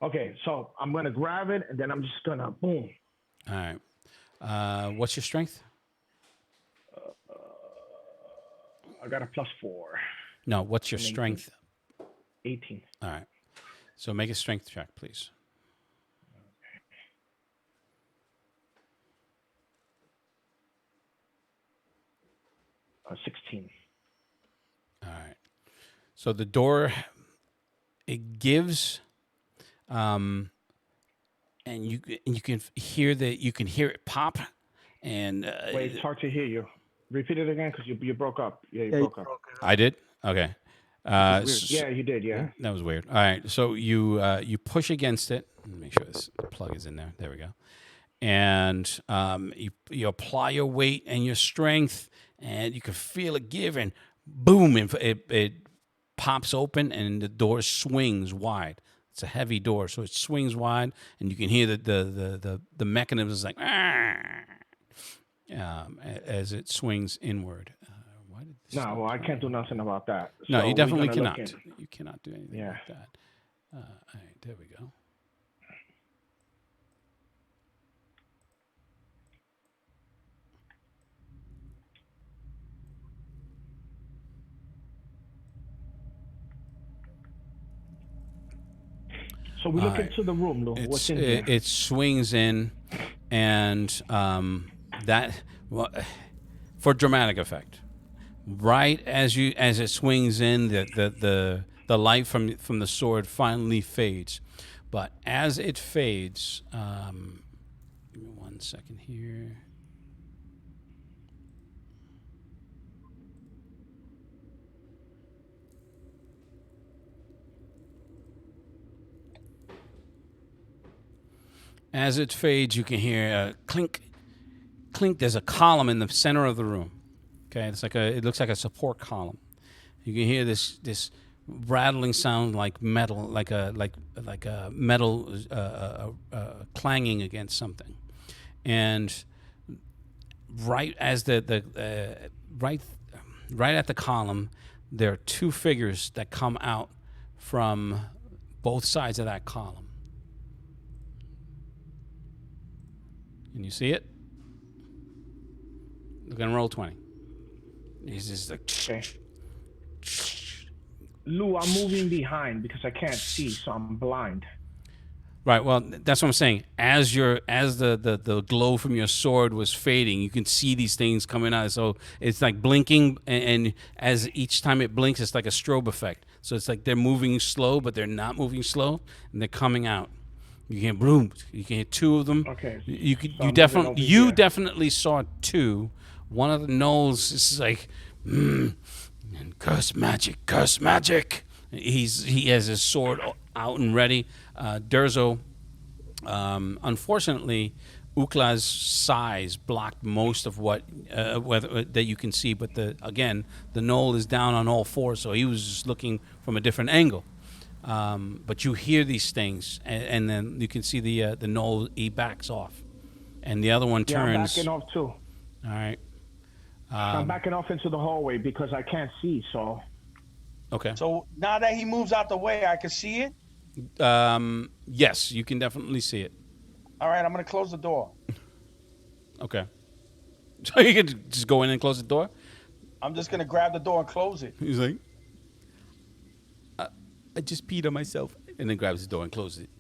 Okay, so I'm gonna grab it and then I'm just gonna boom. all right. What's your strength? I got a +4, No. What's your 18. strength? 18. All right. So make a strength check, please. Okay. 16. All right. So the door, it gives, and you can hear it pop, and Wait, it's hard to hear you. Repeat it again because you broke up. Yeah, you broke up. I did. Okay. Yeah, you did. Yeah. That was weird. All right. So you push against it. Let me make sure this plug is in there. There we go. And you apply your weight and your strength, and you can feel it give, and boom! It pops open, and the door swings wide. It's a heavy door, so it swings wide, and you can hear the mechanism is like as it swings inward. Why did this No, well, I can't do nothing about that. No, So you we're definitely gonna look cannot. in. You cannot do anything Yeah. like that. All right, there we go. So we look All right. into the room, Lou. What's in here? It swings in, and that well, for dramatic effect. Right as it swings in, the light from the sword finally fades, but as it fades, give me 1 second here. As it fades, you can hear a clink, clink. There's a column in the center of the room. Okay, it looks like a support column. You can hear this rattling sound like metal, like a metal clanging against something, and right as right at the column, there are two figures that come out from both sides of that column. Can you see it? We're gonna roll 20. He's just like. Okay. Lou, I'm moving behind because I can't see, so I'm blind. Right. Well, that's what I'm saying. As the glow from your sword was fading, you can see these things coming out. So it's like blinking, and as each time it blinks, it's like a strobe effect. So it's like they're moving slow, but they're not moving slow, and they're coming out. You can boom. You can hit two of them. Okay. You definitely saw two. One of the gnolls is like, and curse magic. He has his sword out and ready. Durzo, unfortunately, Ukla's size blocked most of what that you can see. But the gnoll is down on all fours, so he was just looking from a different angle. But you hear these things, and then you can see the gnoll. He backs off, and the other one turns. Yeah, I'm backing off too. All right. I'm backing off into the hallway because I can't see. So. Okay. So now that he moves out the way, I can see it. Yes, you can definitely see it. All right, I'm gonna close the door. Okay. So you can just go in and close the door? I'm just gonna grab the door and close it. He's like, I just peed on myself. And then grabs the door and closes it.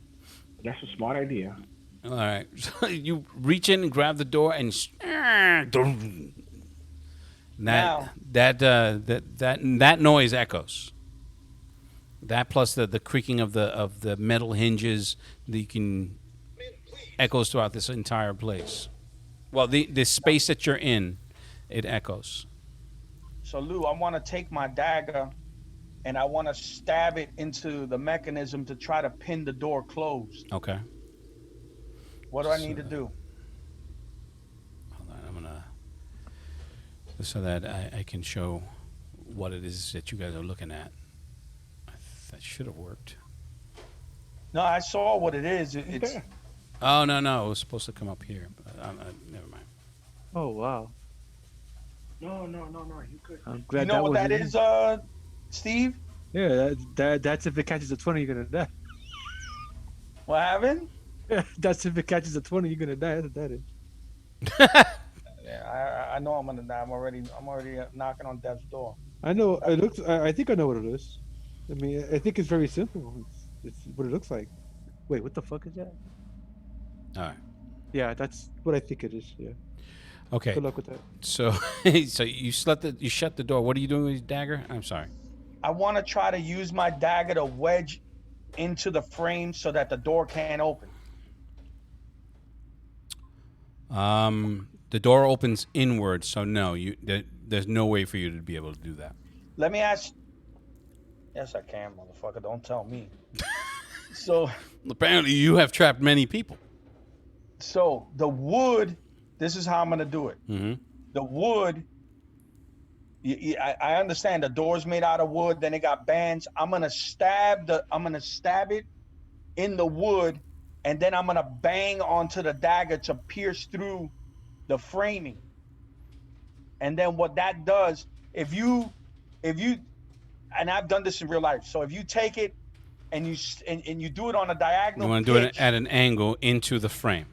That's a smart idea. All right. So you reach in and grab the door and that noise echoes. That plus the creaking of the metal hinges that you can echoes throughout this entire place. Well, the space that you're in, it echoes. So Lou, I want to take my dagger and I want to stab it into the mechanism to try to pin the door closed. Okay. What do I need to do? Hold on, I'm gonna so that I can show what it is that you guys are looking at. That should have worked. No, I saw what it is. It's Oh no, it was supposed to come up here. But never mind. Oh wow. No, you could. I'm glad you know what that wasn't is, Steve? Yeah, that's if it catches a 20, you're gonna die. What happened? That's if it catches a 20, you're gonna die. That's what that is. Yeah, I know I'm gonna die. I'm already knocking on death's door. I know. It looks. I think I know what it is. I mean, I think it's very simple. It's what it looks like. Wait, what the fuck is that? All right. Yeah, that's what I think it is. Yeah. Okay. Good luck with that. So you shut the door. What are you doing with your dagger? I'm sorry. I want to try to use my dagger to wedge into the frame so that the door can't open. The door opens inward, so no, there's no way for you to be able to do that. Let me ask. Yes, I can, motherfucker. Don't tell me. So apparently, you have trapped many people. So the wood. This is how I'm gonna do it. Mm-hmm. The wood. I understand the door's made out of wood. Then it got bands. I'm gonna stab it in the wood, and then I'm gonna bang onto the dagger to pierce through the framing. And then what that does, if you, and I've done this in real life. So if you take it and you do it on a diagonal, you want to do it at an angle into the frame.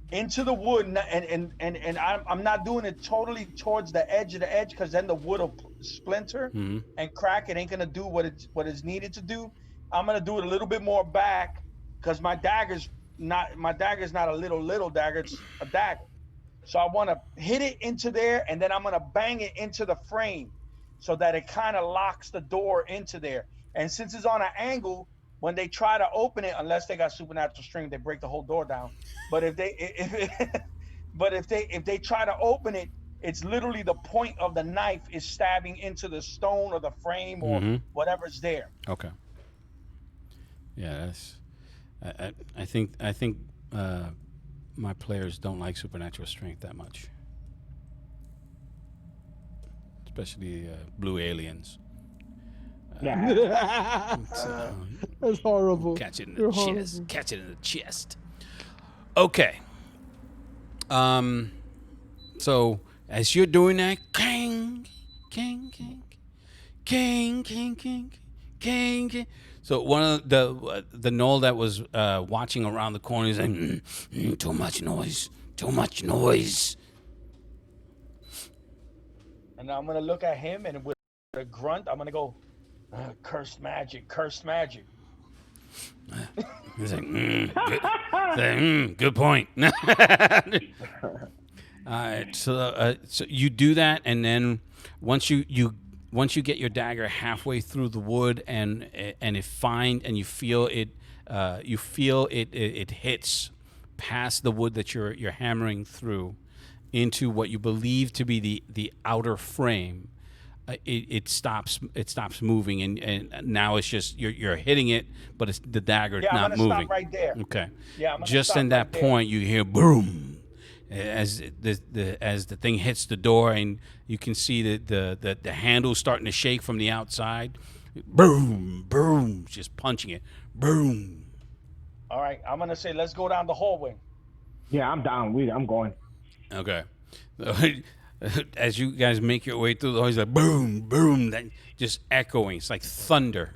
Into the wood, and I'm not doing it totally towards the edge because then the wood will splinter and crack. It ain't gonna do what it's needed to do. I'm gonna do it a little bit more back because my dagger's not a little dagger, it's a dagger. So I want to hit it into there, and then I'm going to bang it into the frame so that it kind of locks the door into there. And since it's on an angle, when they try to open it, unless they got supernatural strength, they break the whole door down. But if they try to open it, it's literally the point of the knife is stabbing into the stone or the frame or whatever's there. Okay. Yeah, that's. I think my players don't like supernatural strength that much, especially blue aliens. That's horrible. Catch it in the chest. Catch it in the chest. Okay. So as you're doing that, king, king, king, king, king, king, king, king. So one of the knoll that was watching around the corner is like, too much noise, too much noise. And I'm gonna look at him, and with a grunt, I'm gonna go, cursed magic, cursed magic. He's like, good point. All right, so you do that, and then once you get your dagger halfway through the wood, and you feel it hits past the wood that you're hammering through into what you believe to be the outer frame. It stops moving, and now it's just you're hitting it, but it's the dagger not moving. Stop right there. Okay. Yeah, I'm gonna just stop in that right point, you hear boom as the thing hits the door, and you can see the handle starting to shake from the outside. Boom, boom, just punching it. Boom. All right, I'm gonna say let's go down the hallway. Yeah, I'm down. I'm going. Okay. As you guys make your way through the hall, it's like boom, boom, that just echoing. It's like thunder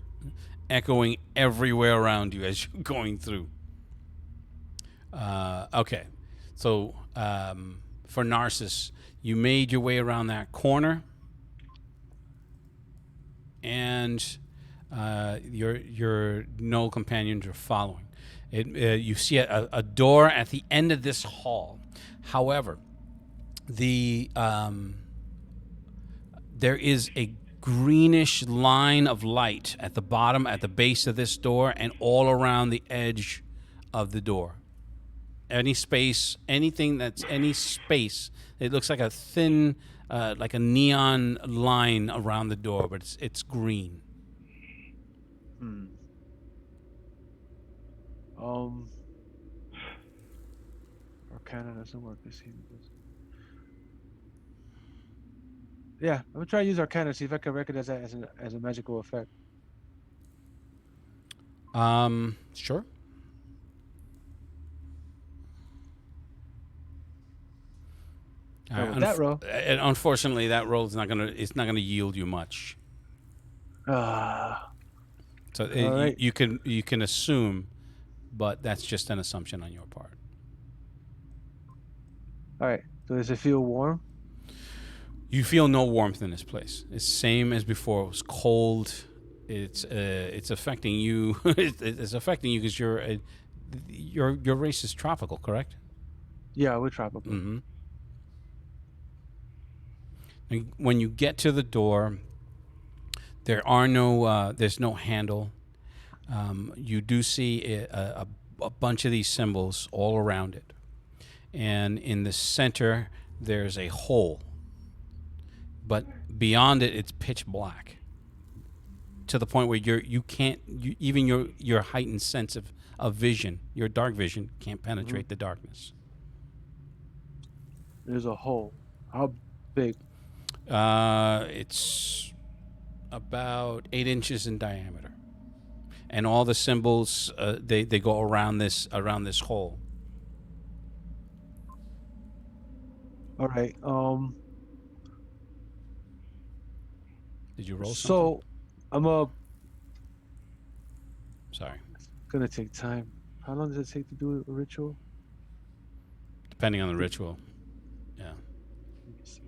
echoing everywhere around you as you're going through. Okay. So for Narcissus, you made your way around that corner, and your Knoll companions are following. You see a door at the end of this hall. However, there is a greenish line of light at the bottom, at the base of this door, and all around the edge of the door. Any space, anything that's any space, it looks like a thin, like a neon line around the door, but it's green. Arcana doesn't work. This seems. Yeah, I'm gonna try to use Arcana, see if I can recognize that as a magical effect. Sure. That roll. And unfortunately, that roll is not gonna yield you much. So right. you can assume, but that's just an assumption on your part. All right. So does it feel warm? You feel no warmth in this place. It's same as before. It was cold. It's affecting you. It's affecting you because your race is tropical, correct? Yeah, we're tropical. Mm-hmm. And when you get to the door, there's no handle. You do see a bunch of these symbols all around it, and in the center there's a hole. But beyond it, it's pitch black, to the point where you can't even your heightened sense of vision, your dark vision, can't penetrate the darkness. There's a hole. How big? It's about 8 inches in diameter, and all the symbols they go around this hole. All right. Did you roll something? So, Sorry. It's gonna take time. How long does it take to do a ritual? Depending on the ritual. Yeah. Let me see.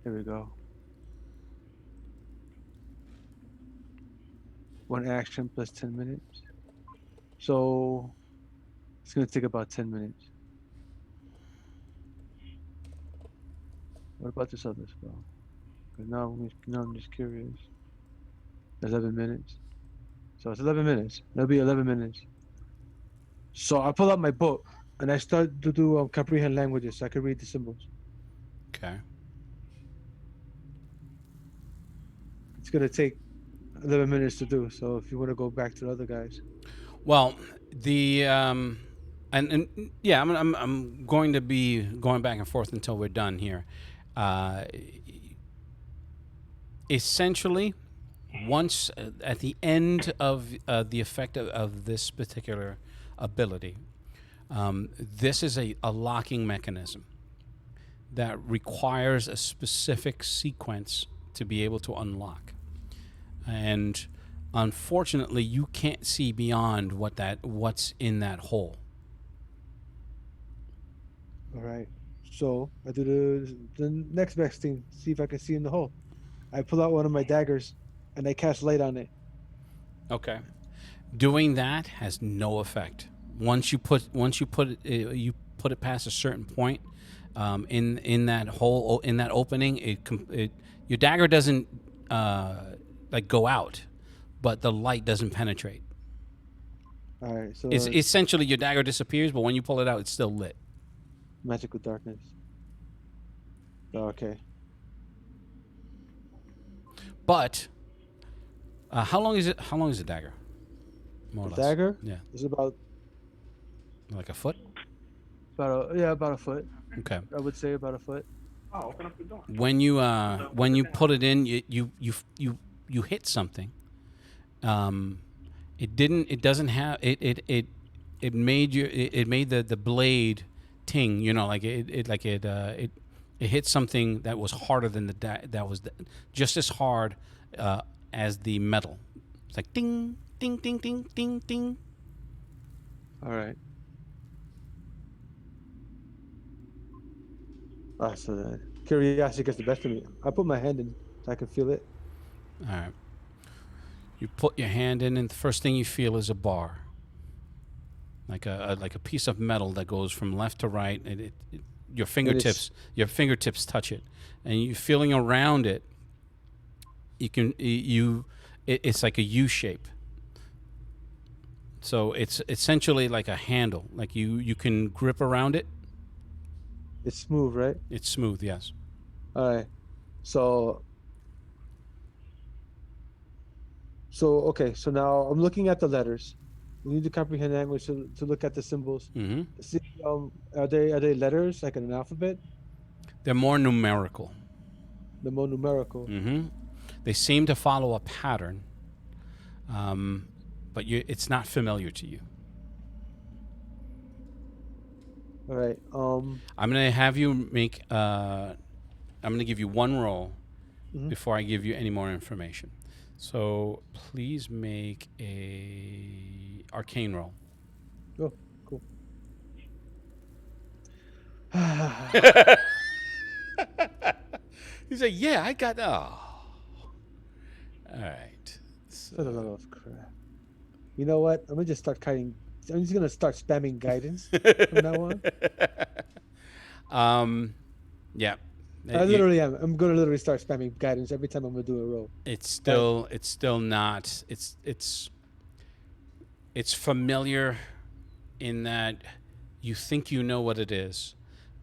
Here we go. 1 action plus 10 minutes. So it's gonna take about 10 minutes. What about this other spell? 'Cause now I'm just curious. 11 minutes. So it's 11 minutes. That'll be 11 minutes. So I pull out my book and I start to do comprehend languages so I can read the symbols. Okay. It's gonna take 11 minutes to do. So if you want to go back to the other guys, Well, the and yeah, I'm going to be going back and forth until we're done here. Essentially, once at the end of the effect of this particular ability, this is a locking mechanism that requires a specific sequence to be able to unlock. And unfortunately, you can't see beyond what's in that hole. all right. So I do the next best thing. See if I can see in the hole. I pull out one of my daggers and I cast light on it. Okay. Doing that has no effect. Once you put it past a certain point in that hole, in that opening, your dagger doesn't like go out, but the light doesn't penetrate. All right. So It's essentially your dagger disappears, but when you pull it out, it's still lit. magical darkness. Okay. But how long is it? How long is the dagger? More or The less. dagger Yeah, is about like a foot. about a foot. Okay. I would say about a foot. Oh, open up the door. When you put it in, you hit something. It doesn't have it made the blade ting. You know, like it hit something that was harder than just as hard as the metal. It's like ding ding ding ding ding ding. All right. So the curiosity gets the best of me. I put my hand in so I can feel it. All right. You put your hand in, and the first thing you feel is a bar, like a piece of metal that goes from left to right, and your fingertips touch it, and you're feeling around it. It's like a U shape. So it's essentially like a handle, like you can grip around it. It's smooth, right? It's smooth, yes. All right. So okay. So now I'm looking at the letters. We need to comprehend language to look at the symbols. Mm-hmm. See, are they letters like in an alphabet? They're more numerical. The more numerical. Mm-hmm. They seem to follow a pattern, but it's not familiar to you. All right. I'm gonna have you make. I'm gonna give you one roll before I give you any more information. So please make a arcane roll. Oh, cool. He's like, yeah, I got. Oh, all right. Son of a crap. You know what? I'm just gonna start spamming guidance from now on. Yeah. I literally am. I'm gonna literally start spamming guidance every time I'm gonna do a roll. It's still not. It's familiar in that you think you know what it is,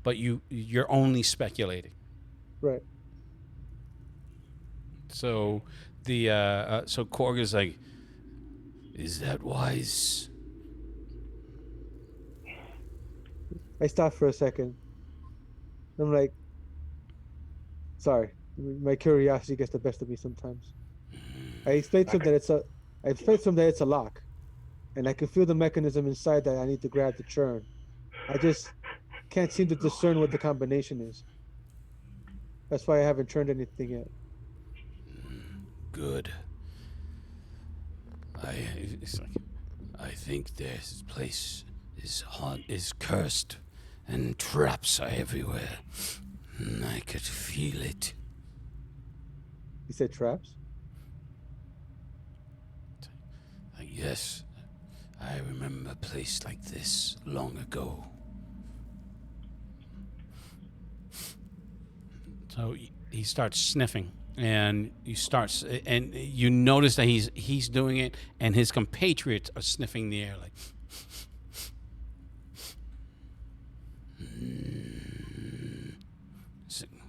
but you're only speculating. Right. So so Korg is like, is that wise? I stop for a second. I'm like, sorry, my curiosity gets the best of me sometimes. I explained to him that it's a lock, and I can feel the mechanism inside that I need to grab the churn. I just can't seem to discern what the combination is. That's why I haven't churned anything yet. Good. I think this place is cursed, and traps are everywhere. I could feel it. You said traps? Yes, I remember a place like this long ago. So he starts sniffing, and you notice that he's doing it, and his compatriots are sniffing the air like.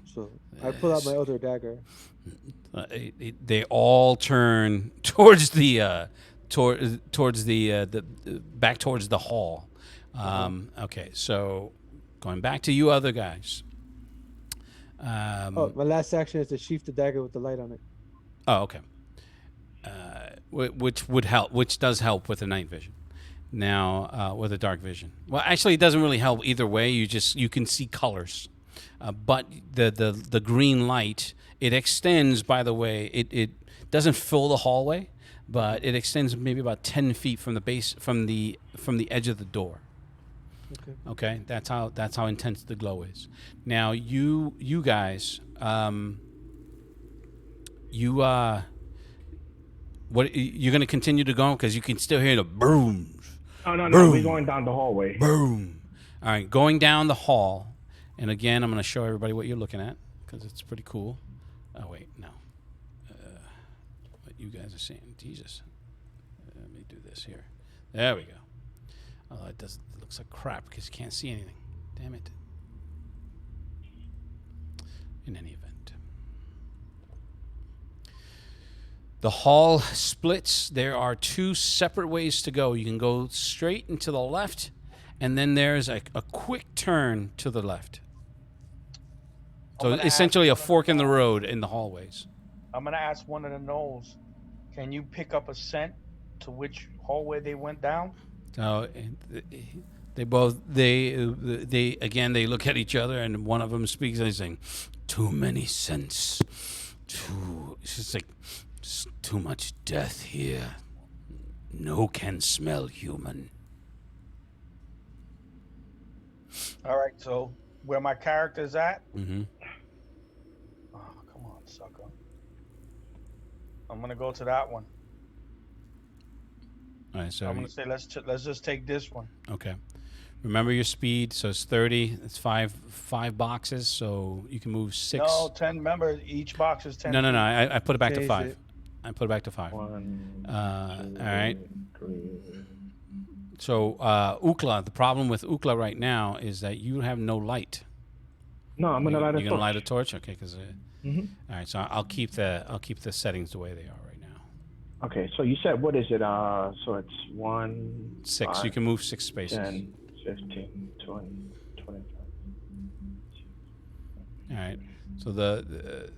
So I pull out my other dagger. They all turn towards the towards the back towards the hall. Okay, so going back to you other guys. My last action is to sheath the dagger with the light on it. Oh, okay. Which would help, which does help with the night vision. Now, with the dark vision. Well, actually, it doesn't really help either way. You can see colors, but the green light, it extends. By the way, it doesn't fill the hallway, but it extends maybe about 10 feet from the base from the edge of the door. Okay, that's how intense the glow is. Now, you guys, what you're gonna continue to go because you can still hear the booms. No, Boom. we're going down the hallway. Boom. All right, going down the hall, and again, I'm gonna show everybody what you're looking at because it's pretty cool. Oh wait, no. What you guys are seeing? Jesus. Let me do this here. There we go. Oh, it looks like crap because you can't see anything. Damn it. In any event. The hall splits. There are two separate ways to go. You can go straight and to the left, and then there's a quick turn to the left. So essentially a fork in the road in the hallways. I'm going to ask one of the gnolls, can you pick up a scent to which hallway they went down? So they look at each other, and one of them speaks and he's saying, "Too many scents. It's just like too much death here. No can smell human." All right, so where my character's at? Mm-hmm. Oh, come on, sucker. I'm gonna go to that one. All right, so I'm gonna say let's just take this one. okay. Remember your speed. So it's 30. It's five boxes, so you can move 6. No, 10. Remember, each box is 10. No. I put it back to Change 5. it. I put it back to 5. 1, All right. 3. So Ukla, the problem with Ukla right now is that you have no light. No, I'm gonna light a You're gonna torch. light a torch, okay? Because Mhm. all right. So I'll keep the settings the way they are right now. Okay, so you said what is it? So it's 1, 6. 5, You can move 6 spaces. 10, 15, 20, 25. All right. So the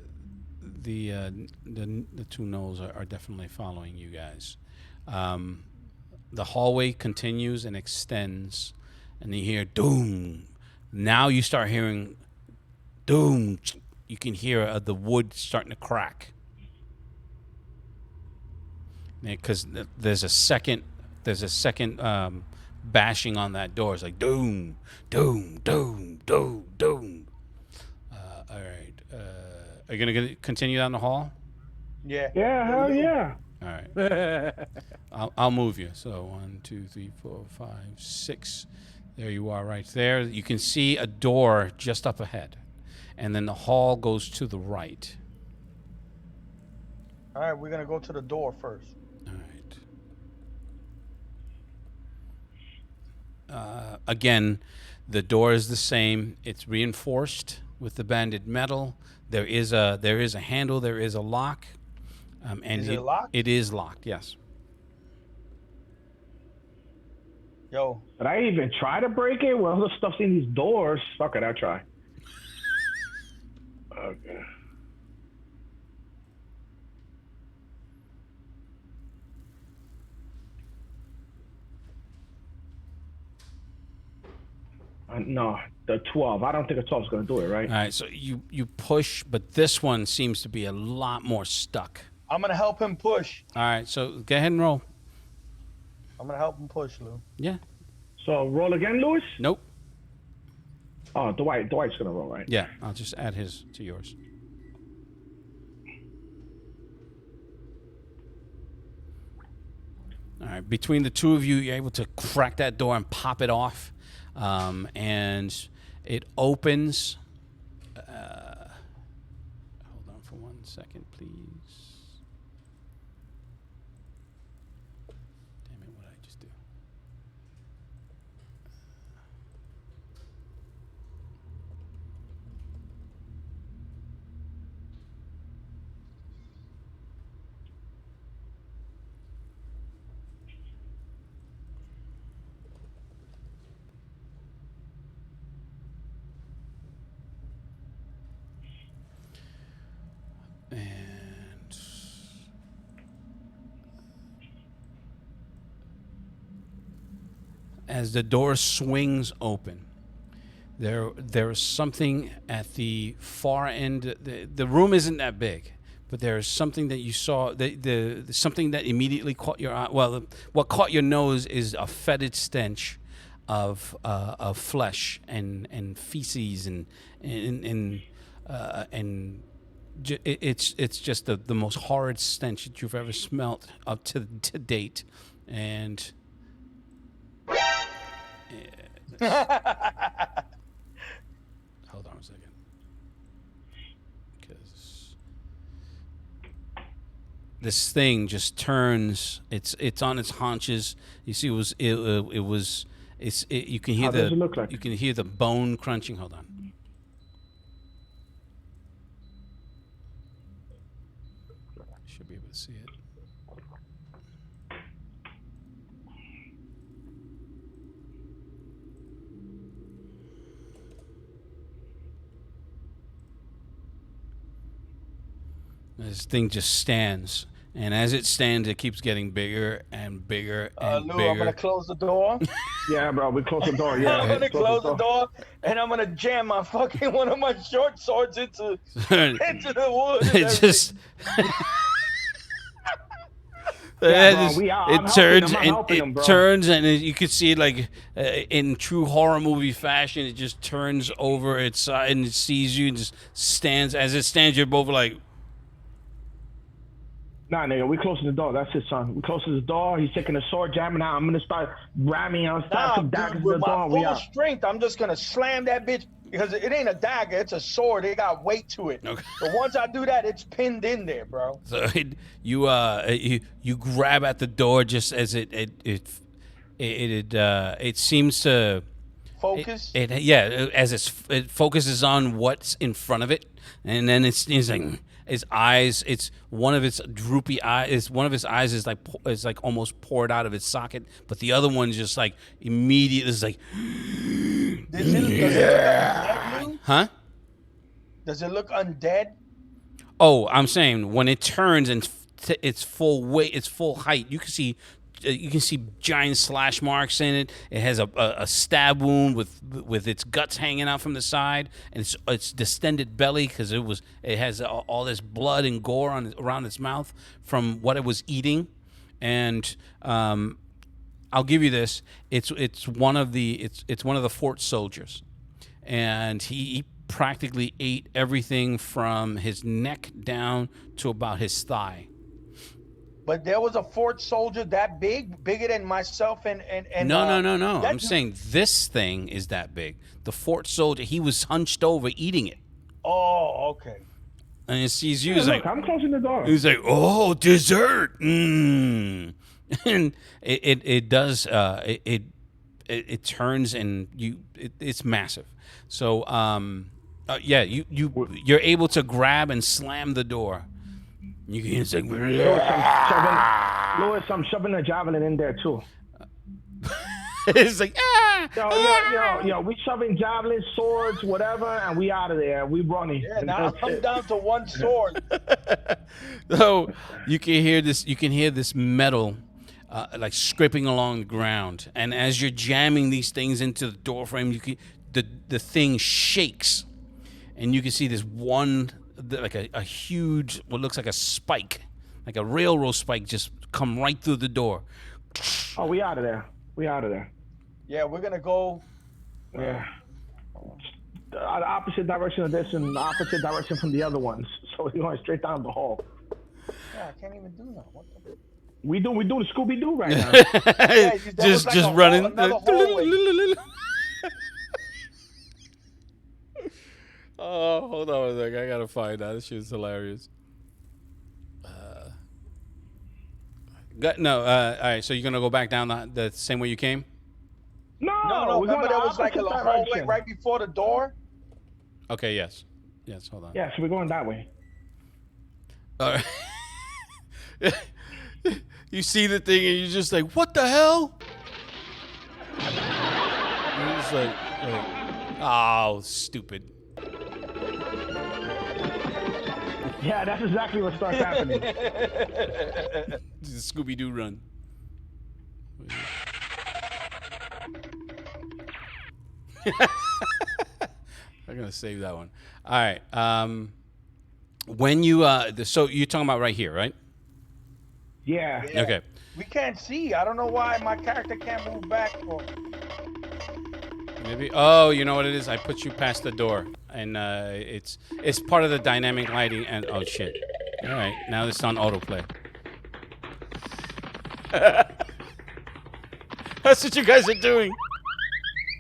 two gnolls are definitely following you guys. The hallway continues and extends, and you hear doom. Now you start hearing doom. You can hear the wood starting to crack. Because there's a second bashing on that door. It's like doom, doom, doom, doom, doom. All right. Are you gonna continue down the hall? Yeah. Yeah, hell yeah. All right. I'll move you. So 1, 2, 3, 4, 5, 6. There you are, right there. You can see a door just up ahead, and then the hall goes to the right. All right, we're gonna go to the door first. All right. Again, the door is the same. It's reinforced with the banded metal. There is a handle. There is a lock. And Is it locked? It is locked. Yes. Yo, Did I even try to break it? Well, the stuff's in these doors. Fuck it, I'll try. Okay. No, the 12. I don't think a 12 is going to do it, right? All right. So you push, but this one seems to be a lot more stuck. I'm gonna help him push. All right. So go ahead and roll. I'm gonna help him push, Lou. Yeah. So roll again, Louis? Nope. Oh, Dwight's going to roll, right? Yeah. I'll just add his to yours. All right. Between the two of you, you're able to crack that door and pop it off, and it opens. Hold on for 1 second, please. Damn it! What did I just do? And as the door swings open, there is something at the far end. The room isn't that big, but there is something that you saw. Something that immediately caught your eye. Well, what caught your nose is a fetid stench of flesh and feces and it's just the most horrid stench that you've ever smelt up to date, and hold on a second, because this thing just turns. It's on its haunches. You see, you can hear How does it look like? you can hear the bone crunching. Hold on. Should be able to see it. This thing just stands, and as it stands, it keeps getting bigger and bigger and Lou, bigger. I'm gonna close the door. Yeah, bro, we close the door. Yeah, I'm gonna close the door, and I'm gonna jam my fucking one of my short swords into the wood. and It just Yeah, it bro, just- we are- it I'm turns helping and him, bro. it turns and you can see it like in true horror movie fashion. It just turns over its side and it sees you and just stands. As it stands, you're both like, Nah, nigga, we closing the door. That's it, son. We closing the door. He's taking the sword, jamming out. I'm gonna start ramming. I'll start Nah, some dude, daggers in the with door. my We full out. strength, I'm just gonna slam that bitch because it ain't a dagger, it's a sword. It got weight to it. Okay. But once I do that, it's pinned in there, bro. so you grab at the door just as it seems to. Focus. It focuses on what's in front of it, and then it's like his eyes. It's one of its droopy eyes. One of his eyes is like almost poured out of its socket, but the other one's just like immediately is like, Does it look undead, Lou? huh? Does it look undead? Oh, I'm saying when it turns and its full weight, its full height, you can see giant slash marks in it. It has a stab wound with its guts hanging out from the side, and its distended belly because it has all this blood and gore around its mouth from what it was eating, and I'll give you this. It's one of the fort soldiers, and he practically ate everything from his neck down to about his thigh. But there was a fort soldier that bigger than myself and No. that I'm dude- saying this thing is that big. The fort soldier, he was hunched over eating it, Oh, okay. and he sees you. Hey, He's look, like, I'm closing the door. he's like, oh, dessert. And it does. It turns and it's massive. So you're able to grab and slam the door. You can hear Louis, I'm shoving a javelin in there too. it's like Yo, we shoving javelins, swords, whatever, and we out of there. We running. Yeah, now I'm down to one sword. So you can hear this. You can hear this metal, like scraping along the ground, and as you're jamming these things into the door frame, the thing shakes, and you can see this one, like a huge, what looks like a spike, like a railroad spike, just come right through the door. Oh, we out of there. We out of there. Yeah, we're gonna go. Yeah. The opposite direction of this and the opposite direction from the other ones. So we're going straight down the hall. Yeah, I can't even do that. What the? We doing Scooby Doo right now. Yeah, that was like just a running. another hallway. Oh, hold on a second. I gotta find that. This shit's hilarious. No. All right. So you're gonna go back down the same way you came? No, No, we're going remember the there was like a opposite hallway direction. right before the door? Okay. Yes. Hold on. Yeah, so we're going that way. All right. You see the thing and you're just like, what the hell? You're just like, oh, stupid. Yeah, that's exactly what starts happening. Scooby Doo run. I'm gonna save that one. All right. When you so you're talking about right here, right? Yeah. Yeah. Okay. We can't see. I don't know why my character can't move back. Maybe. Oh, you know what it is? I put you past the door, and it's part of the dynamic lighting. And oh shit! All right, now it's on autoplay. That's what you guys are doing.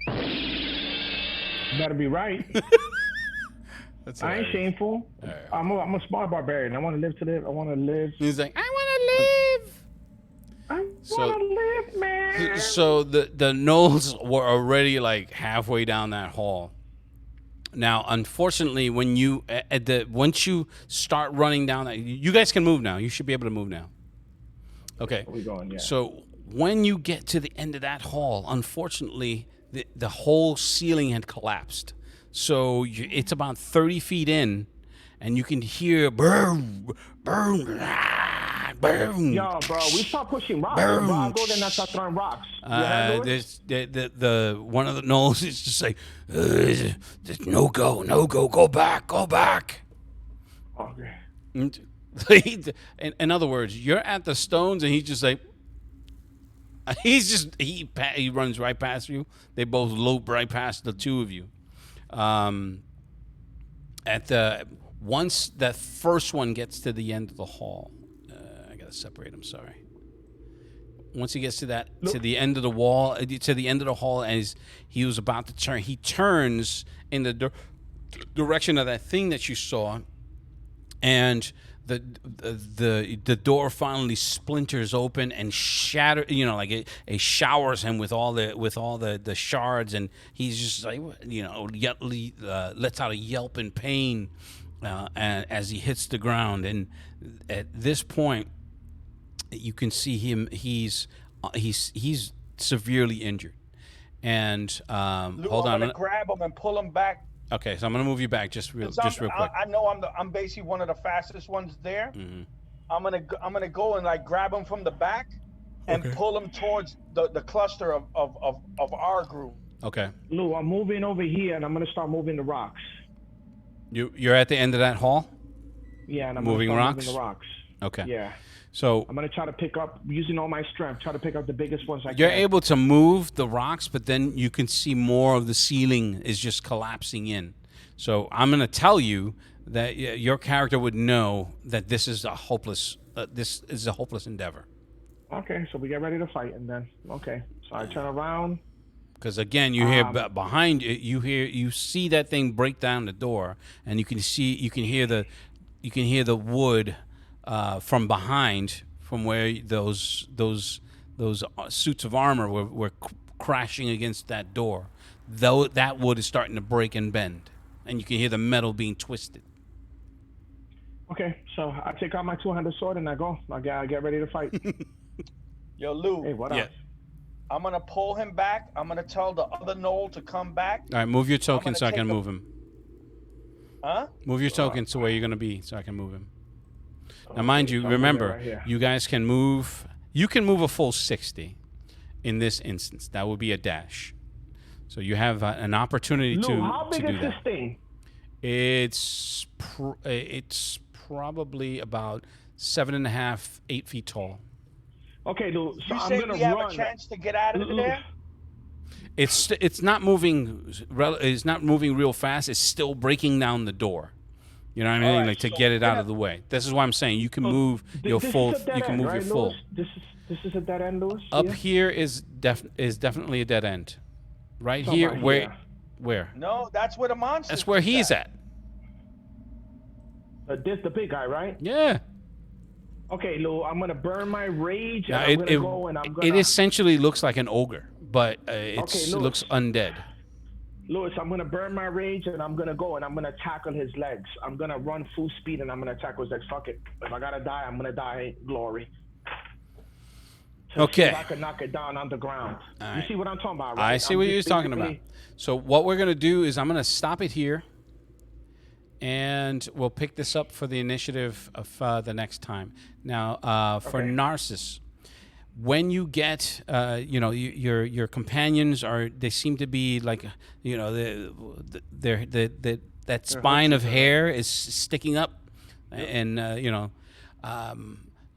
You better be right. That's I ain't hilarious. shameful. Right. I'm a smart barbarian. I want to live to live. I want to live. He's like, I want to live. I So- want to live, man. So the Knolls were already like halfway down that hall. Now, unfortunately, when you once you start running down that, you guys can move now. You should be able to move now. Okay. Where we going? Yeah. So when you get to the end of that hall, unfortunately, the whole ceiling had collapsed. So it's about 30 feet in, and you can hear boom, boom, boom. Yo, bro, we start pushing rocks. Bro, I'll go there and I start throwing rocks. You handle it? There's the one of the Knolls is just like, no go, go back. Okay. In other words, you're at the stones, and he's just like, he runs right past you. They both lope right past the two of you. Once that first one gets to the end of the hall, I gotta separate them. Sorry. Once he gets to the end of the wall, to the end of the hall, as he was about to turn, he turns in the direction of that thing that you saw, and the door finally splinters open and shatter. You know, like it showers him with all the shards, and he's just like, you know, lets out a yelp in pain as he hits the ground. And at this point, you can see him. He's severely injured. And Lou, hold on. I'm gonna grab him and pull him back. Okay, so I'm gonna move you back just real quick. I know I'm basically one of the fastest ones there. Mhm. I'm gonna go and like grab him from the back and pull him towards the cluster of our group. Okay, Lou, I'm moving over here and I'm going to start moving the rocks. you're at the end of that hall. Yeah, and I'm Moving gonna start rocks? moving the rocks. Okay, Yeah. so I'm going to try to pick up, using all my strength, try to pick up the biggest ones I you're can. able to move the rocks, but then you can see more of the ceiling is just collapsing in. So I'm gonna tell you that your character would know that this is a hopeless endeavor. Okay, so we get ready to fight and then, okay. So I turn around. Because again, you hear behind you see that thing break down the door, and you can hear the wood from behind, from where those suits of armor were crashing against that door. Though that wood is starting to break and bend, and you can hear the metal being twisted. Okay, so I take out my two-handed sword and I get ready to fight. Yo, Lou, Hey, what Yeah. else? I'm gonna pull him back. I'm gonna tell the other Knoll to come back. All right, move your token gonna so I can take a- move him. Huh? Move your token to where you're gonna be so I can move him. Now, Okay, mind you, so I'm moving remember, right here. you guys can move. You can move a full 60 in this instance. That would be a dash. So you have an opportunity Lou, how to big do is this that. thing? It's probably about 7.5, 8 feet tall. Okay, Lou, so You I'm say going we to have run. a chance to get out of there? It's not moving. It's not moving real fast. It's still breaking down the door. You know what I mean? Alright, Like to so get it we're out gonna- of the way. This is why I'm saying you can move your This full. is a dead You can end, move right, your full. Lewis? This is a dead end, Lewis. Up Yeah? here is definitely a dead end. Right Talk here, about where here. where? No, that's where the monster. That's where he's at. This the big guy, right? Yeah. Okay, Lou, I'm gonna burn my rage, Now, and I'm gonna go and I'm gonna. it essentially looks like an ogre, but it Lewis. looks undead. Lewis, I'm gonna burn my rage, and I'm gonna go and I'm gonna tackle his legs. I'm gonna run full speed, and I'm gonna tackle his legs. Fuck it. If I gotta die, I'm gonna die glory. To Okay. see if I can knock it down on the ground. All You right. see what I'm talking about, right? I see I'm what just you're talking about. basically- So what we're gonna do is I'm gonna stop it here, and we'll pick this up for the initiative of the next time. Now, for Okay. Narcissus, when you get, your companions they seem to be like, that spine of hair is sticking up, and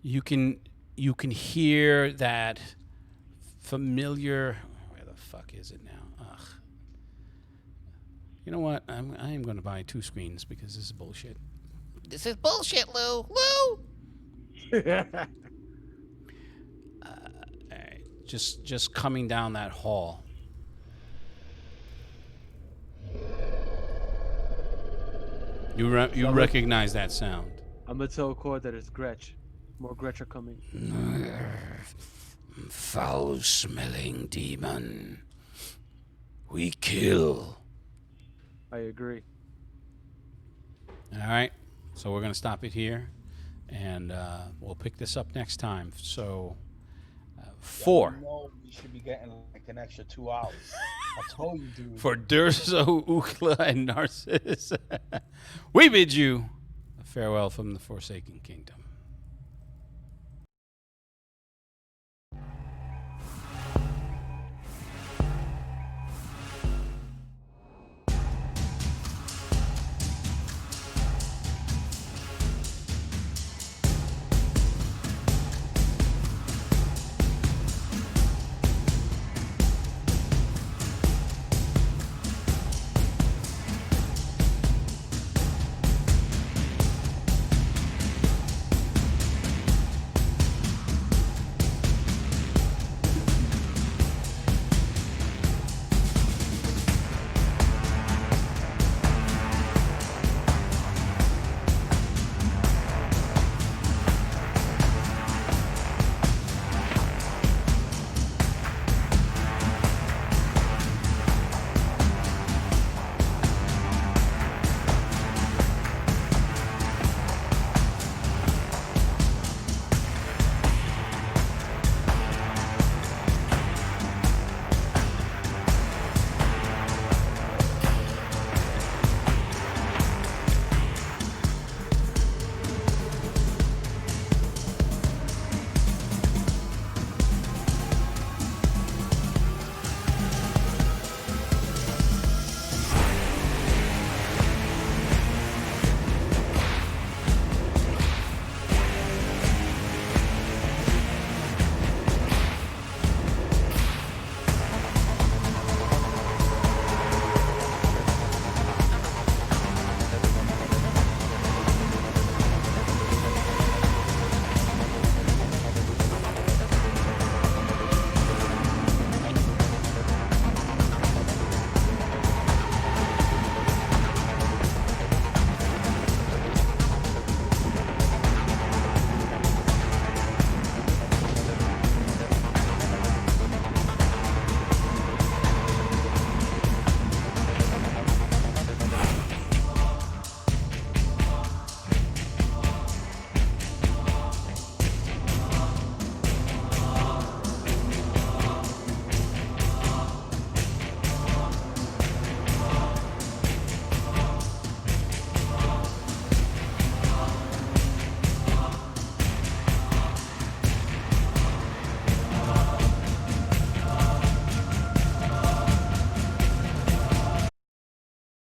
you can hear that familiar. Where the fuck is it now? Ugh. You know what? I am going to buy 2 screens because this is bullshit. This is bullshit, Lou. Lou. Alright, just coming down that hall. You recognize that sound? I'm gonna tell Core that it's Gretch. More Gretch are coming. Foul-smelling demon. We kill. I agree. All right, so we're gonna stop it here, and we'll pick this up next time. So, 4 No, we should be getting like an extra 2 hours. I told you, dude. for Durzo, Ukla, and Narcissus. We bid you a farewell from the Forsaken Kingdom.